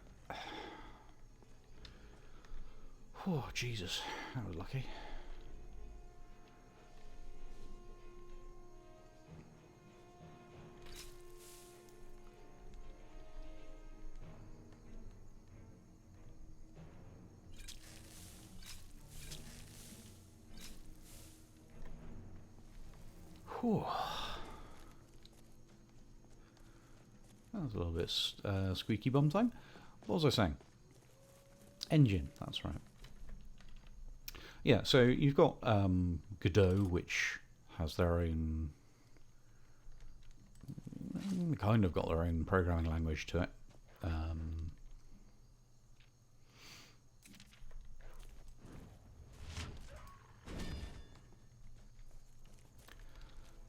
Speaker 1: Oh, Jesus. That was lucky. Whew. That was a little bit squeaky bum time. What was I saying? Engine, that's right. Yeah, so you've got Godot, which has their own, kind of got their own programming language to it.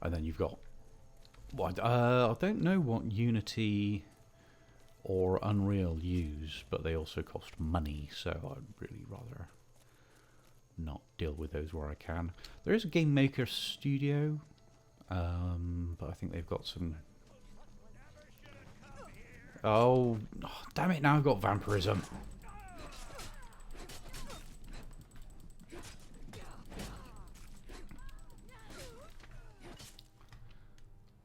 Speaker 1: And then you've got, well, I don't know what Unity or Unreal use, but they also cost money, so I'd really rather not deal with those where I can. There is a Game Maker Studio, but I think they've got some... Oh, damn it, now I've got vampirism.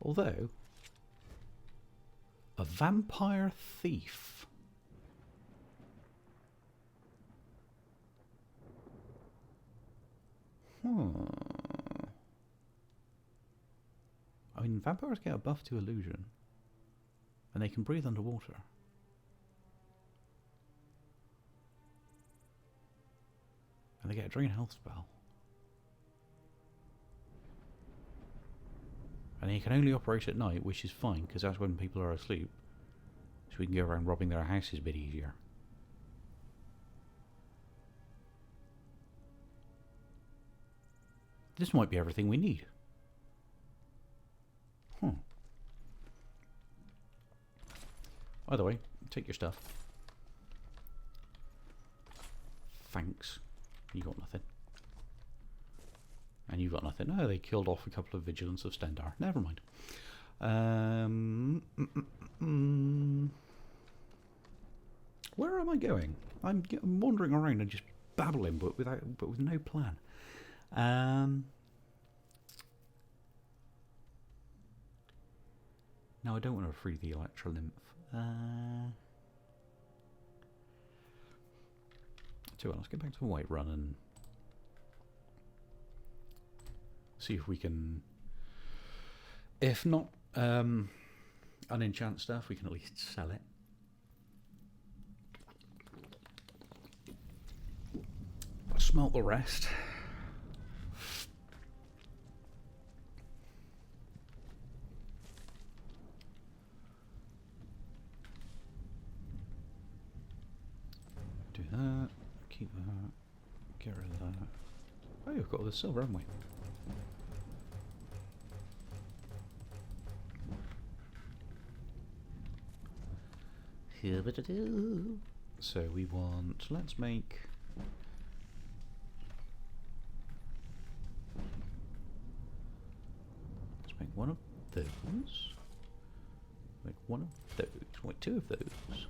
Speaker 1: Although, a vampire thief. I mean, vampires get a buff to illusion, and they can breathe underwater. And they get a drain health spell. And you can only operate at night, which is fine, because that's when people are asleep. So we can go around robbing their houses a bit easier. This might be everything we need. By the way, take your stuff. Thanks. You got nothing. And you got nothing. Oh, they killed off a couple of vigilants of Stendar. Never mind. Where am I going? I'm wandering around and just babbling, but with no plan. No, I don't want to free the Electrolymph. So let's get back to the White Run and see if we can, if not unenchant stuff, we can at least sell it. smelt the rest. Do that. Keep that. Get rid of that. Oh, we've got all the silver, haven't we? So we want, let's make one of those. Make one of those. Wait, two of those. Make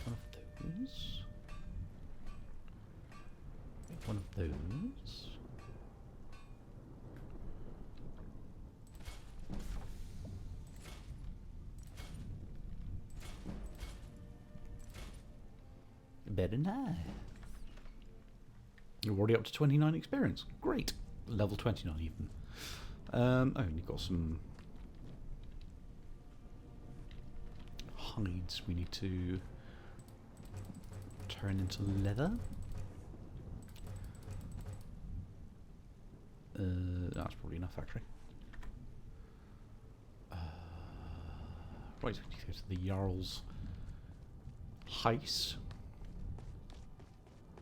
Speaker 1: one of those. Make one of those. Better now. You're already up to 29 experience. Great. Level 29 even. Oh, and you've got some hides we need to turn into leather. That's probably enough actually. Right, we go to the Jarl's Heist.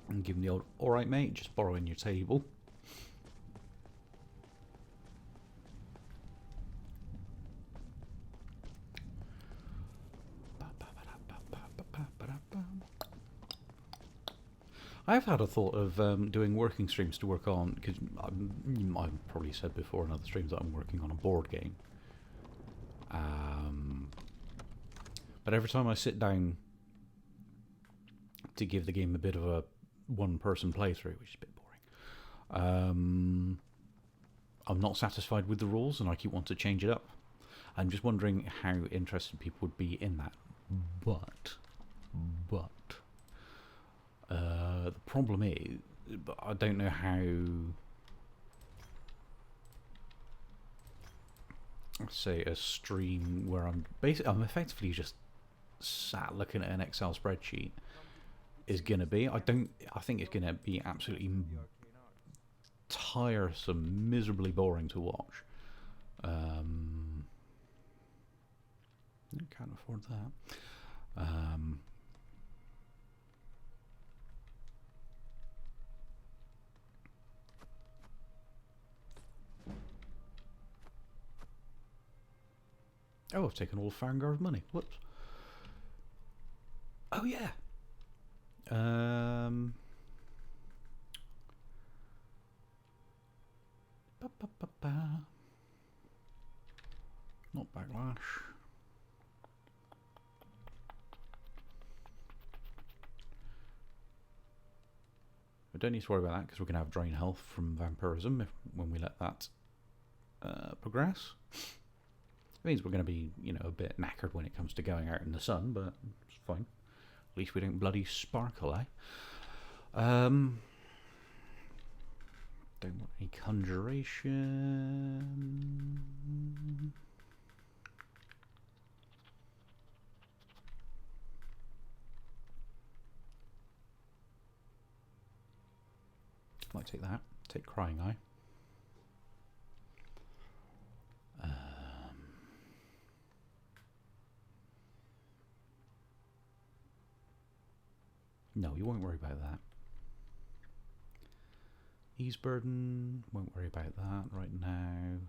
Speaker 1: And give him the old, alright mate, just borrowing your table. I've had a thought of doing working streams to work on, because I've probably said before in other streams that I'm working on a board game. But every time I sit down to give the game a bit of a one-person playthrough, which is a bit boring, I'm not satisfied with the rules and I keep wanting to change it up. I'm just wondering how interested people would be in that. But the problem is, I don't know how. Say a stream where I'm effectively just sat looking at an Excel spreadsheet is going to be. I think it's going to be absolutely tiresome, miserably boring to watch. Can't afford that. Oh, I've taken all Farngard's money. Whoops. Oh yeah. Not backlash. We don't need to worry about that because we're going to have drain health from vampirism when we let that progress. It means we're going to be, a bit knackered when it comes to going out in the sun, but it's fine. At least we don't bloody sparkle, eh? Don't want any conjuration. Might take that. Take Crying Eye. No, you won't worry about that. Ease Burden, won't worry about that right now.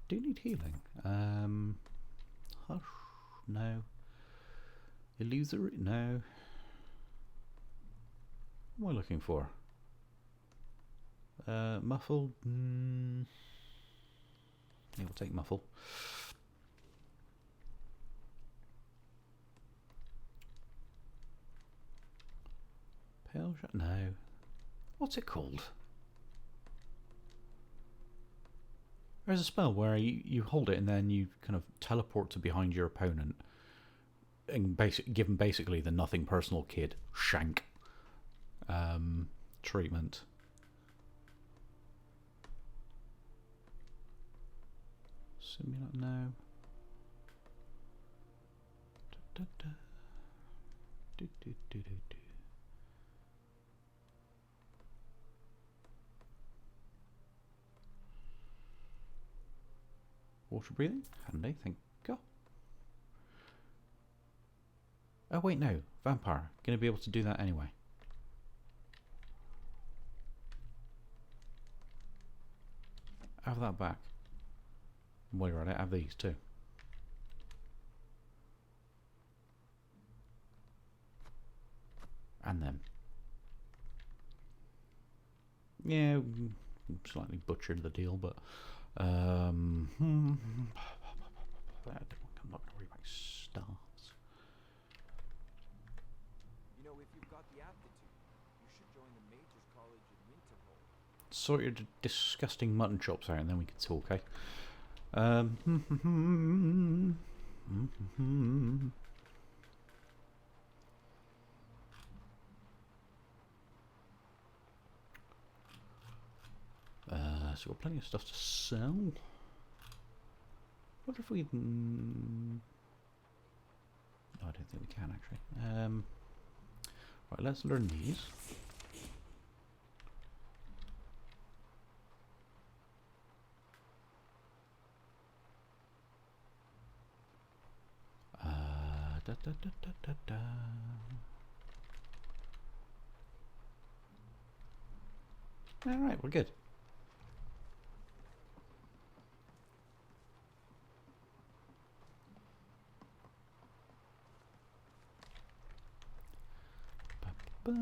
Speaker 1: Do need healing. Hush, no. Illusory, no. What am I looking for? Muffled? Yeah, we'll take Muffle. Pale shot? No. What's it called? There's a spell where you hold it and then you kind of teleport to behind your opponent and give them basically the nothing personal kid shank treatment. Simulate now. Da, da, da. Do, do, do, do, do. Water breathing, handy, thank God. Oh wait, no, vampire. Going to be able to do that anyway. Have that back. While you're at it, have these too. And them. Yeah, slightly butchered the deal, but I'm not going to worry about stars.
Speaker 6: You know, if you've got the aptitude, you should join the Majors College in Winterhold.
Speaker 1: Sort your disgusting mutton chops out and then we can talk, eh? So we've got plenty of stuff to sell. Wonder if we can... No, I don't think we can actually. Right, let's learn these. Da, da, da, da, da, da. Alright, we're good. Ba-ba-ba.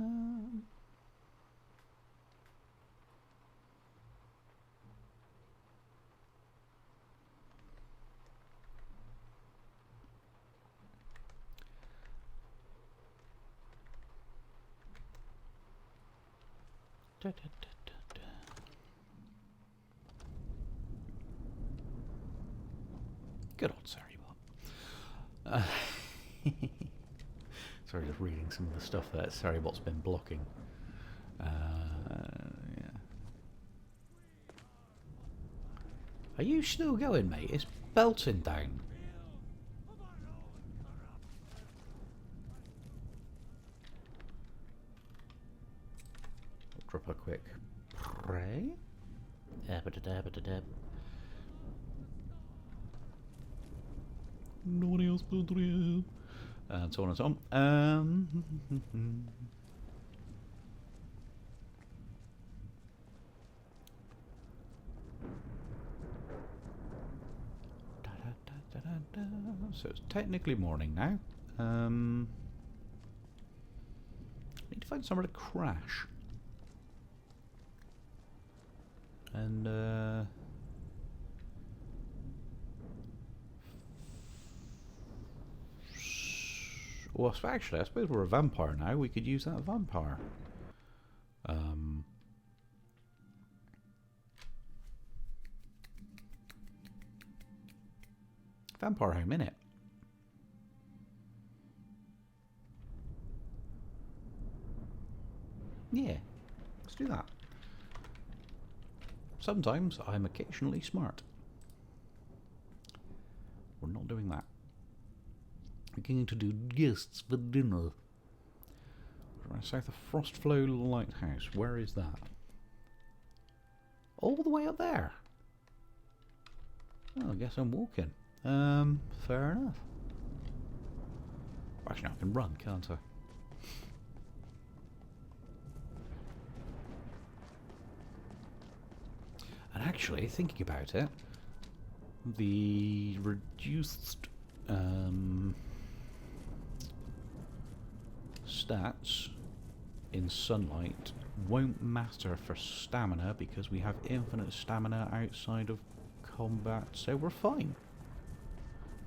Speaker 1: Da, da, da, da, da. Good old Saribot. Sorry, just reading some of the stuff that Saribot's been blocking. Yeah. Are you still going, mate? It's belting down. I'll drop a quick pray. Nobody else but you. And so on and so on. So it's technically morning now. Need to find somewhere to crash. And well, actually, I suppose we're a vampire now. We could use that vampire. Vampire home, innit? Yeah, let's do that. Sometimes I'm occasionally smart. We're not doing that. We're going to do guests for dinner. Right south of Frostflow Lighthouse. Where is that? All the way up there. Well, I guess I'm walking. Fair enough. Actually, I can run, can't I? And actually, thinking about it, the reduced stats in sunlight won't matter for stamina because we have infinite stamina outside of combat, so we're fine.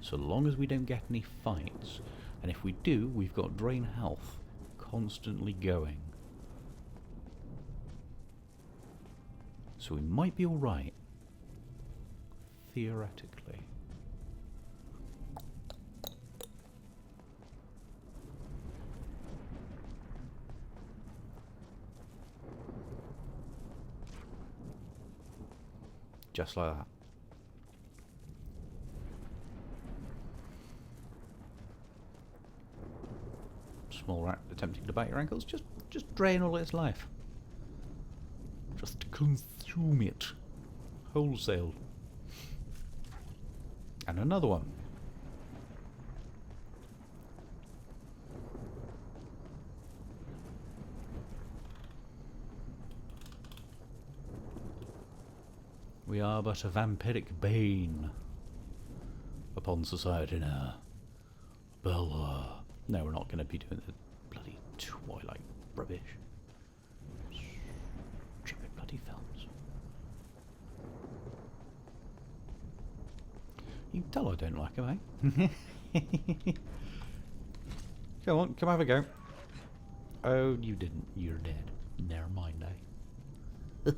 Speaker 1: So long as we don't get any fights, and if we do, we've got drain health constantly going. So we might be alright. Theoretically. Just like that. small rat attempting to bite your ankles. Just drain all its life. Just consume it. Wholesale. And another one. We are but a vampiric bane upon society now. Bella. No, we're not going to be doing the bloody Twilight rubbish. Stupid bloody films. You can tell I don't like them, eh? Come on, come have a go. Oh, you didn't. You're dead. Never mind, eh?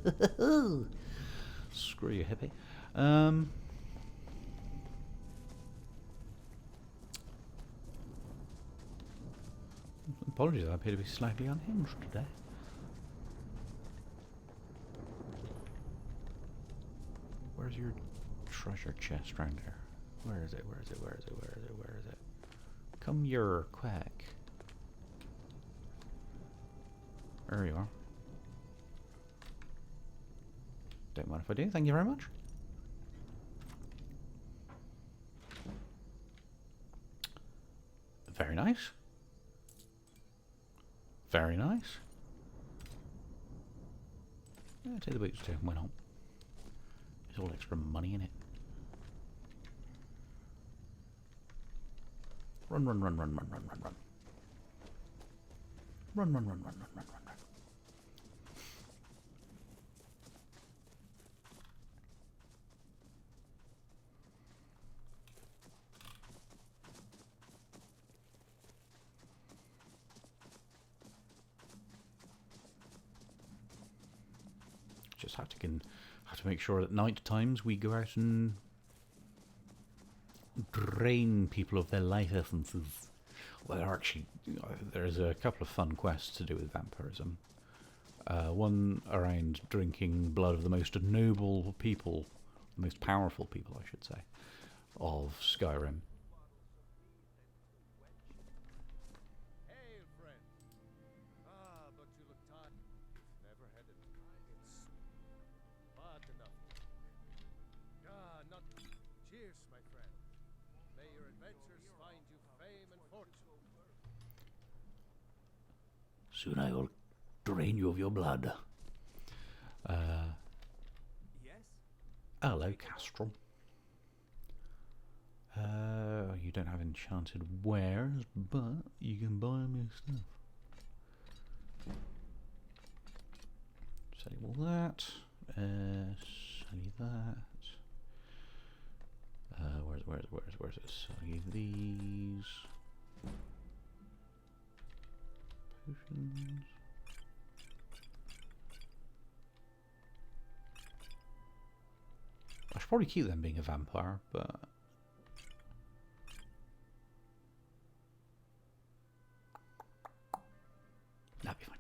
Speaker 1: Screw you, hippie. Apologies, I appear to be slightly unhinged today. Where's your treasure chest round here? Where is it? Where is it? Where is it? Where is it? Where is it? Come here, quick. There you are. Don't mind if I do, thank you very much. Very nice. Very nice. Yeah, take the boots too, why not? There's all extra money in it. Run, run, run, run, run, run, run, run. Run, run, run, run, run, run, run, run. Just have to make sure at night times we go out and drain people of their life essences. Well, actually, there's a couple of fun quests to do with vampirism. One around drinking blood of the most noble people, the most powerful people, I should say, of Skyrim.
Speaker 5: Hail, friend. Ah, but you look tired. Never had it. It's but enough. Ah, not. Cheers, my friend. May your adventures find you fame and fortune.
Speaker 1: Soon I will drain you of your blood.
Speaker 6: Yes?
Speaker 1: Hello, Castral. You don't have enchanted wares, but you can buy me stuff. Sell all that. Sell you that. Where's it? Sell you these. Potions. I should probably keep them being a vampire, but that'd be fine.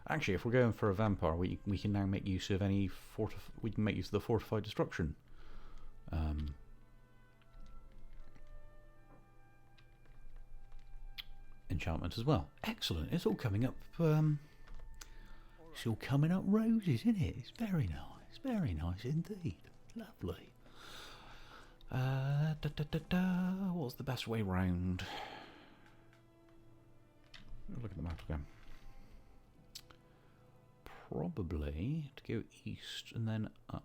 Speaker 1: Actually, if we're going for a vampire, we can now make use of any we can make use of the fortified destruction. Enchantment as well. Excellent. It's all coming up. It's all coming up roses, isn't it? It's very nice. Very nice indeed. Lovely. What's the best way round? Look at the map again. Probably to go east and then up.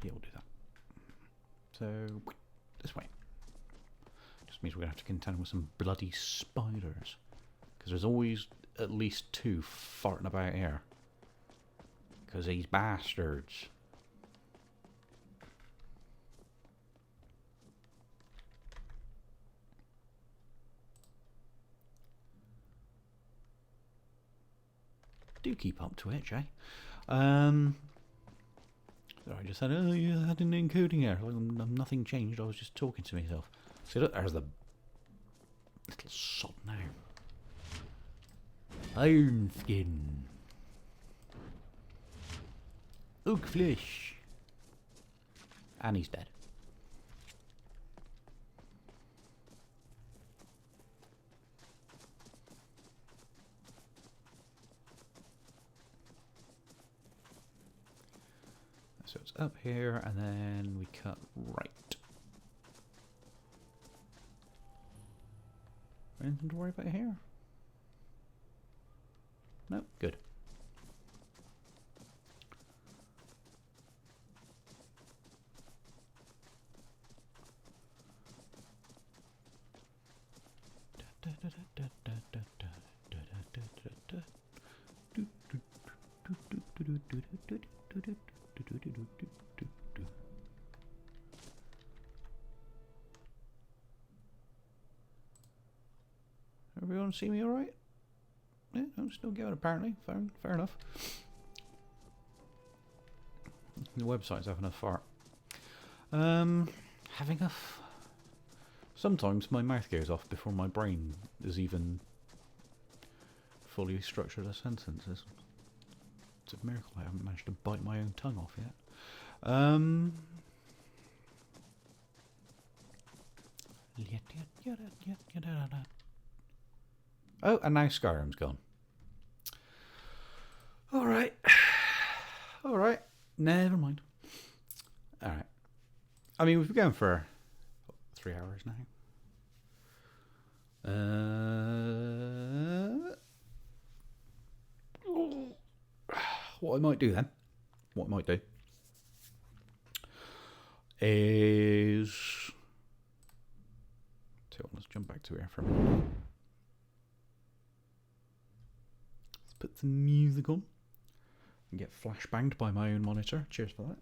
Speaker 1: Yeah, we'll do that. So, this way. Just means we're going to have to contend with some bloody spiders. Because there's always at least two farting about here. Because these bastards. Do keep up to it, Jay. So I just said, oh, you had an encoding error. Nothing changed. I was just talking to myself. See, look, there's the little sod now. Iron skin. Oak flesh. And he's dead. So it's up here, and then we cut right. Anything to worry about here? No, good. Everyone see me all right? Yeah, I'm still going apparently. Fair enough. The website's having a fart. Having a... Sometimes my mouth goes off before my brain is even fully structured a sentence. It's a miracle I haven't managed to bite my own tongue off yet. Oh, and now Skyrim's gone. Alright. Alright. Never mind. Alright. I mean, we've been going for 3 hours now. What I might do then, is... So let's jump back to here for a minute. Let's put some music on and get flashbanged by my own monitor. Cheers for that.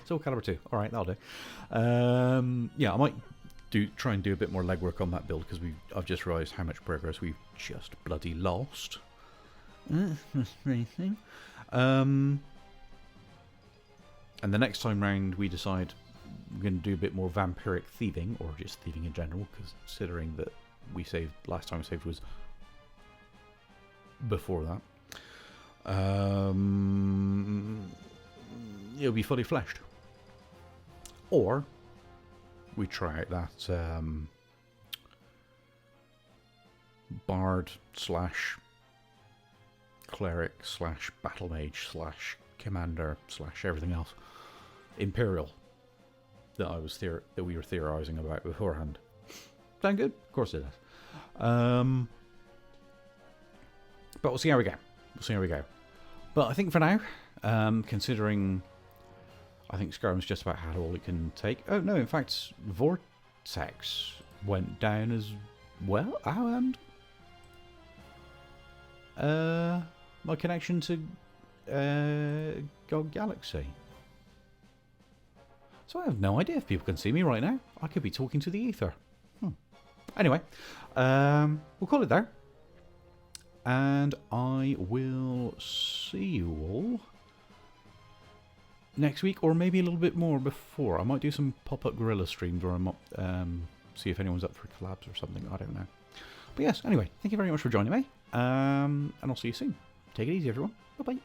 Speaker 1: Soul Calibur 2. Alright, that'll do. Yeah, I might try and do a bit more legwork on that build because I've just realised how much progress we've just bloody lost. And the next time round we decide we're going to do a bit more vampiric thieving, or just thieving in general, considering that last time we saved was before that. It'll be fully fleshed. Or we try out that bard / cleric / battle mage / commander / everything else imperial that we were theorizing about beforehand. Sound good? Of course it does. But we'll see how we go. But I think for now, considering I think Skyrim's just about had all it can take. Oh no, in fact, Vortex went down as well. Oh, and my connection to God Galaxy. So I have no idea if people can see me right now. I could be talking to the ether. Anyway, we'll call it there. And I will see you all next week, or maybe a little bit more before. I might do some pop-up gorilla streams where I might see if anyone's up for collabs or something. I don't know. But yes, anyway, thank you very much for joining me. And I'll see you soon. Take it easy, everyone. Bye-bye.